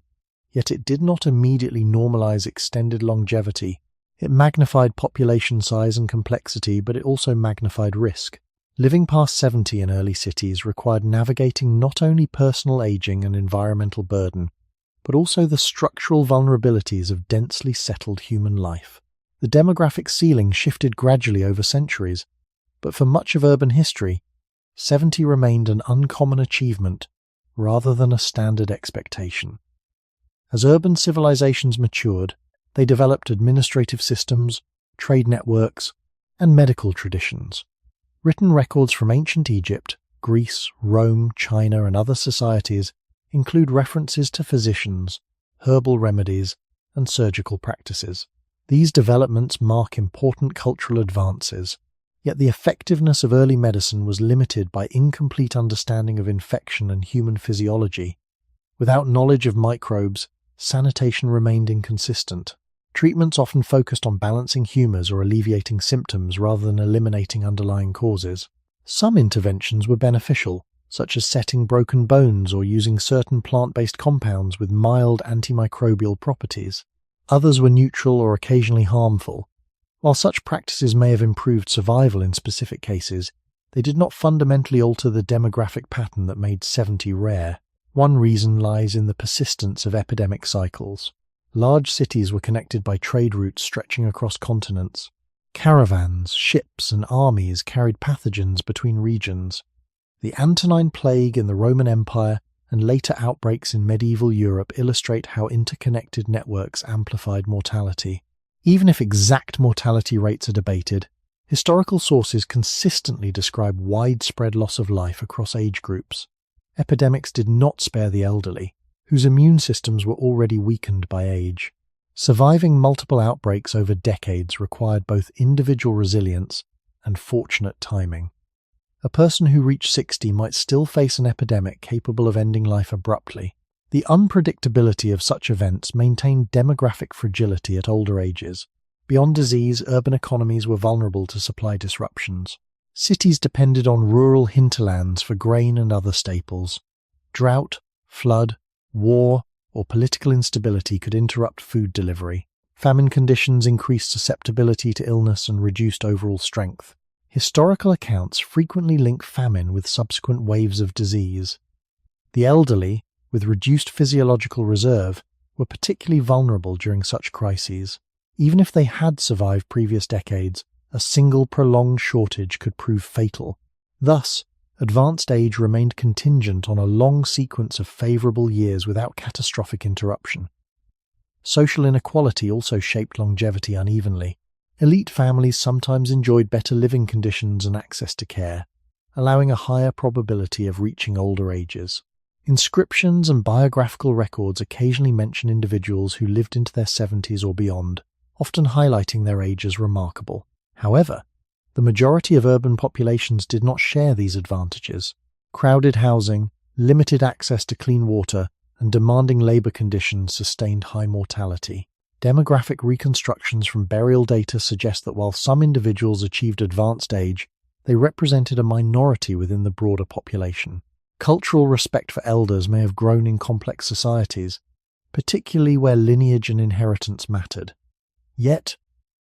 yet it did not immediately normalize extended longevity. It magnified population size and complexity, but it also magnified risk. Living past 70 in early cities required navigating not only personal aging and environmental burden, but also the structural vulnerabilities of densely settled human life. The demographic ceiling shifted gradually over centuries, but for much of urban history, 70 remained an uncommon achievement rather than a standard expectation. As urban civilizations matured, they developed administrative systems, trade networks, and medical traditions. Written records from ancient Egypt, Greece, Rome, China, and other societies include references to physicians, herbal remedies, and surgical practices. These developments mark important cultural advances, yet the effectiveness of early medicine was limited by incomplete understanding of infection and human physiology. Without knowledge of microbes, sanitation remained inconsistent. Treatments often focused on balancing humors or alleviating symptoms rather than eliminating underlying causes. Some interventions were beneficial, such as setting broken bones or using certain plant-based compounds with mild antimicrobial properties. Others were neutral or occasionally harmful. While such practices may have improved survival in specific cases, they did not fundamentally alter the demographic pattern that made 70 rare. One reason lies in the persistence of epidemic cycles. Large cities were connected by trade routes stretching across continents. Caravans, ships, and armies carried pathogens between regions. The Antonine Plague in the Roman Empire and later outbreaks in medieval Europe illustrate how interconnected networks amplified mortality. Even if exact mortality rates are debated, historical sources consistently describe widespread loss of life across age groups. Epidemics did not spare the elderly, whose immune systems were already weakened by age. Surviving multiple outbreaks over decades required both individual resilience and fortunate timing. A person who reached 60 might still face an epidemic capable of ending life abruptly. The unpredictability of such events maintained demographic fragility at older ages. Beyond disease, urban economies were vulnerable to supply disruptions. Cities depended on rural hinterlands for grain and other staples. Drought, flood, war, or political instability could interrupt food delivery. Famine conditions increased susceptibility to illness and reduced overall strength. Historical accounts frequently link famine with subsequent waves of disease. The elderly, with reduced physiological reserve, were particularly vulnerable during such crises. Even if they had survived previous decades, a single prolonged shortage could prove fatal. Thus, advanced age remained contingent on a long sequence of favorable years without catastrophic interruption. Social inequality also shaped longevity unevenly. Elite families sometimes enjoyed better living conditions and access to care, allowing a higher probability of reaching older ages. Inscriptions and biographical records occasionally mention individuals who lived into their 70s or beyond, often highlighting their age as remarkable. However, the majority of urban populations did not share these advantages. Crowded housing, limited access to clean water, and demanding labor conditions sustained high mortality. Demographic reconstructions from burial data suggest that while some individuals achieved advanced age, they represented a minority within the broader population. Cultural respect for elders may have grown in complex societies, particularly where lineage and inheritance mattered. Yet,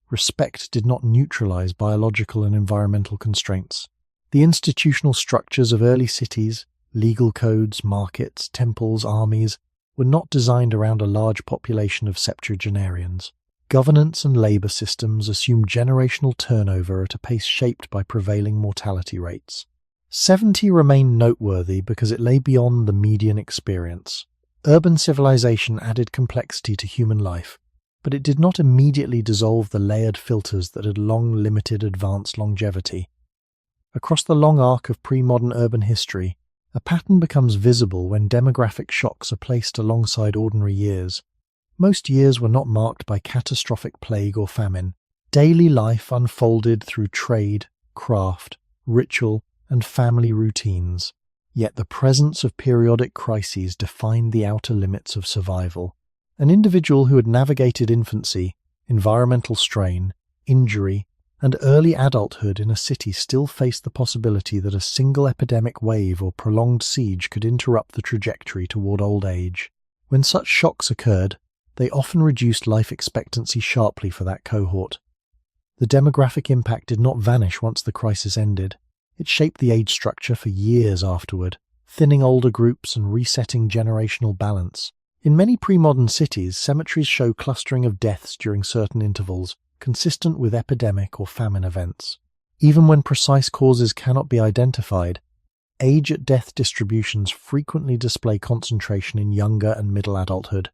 respect did not neutralize biological and environmental constraints. The institutional structures of early cities, legal codes, markets, temples, armies, were not designed around a large population of septuagenarians. Governance and labor systems assumed generational turnover at a pace shaped by prevailing mortality rates. 70 remained noteworthy because it lay beyond the median experience. Urban civilization added complexity to human life, but it did not immediately dissolve the layered filters that had long limited advanced longevity. Across the long arc of pre-modern urban history, A pattern becomes visible when demographic shocks are placed alongside ordinary years. Most years were not marked by catastrophic plague or famine. Daily life unfolded through trade, craft, ritual, and family routines. Yet the presence of periodic crises defined the outer limits of survival. An individual who had navigated infancy, environmental strain, injury, and early adulthood in a city still faced the possibility that a single epidemic wave or prolonged siege could interrupt the trajectory toward old age. When such shocks occurred, they often reduced life expectancy sharply for that cohort. The demographic impact did not vanish once the crisis ended. It shaped the age structure for years afterward, thinning older groups and resetting generational balance. In many pre-modern cities, cemeteries show clustering of deaths during certain intervals, consistent with epidemic or famine events. Even when precise causes cannot be identified, age-at-death distributions frequently display concentration in younger and middle adulthood,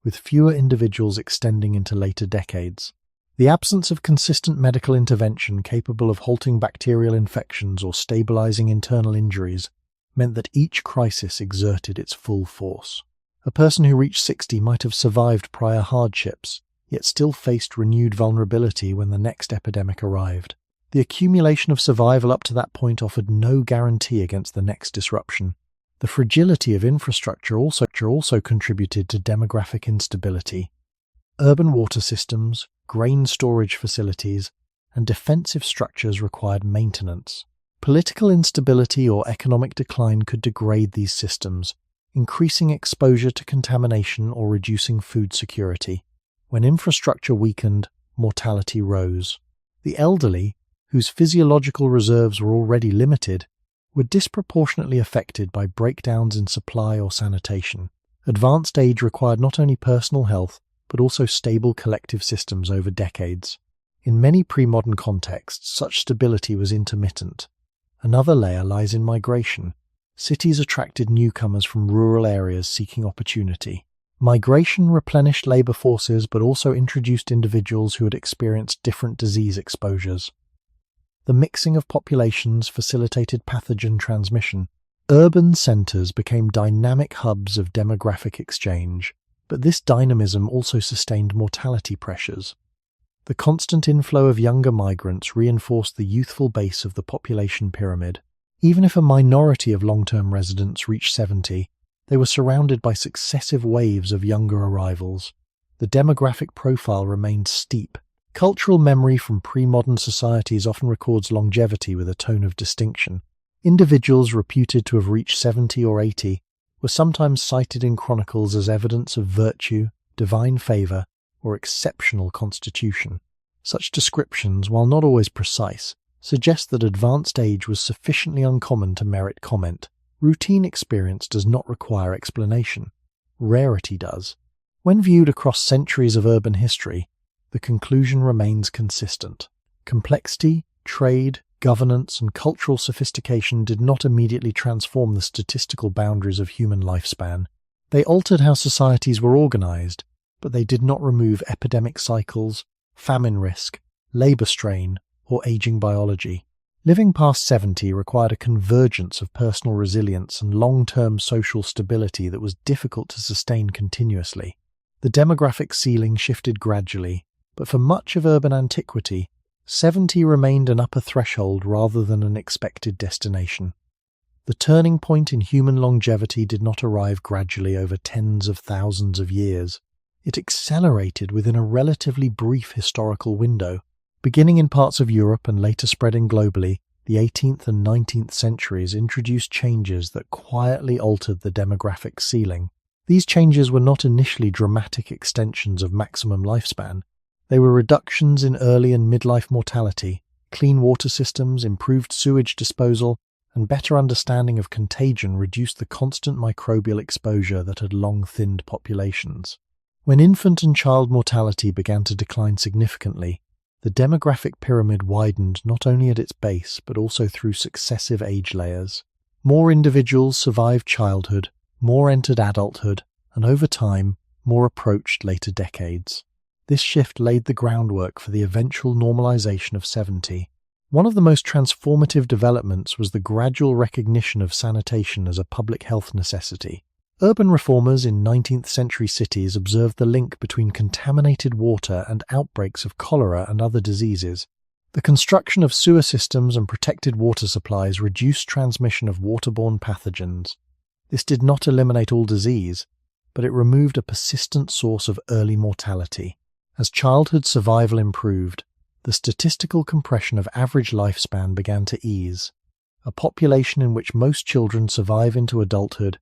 with fewer individuals extending into later decades. The absence of consistent medical intervention capable of halting bacterial infections or stabilizing internal injuries meant that each crisis exerted its full force. A person who reached 60 might have survived prior hardships, yet still faced renewed vulnerability when the next epidemic arrived. The accumulation of survival up to that point offered no guarantee against the next disruption. The fragility of infrastructure also contributed to demographic instability. Urban water systems, grain storage facilities, and defensive structures required maintenance. Political instability or economic decline could degrade these systems, increasing exposure to contamination or reducing food security. When infrastructure weakened, mortality rose. The elderly, whose physiological reserves were already limited, were disproportionately affected by breakdowns in supply or sanitation. Advanced age required not only personal health, but also stable collective systems over decades. In many pre-modern contexts, such stability was intermittent. Another layer lies in migration. Cities attracted newcomers from rural areas seeking opportunity. Migration replenished labor forces but also introduced individuals who had experienced different disease exposures. The mixing of populations facilitated pathogen transmission. Urban centers became dynamic hubs of demographic exchange, but this dynamism also sustained mortality pressures. The constant inflow of younger migrants reinforced the youthful base of the population pyramid. Even if a minority of long-term residents reached 70, they were surrounded by successive waves of younger arrivals. The demographic profile remained steep. Cultural memory from pre-modern societies often records longevity with a tone of distinction. Individuals reputed to have reached 70 or 80 were sometimes cited in chronicles as evidence of virtue, divine favor, or exceptional constitution. Such descriptions, while not always precise, suggest that advanced age was sufficiently uncommon to merit comment. Routine experience does not require explanation. Rarity does. When viewed across centuries of urban history, the conclusion remains consistent. Complexity, trade, governance, and cultural sophistication did not immediately transform the statistical boundaries of human lifespan. They altered how societies were organized, but they did not remove epidemic cycles, famine risk, labor strain, or aging biology. Living past 70 required a convergence of personal resilience and long-term social stability that was difficult to sustain continuously. The demographic ceiling shifted gradually, but for much of urban antiquity, 70 remained an upper threshold rather than an expected destination. The turning point in human longevity did not arrive gradually over tens of thousands of years. It accelerated within a relatively brief historical window. Beginning in parts of Europe and later spreading globally, the 18th and 19th centuries introduced changes that quietly altered the demographic ceiling. These changes were not initially dramatic extensions of maximum lifespan. They were reductions in early and midlife mortality, clean water systems, improved sewage disposal, and better understanding of contagion reduced the constant microbial exposure that had long thinned populations. When infant and child mortality began to decline significantly, the demographic pyramid widened not only at its base but also through successive age layers. More individuals survived childhood, more entered adulthood, and over time, more approached later decades. This shift laid the groundwork for the eventual normalization of 70. One of the most transformative developments was the gradual recognition of sanitation as a public health necessity. Urban reformers in 19th century cities observed the link between contaminated water and outbreaks of cholera and other diseases. The construction of sewer systems and protected water supplies reduced transmission of waterborne pathogens. This did not eliminate all disease, but it removed a persistent source of early mortality. As childhood survival improved, the statistical compression of average lifespan began to ease. A population in which most children survive into adulthood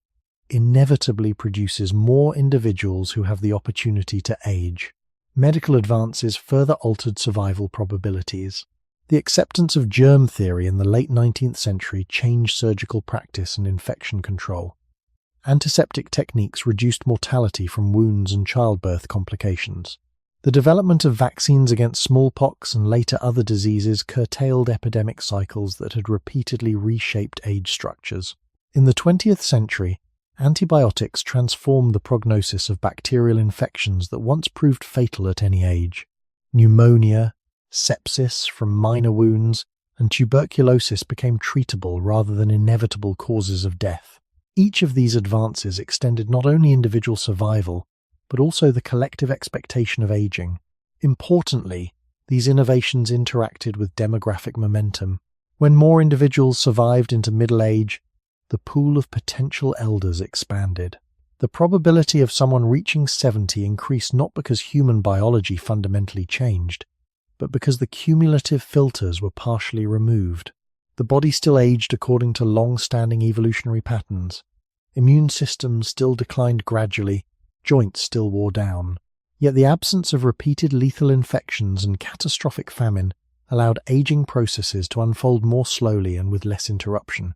inevitably produces more individuals who have the opportunity to age. Medical advances further altered survival probabilities. The acceptance of germ theory in the late 19th century changed surgical practice and infection control. Antiseptic techniques reduced mortality from wounds and childbirth complications. The development of vaccines against smallpox and later other diseases curtailed epidemic cycles that had repeatedly reshaped age structures. In the 20th century, antibiotics transformed the prognosis of bacterial infections that once proved fatal at any age. Pneumonia, sepsis from minor wounds, and tuberculosis became treatable rather than inevitable causes of death. Each of these advances extended not only individual survival, but also the collective expectation of aging. Importantly, these innovations interacted with demographic momentum. When more individuals survived into middle age, the pool of potential elders expanded. The probability of someone reaching 70 increased not because human biology fundamentally changed, but because the cumulative filters were partially removed. The body still aged according to long-standing evolutionary patterns. Immune systems still declined gradually, joints still wore down. Yet the absence of repeated lethal infections and catastrophic famine allowed aging processes to unfold more slowly and with less interruption.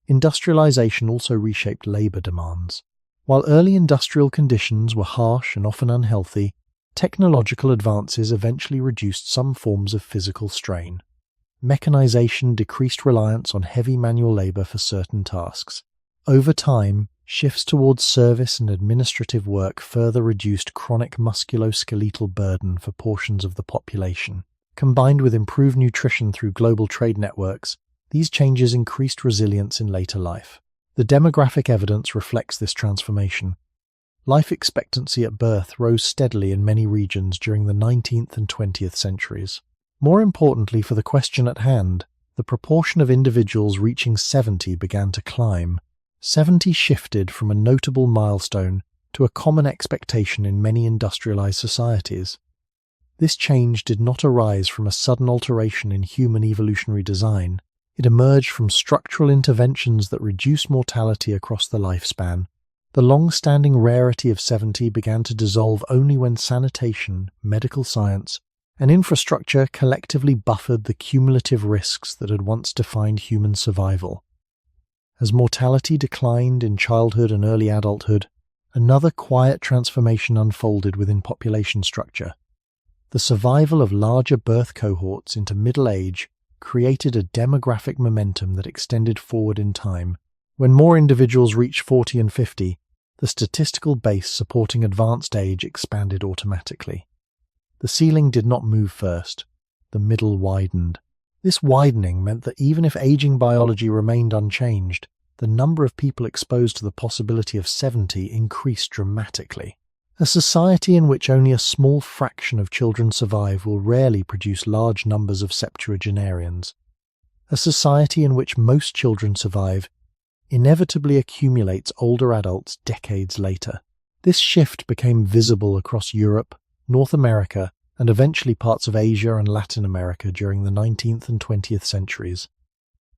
Industrialization also reshaped labor demands. While early industrial conditions were harsh and often unhealthy, technological advances eventually reduced some forms of physical strain. Mechanization decreased reliance on heavy manual labor for certain tasks. Over time, shifts towards service and administrative work further reduced chronic musculoskeletal burden for portions of the population. Combined with improved nutrition through global trade networks, these changes increased resilience in later life. The demographic evidence reflects this transformation. Life expectancy at birth rose steadily in many regions during the 19th and 20th centuries. More importantly for the question at hand, the proportion of individuals reaching 70 began to climb. 70 shifted from a notable milestone to a common expectation in many industrialized societies. This change did not arise from a sudden alteration in human evolutionary design. It emerged from structural interventions that reduced mortality across the lifespan. The long-standing rarity of 70 began to dissolve only when sanitation, medical science, and infrastructure collectively buffered the cumulative risks that had once defined human survival. As mortality declined in childhood and early adulthood, another quiet transformation unfolded within population structure. The survival of larger birth cohorts into middle age created a demographic momentum that extended forward in time. When more individuals reached 40 and 50, the statistical base supporting advanced age expanded automatically. The ceiling did not move first. The middle widened. This widening meant that even if aging biology remained unchanged, the number of people exposed to the possibility of 70 increased dramatically. A society in which only a small fraction of children survive will rarely produce large numbers of septuagenarians. A society in which most children survive inevitably accumulates older adults decades later. This shift became visible across Europe, North America, and eventually parts of Asia and Latin America during the 19th and 20th centuries.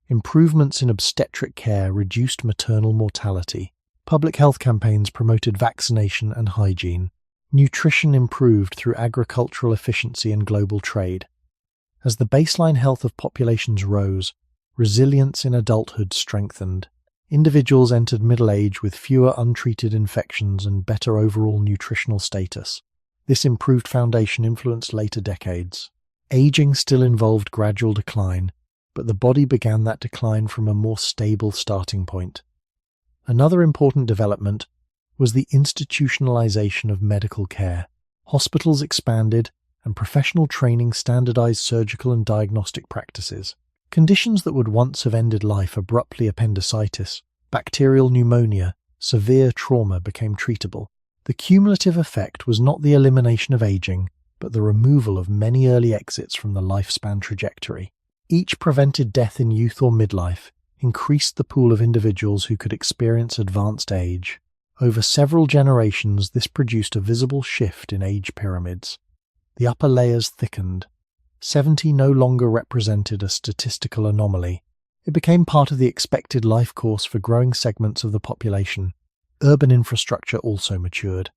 Improvements in obstetric care reduced maternal mortality. Public health campaigns promoted vaccination and hygiene. Nutrition improved through agricultural efficiency and global trade. As the baseline health of populations rose, resilience in adulthood strengthened. Individuals entered middle age with fewer untreated infections and better overall nutritional status. This improved foundation influenced later decades. Aging still involved gradual decline, but the body began that decline from a more stable starting point. Another important development was the institutionalization of medical care. Hospitals expanded, and professional training standardized surgical and diagnostic practices. Conditions that would once have ended life, abruptly appendicitis, bacterial pneumonia, severe trauma, became treatable. The cumulative effect was not the elimination of aging, but the removal of many early exits from the lifespan trajectory. Each prevented death in youth or midlife, increased the pool of individuals who could experience advanced age. Over several generations, this produced a visible shift in age pyramids. The upper layers thickened. 70 no longer represented a statistical anomaly. It became part of the expected life course for growing segments of the population. Urban infrastructure also matured.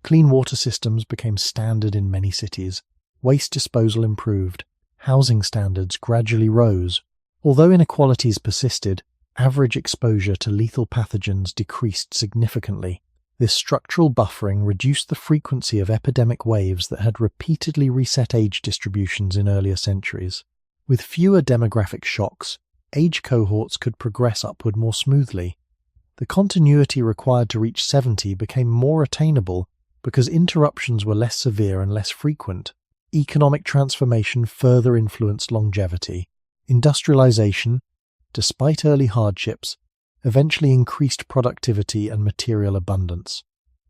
Clean water systems became standard in many cities. Waste disposal improved. Housing standards gradually rose. Although inequalities persisted, average exposure to lethal pathogens decreased significantly. This structural buffering reduced the frequency of epidemic waves that had repeatedly reset age distributions in earlier centuries. With fewer demographic shocks, age cohorts could progress upward more smoothly. The continuity required to reach 70 became more attainable because interruptions were less severe and less frequent. Economic transformation further influenced longevity. Industrialization, despite early hardships, eventually increased productivity and material abundance.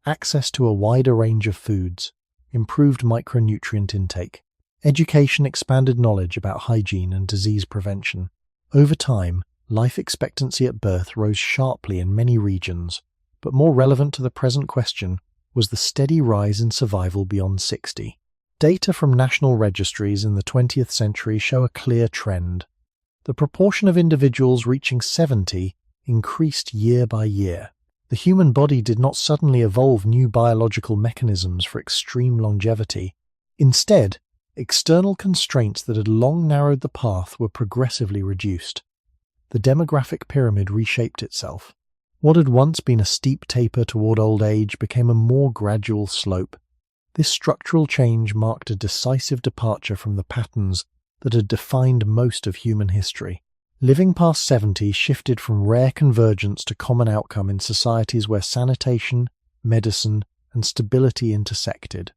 Access to a wider range of foods, improved micronutrient intake. Education expanded knowledge about hygiene and disease prevention. Over time, life expectancy at birth rose sharply in many regions, but more relevant to the present question was the steady rise in survival beyond 60. Data from national registries in the 20th century show a clear trend. The proportion of individuals reaching 70 increased year by year. The human body did not suddenly evolve new biological mechanisms for extreme longevity. Instead, external constraints that had long narrowed the path were progressively reduced. The demographic pyramid reshaped itself. What had once been a steep taper toward old age became a more gradual slope. This structural change marked a decisive departure from the patterns that had defined most of human history. Living past 70 shifted from rare convergence to common outcome in societies where sanitation, medicine, and stability intersected.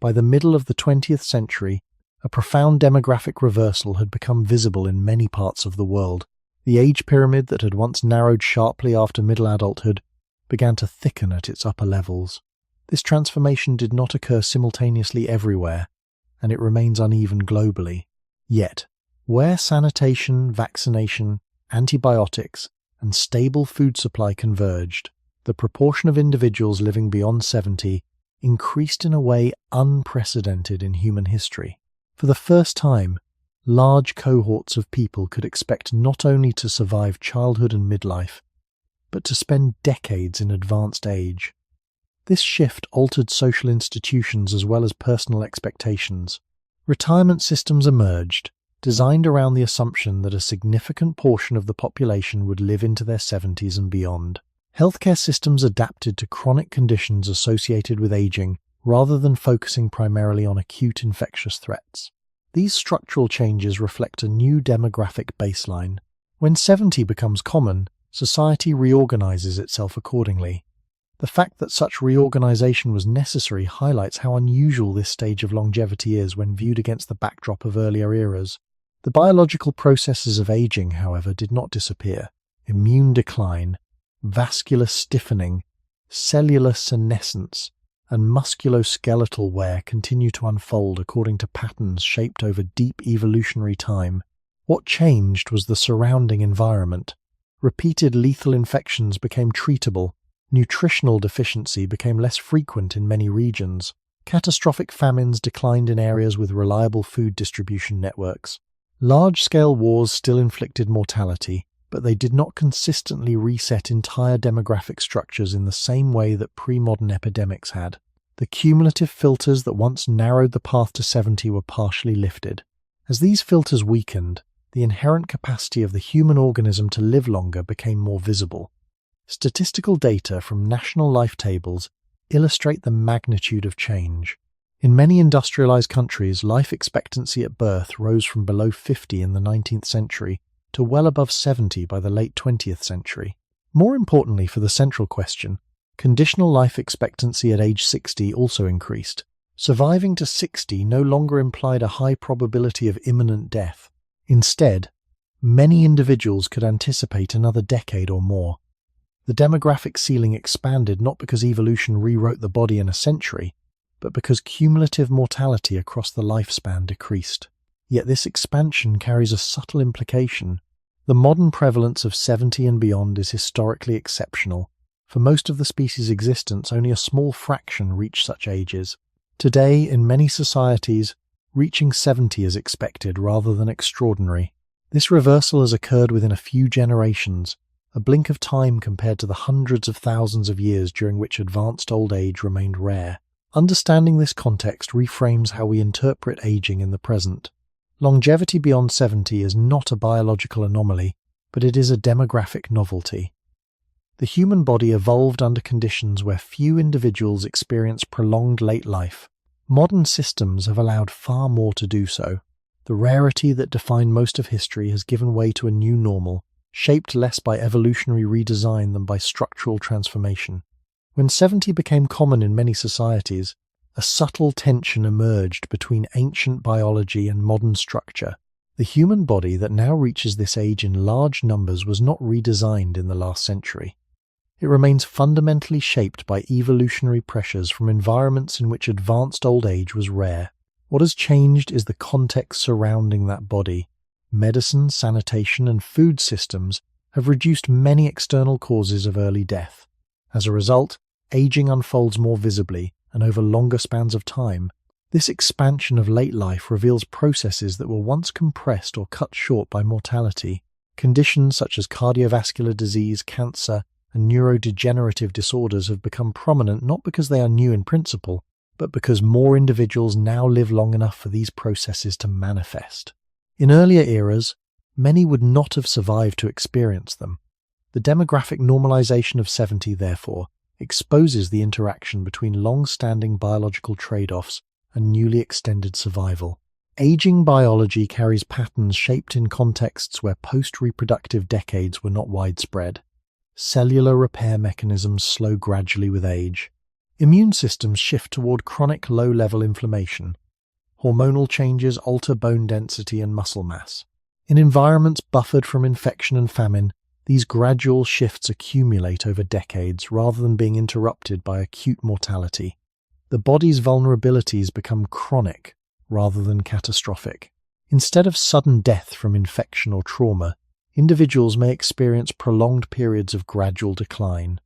By the middle of the 20th century, a profound demographic reversal had become visible in many parts of the world. The age pyramid that had once narrowed sharply after middle adulthood began to thicken at its upper levels. This transformation did not occur simultaneously everywhere, and it remains uneven globally. Yet, where sanitation, vaccination, antibiotics, and stable food supply converged, the proportion of individuals living beyond 70 increased in a way unprecedented in human history. For the first time, large cohorts of people could expect not only to survive childhood and midlife, but to spend decades in advanced age. This shift altered social institutions as well as personal expectations. Retirement systems emerged, designed around the assumption that a significant portion of the population would live into their 70s and beyond. Healthcare systems adapted to chronic conditions associated with aging rather than focusing primarily on acute infectious threats. These structural changes reflect a new demographic baseline. When 70 becomes common, society reorganizes itself accordingly. The fact that such reorganization was necessary highlights how unusual this stage of longevity is when viewed against the backdrop of earlier eras. The biological processes of aging, however, did not disappear. Immune decline, vascular stiffening, cellular senescence, and musculoskeletal wear continue to unfold according to patterns shaped over deep evolutionary time. What changed was the surrounding environment. Repeated lethal infections became treatable. Nutritional deficiency became less frequent in many regions. Catastrophic famines declined in areas with reliable food distribution networks. Large-scale wars still inflicted mortality, but they did not consistently reset entire demographic structures in the same way that pre-modern epidemics had. The cumulative filters that once narrowed the path to 70 were partially lifted. As these filters weakened, the inherent capacity of the human organism to live longer became more visible. Statistical data from national life tables illustrate the magnitude of change. In many industrialized countries, life expectancy at birth rose from below 50 in the 19th century to well above 70 by the late 20th century. More importantly for the central question, conditional life expectancy at age 60 also increased. Surviving to 60 no longer implied a high probability of imminent death. Instead, many individuals could anticipate another decade or more. The demographic ceiling expanded not because evolution rewrote the body in a century, but because cumulative mortality across the lifespan decreased. Yet this expansion carries a subtle implication. The modern prevalence of 70 and beyond is historically exceptional. For most of the species' existence, only a small fraction reach such ages. Today, in many societies, reaching 70 is expected rather than extraordinary. This reversal has occurred within a few generations, a blink of time compared to the hundreds of thousands of years during which advanced old age remained rare. Understanding this context reframes how we interpret aging in the present. Longevity beyond 70 is not a biological anomaly, but it is a demographic novelty. The human body evolved under conditions where few individuals experience prolonged late life. Modern systems have allowed far more to do so. The rarity that defined most of history has given way to a new normal, shaped less by evolutionary redesign than by structural transformation. When 70 became common in many societies, a subtle tension emerged between ancient biology and modern structure. The human body that now reaches this age in large numbers was not redesigned in the last century. It remains fundamentally shaped by evolutionary pressures from environments in which advanced old age was rare. What has changed is the context surrounding that body. Medicine, sanitation, and food systems have reduced many external causes of early death. As a result, aging unfolds more visibly and over longer spans of time. This expansion of late life reveals processes that were once compressed or cut short by mortality. Conditions such as cardiovascular disease, cancer, and neurodegenerative disorders have become prominent not because they are new in principle, but because more individuals now live long enough for these processes to manifest. In earlier eras, many would not have survived to experience them. The demographic normalization of 70, therefore, exposes the interaction between long-standing biological trade-offs and newly extended survival. Aging biology carries patterns shaped in contexts where post-reproductive decades were not widespread. Cellular repair mechanisms slow gradually with age. Immune systems shift toward chronic low-level inflammation. Hormonal changes alter bone density and muscle mass. In environments buffered from infection and famine, these gradual shifts accumulate over decades rather than being interrupted by acute mortality. The body's vulnerabilities become chronic rather than catastrophic. Instead of sudden death from infection or trauma, individuals may experience prolonged periods of gradual decline.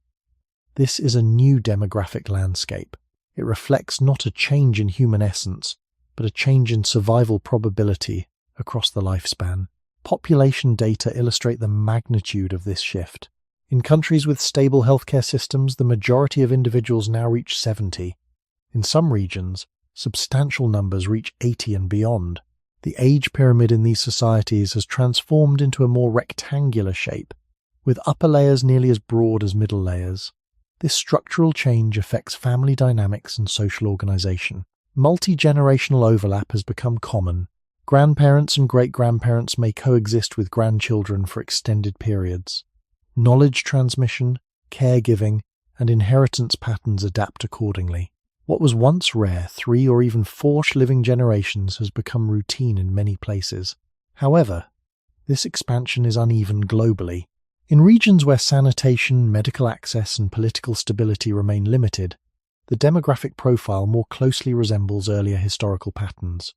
This is a new demographic landscape. It reflects not a change in human essence, but a change in survival probability across the lifespan. Population data illustrate the magnitude of this shift. In countries with stable healthcare systems, the majority of individuals now reach 70. In some regions, substantial numbers reach 80 and beyond. The age pyramid in these societies has transformed into a more rectangular shape, with upper layers nearly as broad as middle layers. This structural change affects family dynamics and social organization. Multi-generational overlap has become common. Grandparents and great-grandparents may coexist with grandchildren for extended periods. Knowledge transmission, caregiving, and inheritance patterns adapt accordingly. What was once rare, 3 or even 4 living generations, has become routine in many places. However, this expansion is uneven globally. In regions where sanitation, medical access, and political stability remain limited, the demographic profile more closely resembles earlier historical patterns.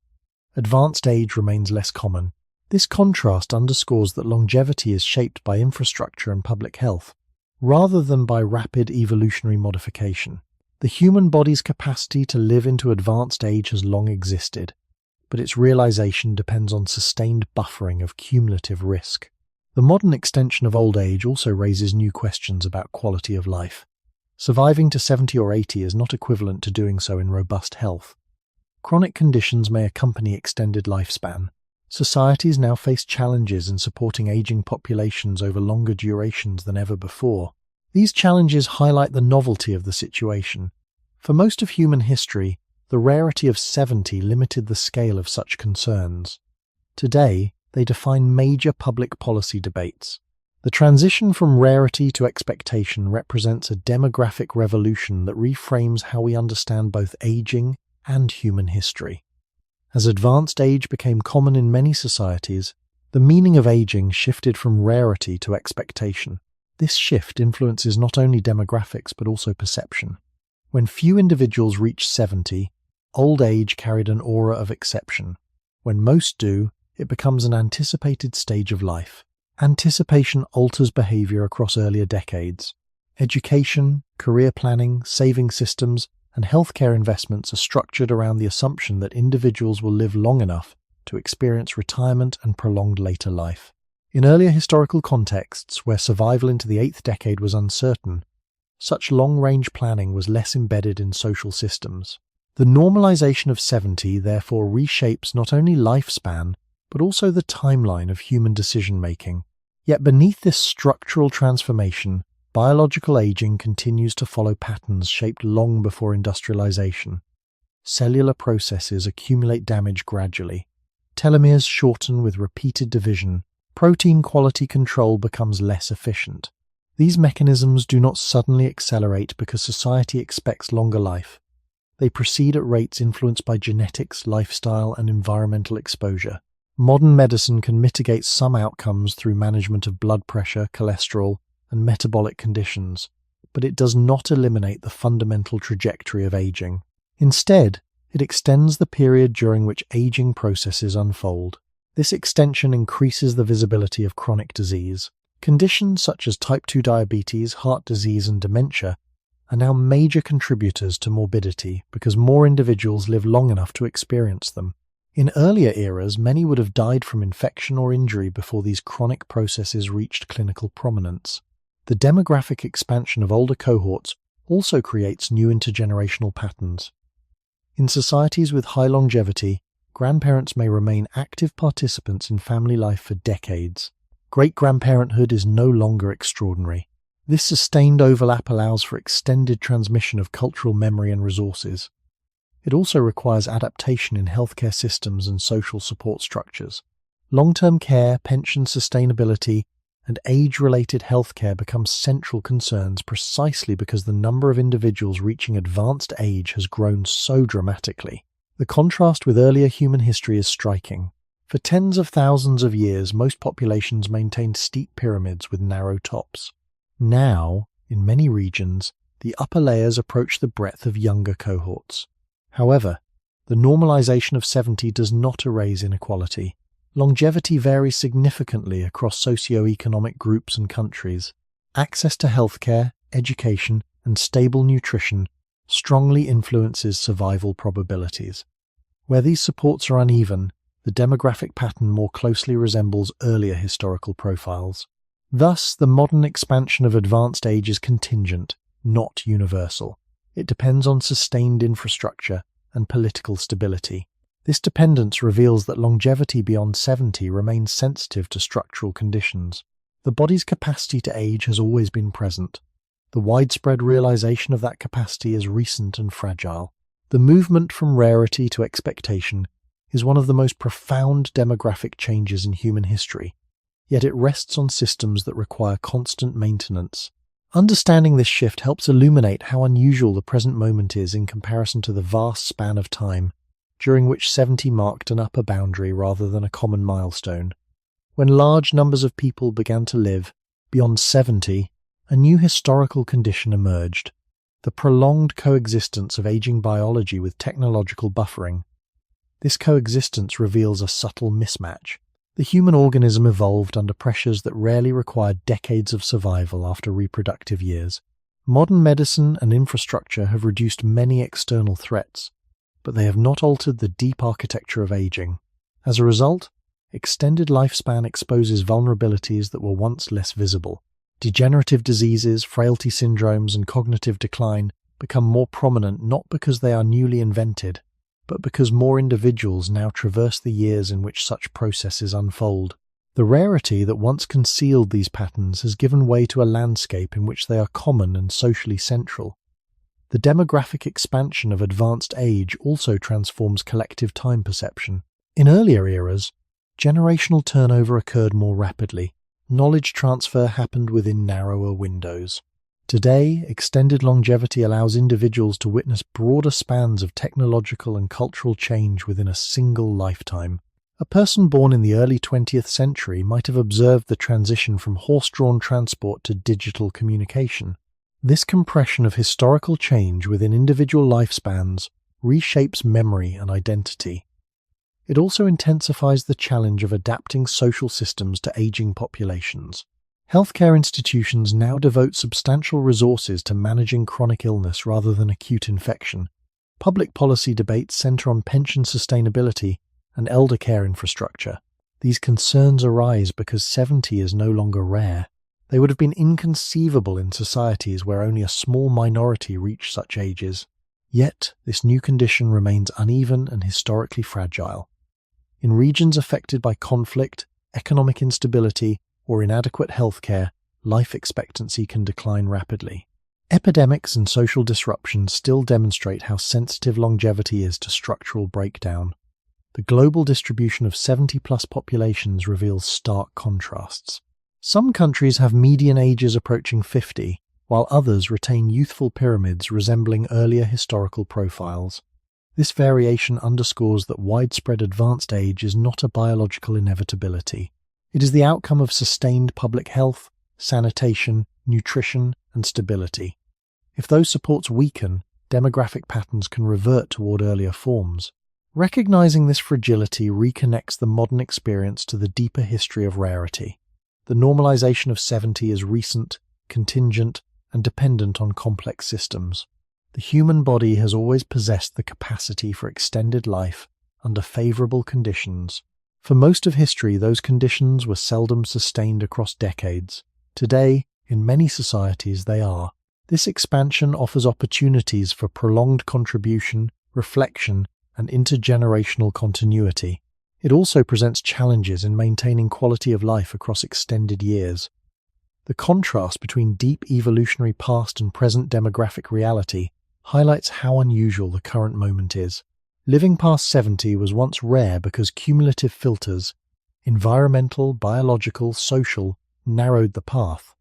Advanced age remains less common. This contrast underscores that longevity is shaped by infrastructure and public health, rather than by rapid evolutionary modification. The human body's capacity to live into advanced age has long existed, but its realization depends on sustained buffering of cumulative risk. The modern extension of old age also raises new questions about quality of life. Surviving to 70 or 80 is not equivalent to doing so in robust health. Chronic conditions may accompany extended lifespan. Societies now face challenges in supporting aging populations over longer durations than ever before. These challenges highlight the novelty of the situation. For most of human history, the rarity of 70 limited the scale of such concerns. Today, they define major public policy debates. The transition from rarity to expectation represents a demographic revolution that reframes how we understand both aging and human history. As advanced age became common in many societies, the meaning of aging shifted from rarity to expectation. This shift influences not only demographics but also perception. When few individuals reach 70, old age carried an aura of exception. When most do, it becomes an anticipated stage of life. Anticipation alters behavior across earlier decades. Education, career planning, saving systems, and healthcare investments are structured around the assumption that individuals will live long enough to experience retirement and prolonged later life. In earlier historical contexts, where survival into the 8th decade was uncertain, such long-range planning was less embedded in social systems. The normalization of 70 therefore reshapes not only lifespan, but also the timeline of human decision-making. Yet beneath this structural transformation, biological aging continues to follow patterns shaped long before industrialization. Cellular processes accumulate damage gradually. Telomeres shorten with repeated division. Protein quality control becomes less efficient. These mechanisms do not suddenly accelerate because society expects longer life. They proceed at rates influenced by genetics, lifestyle, and environmental exposure. Modern medicine can mitigate some outcomes through management of blood pressure, cholesterol, and metabolic conditions, but it does not eliminate the fundamental trajectory of aging. Instead, it extends the period during which aging processes unfold. This extension increases the visibility of chronic disease. Conditions such as type 2 diabetes, heart disease, and dementia are now major contributors to morbidity because more individuals live long enough to experience them. In earlier eras, many would have died from infection or injury before these chronic processes reached clinical prominence. The demographic expansion of older cohorts also creates new intergenerational patterns. In societies with high longevity, grandparents may remain active participants in family life for decades. Great-grandparenthood is no longer extraordinary. This sustained overlap allows for extended transmission of cultural memory and resources. It also requires adaptation in healthcare systems and social support structures. Long-term care, pension sustainability, and age-related healthcare become central concerns precisely because the number of individuals reaching advanced age has grown so dramatically. The contrast with earlier human history is striking. For tens of thousands of years, most populations maintained steep pyramids with narrow tops. Now, in many regions, the upper layers approach the breadth of younger cohorts. However, the normalization of 70 does not erase inequality. Longevity varies significantly across socio-economic groups and countries. Access to healthcare, education, and stable nutrition strongly influences survival probabilities. Where these supports are uneven, the demographic pattern more closely resembles earlier historical profiles. Thus, the modern expansion of advanced age is contingent, not universal. It depends on sustained infrastructure and political stability. This dependence reveals that longevity beyond 70 remains sensitive to structural conditions. The body's capacity to age has always been present. The widespread realization of that capacity is recent and fragile. The movement from rarity to expectation is one of the most profound demographic changes in human history, yet it rests on systems that require constant maintenance. Understanding this shift helps illuminate how unusual the present moment is in comparison to the vast span of time, during which 70 marked an upper boundary rather than a common milestone. When large numbers of people began to live beyond 70, a new historical condition emerged: the prolonged coexistence of aging biology with technological buffering. This coexistence reveals a subtle mismatch. The human organism evolved under pressures that rarely required decades of survival after reproductive years. Modern medicine and infrastructure have reduced many external threats, but they have not altered the deep architecture of aging. As a result, extended lifespan exposes vulnerabilities that were once less visible. Degenerative diseases, frailty syndromes, and cognitive decline become more prominent not because they are newly invented, but because more individuals now traverse the years in which such processes unfold. The rarity that once concealed these patterns has given way to a landscape in which they are common and socially central. The demographic expansion of advanced age also transforms collective time perception. In earlier eras, generational turnover occurred more rapidly. Knowledge transfer happened within narrower windows. Today, extended longevity allows individuals to witness broader spans of technological and cultural change within a single lifetime. A person born in the early 20th century might have observed the transition from horse-drawn transport to digital communication. This compression of historical change within individual lifespans reshapes memory and identity. It also intensifies the challenge of adapting social systems to aging populations. Healthcare institutions now devote substantial resources to managing chronic illness rather than acute infection. Public policy debates center on pension sustainability and elder care infrastructure. These concerns arise because 70 is no longer rare. They would have been inconceivable in societies where only a small minority reach such ages. Yet, this new condition remains uneven and historically fragile. In regions affected by conflict, economic instability, or inadequate healthcare, life expectancy can decline rapidly. Epidemics and social disruptions still demonstrate how sensitive longevity is to structural breakdown. The global distribution of 70-plus populations reveals stark contrasts. Some countries have median ages approaching 50, while others retain youthful pyramids resembling earlier historical profiles. This variation underscores that widespread advanced age is not a biological inevitability. It is the outcome of sustained public health, sanitation, nutrition, and stability. If those supports weaken, demographic patterns can revert toward earlier forms. Recognizing this fragility reconnects the modern experience to the deeper history of rarity. The normalization of 70 is recent, contingent, and dependent on complex systems. The human body has always possessed the capacity for extended life under favorable conditions. For most of history, those conditions were seldom sustained across decades. Today, in many societies, they are. This expansion offers opportunities for prolonged contribution, reflection, and intergenerational continuity. It also presents challenges in maintaining quality of life across extended years. The contrast between deep evolutionary past and present demographic reality highlights how unusual the current moment is. Living past 70 was once rare because cumulative filters, environmental, biological, social, narrowed the path.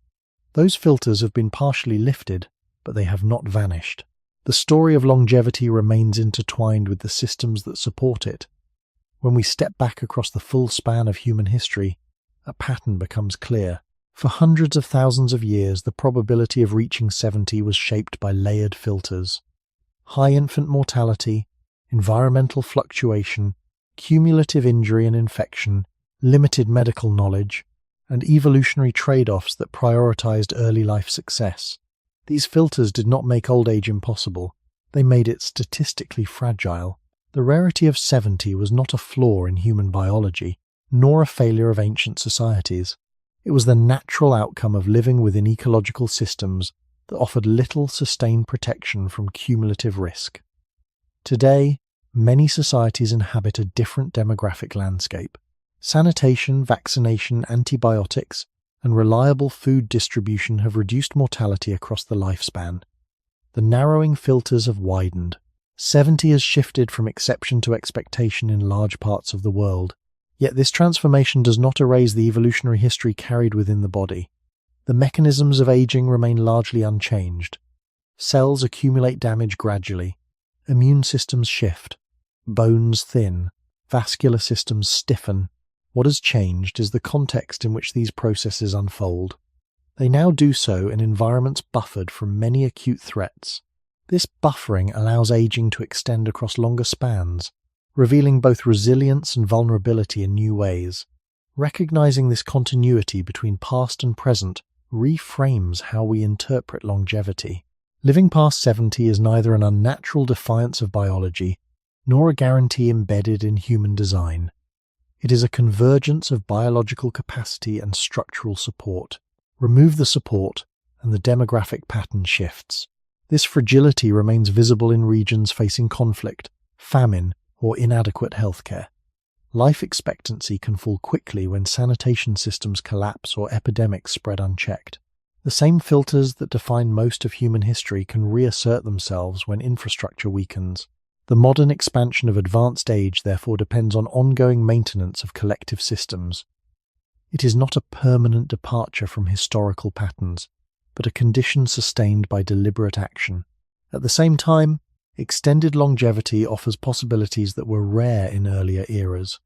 Those filters have been partially lifted, but they have not vanished. The story of longevity remains intertwined with the systems that support it. When we step back across the full span of human history, a pattern becomes clear. For hundreds of thousands of years, the probability of reaching 70 was shaped by layered filters. High infant mortality, environmental fluctuation, cumulative injury and infection, limited medical knowledge, and evolutionary trade-offs that prioritized early life success. These filters did not make old age impossible, they made it statistically fragile. The rarity of 70 was not a flaw in human biology, nor a failure of ancient societies. It was the natural outcome of living within ecological systems that offered little sustained protection from cumulative risk. Today, many societies inhabit a different demographic landscape. Sanitation, vaccination, antibiotics, and reliable food distribution have reduced mortality across the lifespan. The narrowing filters have widened. 70 has shifted from exception to expectation in large parts of the world. Yet this transformation does not erase the evolutionary history carried within the body. The mechanisms of aging remain largely unchanged. Cells accumulate damage gradually. Immune systems shift. Bones thin. Vascular systems stiffen. What has changed is the context in which these processes unfold. They now do so in environments buffered from many acute threats. This buffering allows aging to extend across longer spans, revealing both resilience and vulnerability in new ways. Recognizing this continuity between past and present reframes how we interpret longevity. Living past 70 is neither an unnatural defiance of biology, nor a guarantee embedded in human design. It is a convergence of biological capacity and structural support. Remove the support, and the demographic pattern shifts. This fragility remains visible in regions facing conflict, famine, or inadequate healthcare. Life expectancy can fall quickly when sanitation systems collapse or epidemics spread unchecked. The same filters that define most of human history can reassert themselves when infrastructure weakens. The modern expansion of advanced age therefore depends on ongoing maintenance of collective systems. It is not a permanent departure from historical patterns. but a condition sustained by deliberate action. At the same time, extended longevity offers possibilities that were rare in earlier eras.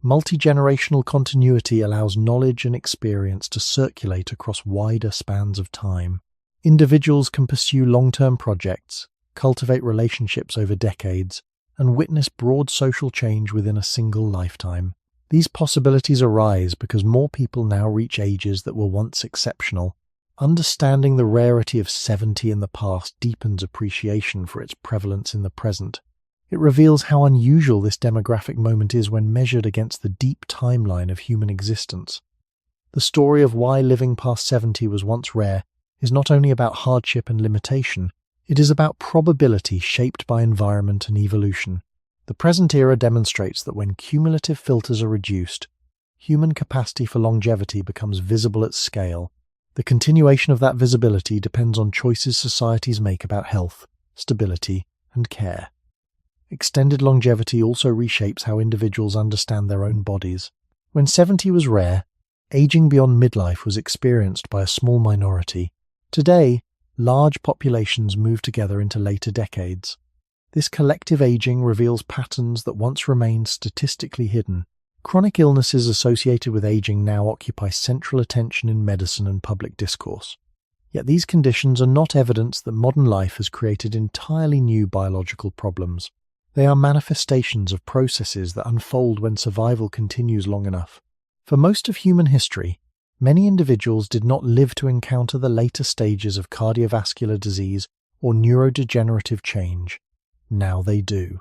Multi-generational continuity allows knowledge and experience to circulate across wider spans of time. Individuals can pursue long-term projects, cultivate relationships over decades, and witness broad social change within a single lifetime. These possibilities arise because more people now reach ages that were once exceptional. Understanding the rarity of 70 in the past deepens appreciation for its prevalence in the present. It reveals how unusual this demographic moment is when measured against the deep timeline of human existence. The story of why living past 70 was once rare is not only about hardship and limitation, it is about probability shaped by environment and evolution. The present era demonstrates that when cumulative filters are reduced, human capacity for longevity becomes visible at scale. The continuation of that visibility depends on choices societies make about health, stability, and care. Extended longevity also reshapes how individuals understand their own bodies. When 70 was rare, aging beyond midlife was experienced by a small minority. Today, large populations move together into later decades. This collective aging reveals patterns that once remained statistically hidden. Chronic illnesses associated with aging now occupy central attention in medicine and public discourse. Yet these conditions are not evidence that modern life has created entirely new biological problems. They are manifestations of processes that unfold when survival continues long enough. For most of human history, many individuals did not live to encounter the later stages of cardiovascular disease or neurodegenerative change. Now they do.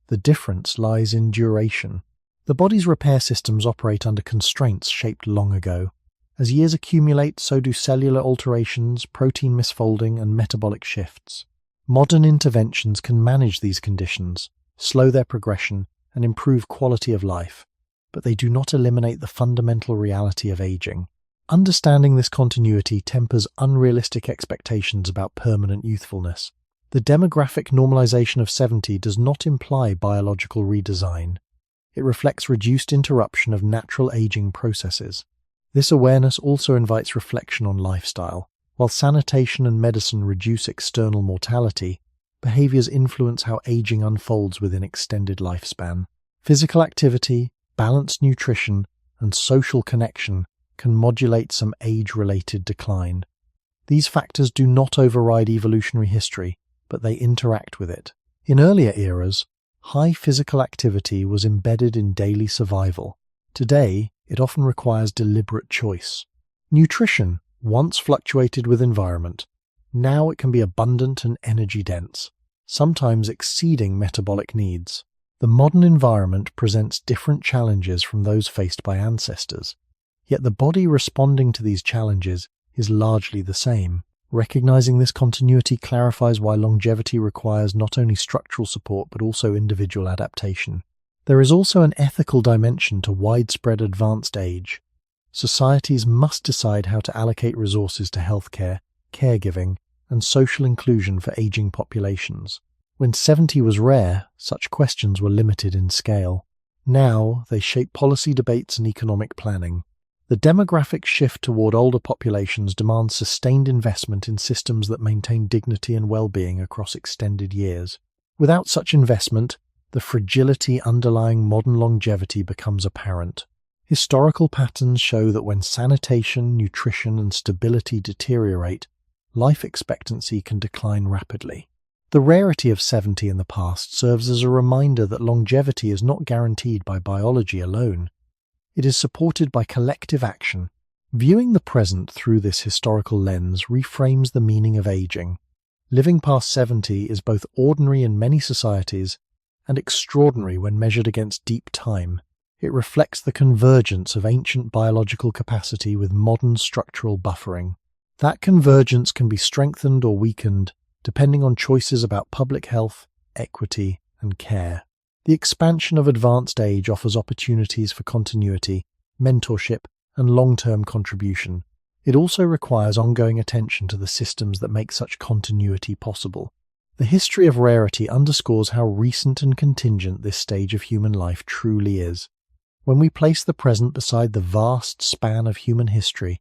The difference lies in duration. The body's repair systems operate under constraints shaped long ago. As years accumulate, so do cellular alterations, protein misfolding, and metabolic shifts. Modern interventions can manage these conditions, slow their progression, and improve quality of life, but they do not eliminate the fundamental reality of aging. Understanding this continuity tempers unrealistic expectations about permanent youthfulness. The demographic normalization of 70 does not imply biological redesign. It reflects reduced interruption of natural aging processes. This awareness also invites reflection on lifestyle. While sanitation and medicine reduce external mortality, behaviors influence how aging unfolds within extended lifespan. Physical activity, balanced nutrition, and social connection can modulate some age-related decline. These factors do not override evolutionary history, but they interact with it. In earlier eras, high physical activity was embedded in daily survival. Today, it often requires deliberate choice. Nutrition once fluctuated with environment. Now it can be abundant and energy-dense, sometimes exceeding metabolic needs. The modern environment presents different challenges from those faced by ancestors, yet the body responding to these challenges is largely the same. Recognizing this continuity clarifies why longevity requires not only structural support but also individual adaptation. There is also an ethical dimension to widespread advanced age. Societies must decide how to allocate resources to healthcare, caregiving, and social inclusion for aging populations. When 70 was rare, such questions were limited in scale. Now, they shape policy debates and economic planning. The demographic shift toward older populations demands sustained investment in systems that maintain dignity and well-being across extended years. Without such investment, the fragility underlying modern longevity becomes apparent. Historical patterns show that when sanitation, nutrition, and stability deteriorate, life expectancy can decline rapidly. The rarity of 70 in the past serves as a reminder that longevity is not guaranteed by biology alone. It is supported by collective action. Viewing the present through this historical lens reframes the meaning of aging. Living past 70 is both ordinary in many societies and extraordinary when measured against deep time. It reflects the convergence of ancient biological capacity with modern structural buffering. That convergence can be strengthened or weakened, depending on choices about public health, equity, and care. The expansion of advanced age offers opportunities for continuity, mentorship, and long-term contribution. It also requires ongoing attention to the systems that make such continuity possible. The history of rarity underscores how recent and contingent this stage of human life truly is. When we place the present beside the vast span of human history,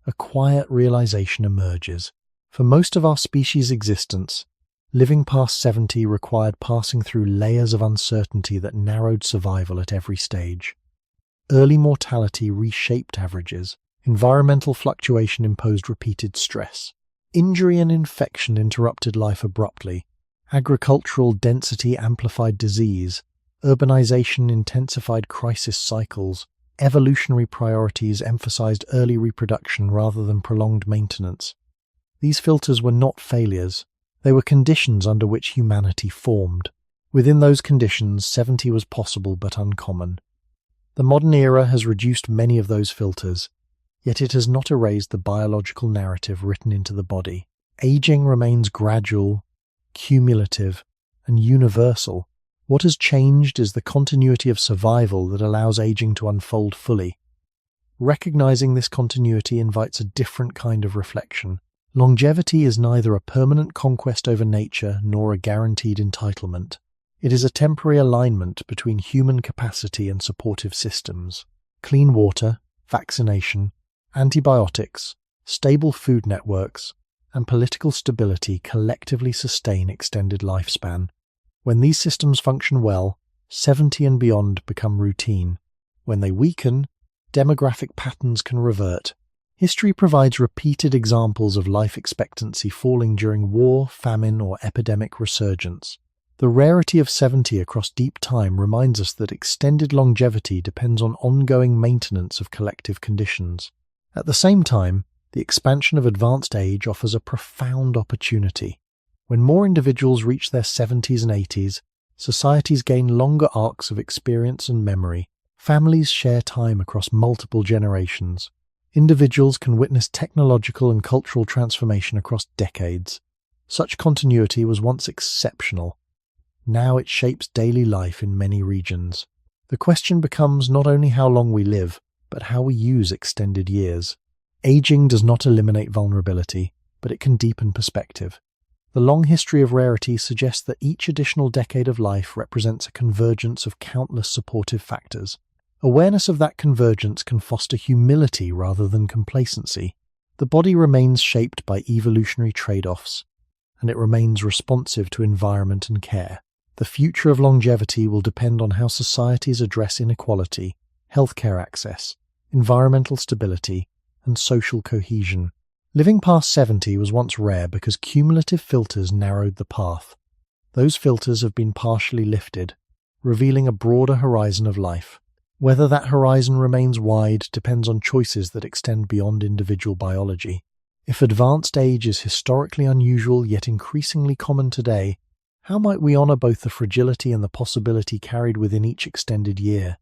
a quiet realization emerges. For most of our species' existence, living past 70 required passing through layers of uncertainty that narrowed survival at every stage. Early mortality reshaped averages. Environmental fluctuation imposed repeated stress. Injury and infection interrupted life abruptly. Agricultural density amplified disease. Urbanization intensified crisis cycles. Evolutionary priorities emphasized early reproduction rather than prolonged maintenance. These filters were not failures. They were conditions under which humanity formed. Within those conditions, 70 was possible but uncommon. The modern era has reduced many of those filters, yet it has not erased the biological narrative written into the body. Aging remains gradual, cumulative, and universal. What has changed is the continuity of survival that allows aging to unfold fully. Recognizing this continuity invites a different kind of reflection. Longevity is neither a permanent conquest over nature nor a guaranteed entitlement. It is a temporary alignment between human capacity and supportive systems. Clean water, vaccination, antibiotics, stable food networks, and political stability collectively sustain extended lifespan. When these systems function well, 70 and beyond become routine. When they weaken, demographic patterns can revert. History provides repeated examples of life expectancy falling during war, famine, or epidemic resurgence. The rarity of 70 across deep time reminds us that extended longevity depends on ongoing maintenance of collective conditions. At the same time, the expansion of advanced age offers a profound opportunity. When more individuals reach their 70s and 80s, societies gain longer arcs of experience and memory. Families share time across multiple generations. Individuals can witness technological and cultural transformation across decades. Such continuity was once exceptional. Now it shapes daily life in many regions. The question becomes not only how long we live, but how we use extended years. Aging does not eliminate vulnerability, but it can deepen perspective. The long history of rarity suggests that each additional decade of life represents a convergence of countless supportive factors. Awareness of that convergence can foster humility rather than complacency. The body remains shaped by evolutionary trade-offs, and it remains responsive to environment and care. The future of longevity will depend on how societies address inequality, healthcare access, environmental stability, and social cohesion. Living past 70 was once rare because cumulative filters narrowed the path. Those filters have been partially lifted, revealing a broader horizon of life. Whether that horizon remains wide depends on choices that extend beyond individual biology. If advanced age is historically unusual yet increasingly common today, how might we honor both the fragility and the possibility carried within each extended year?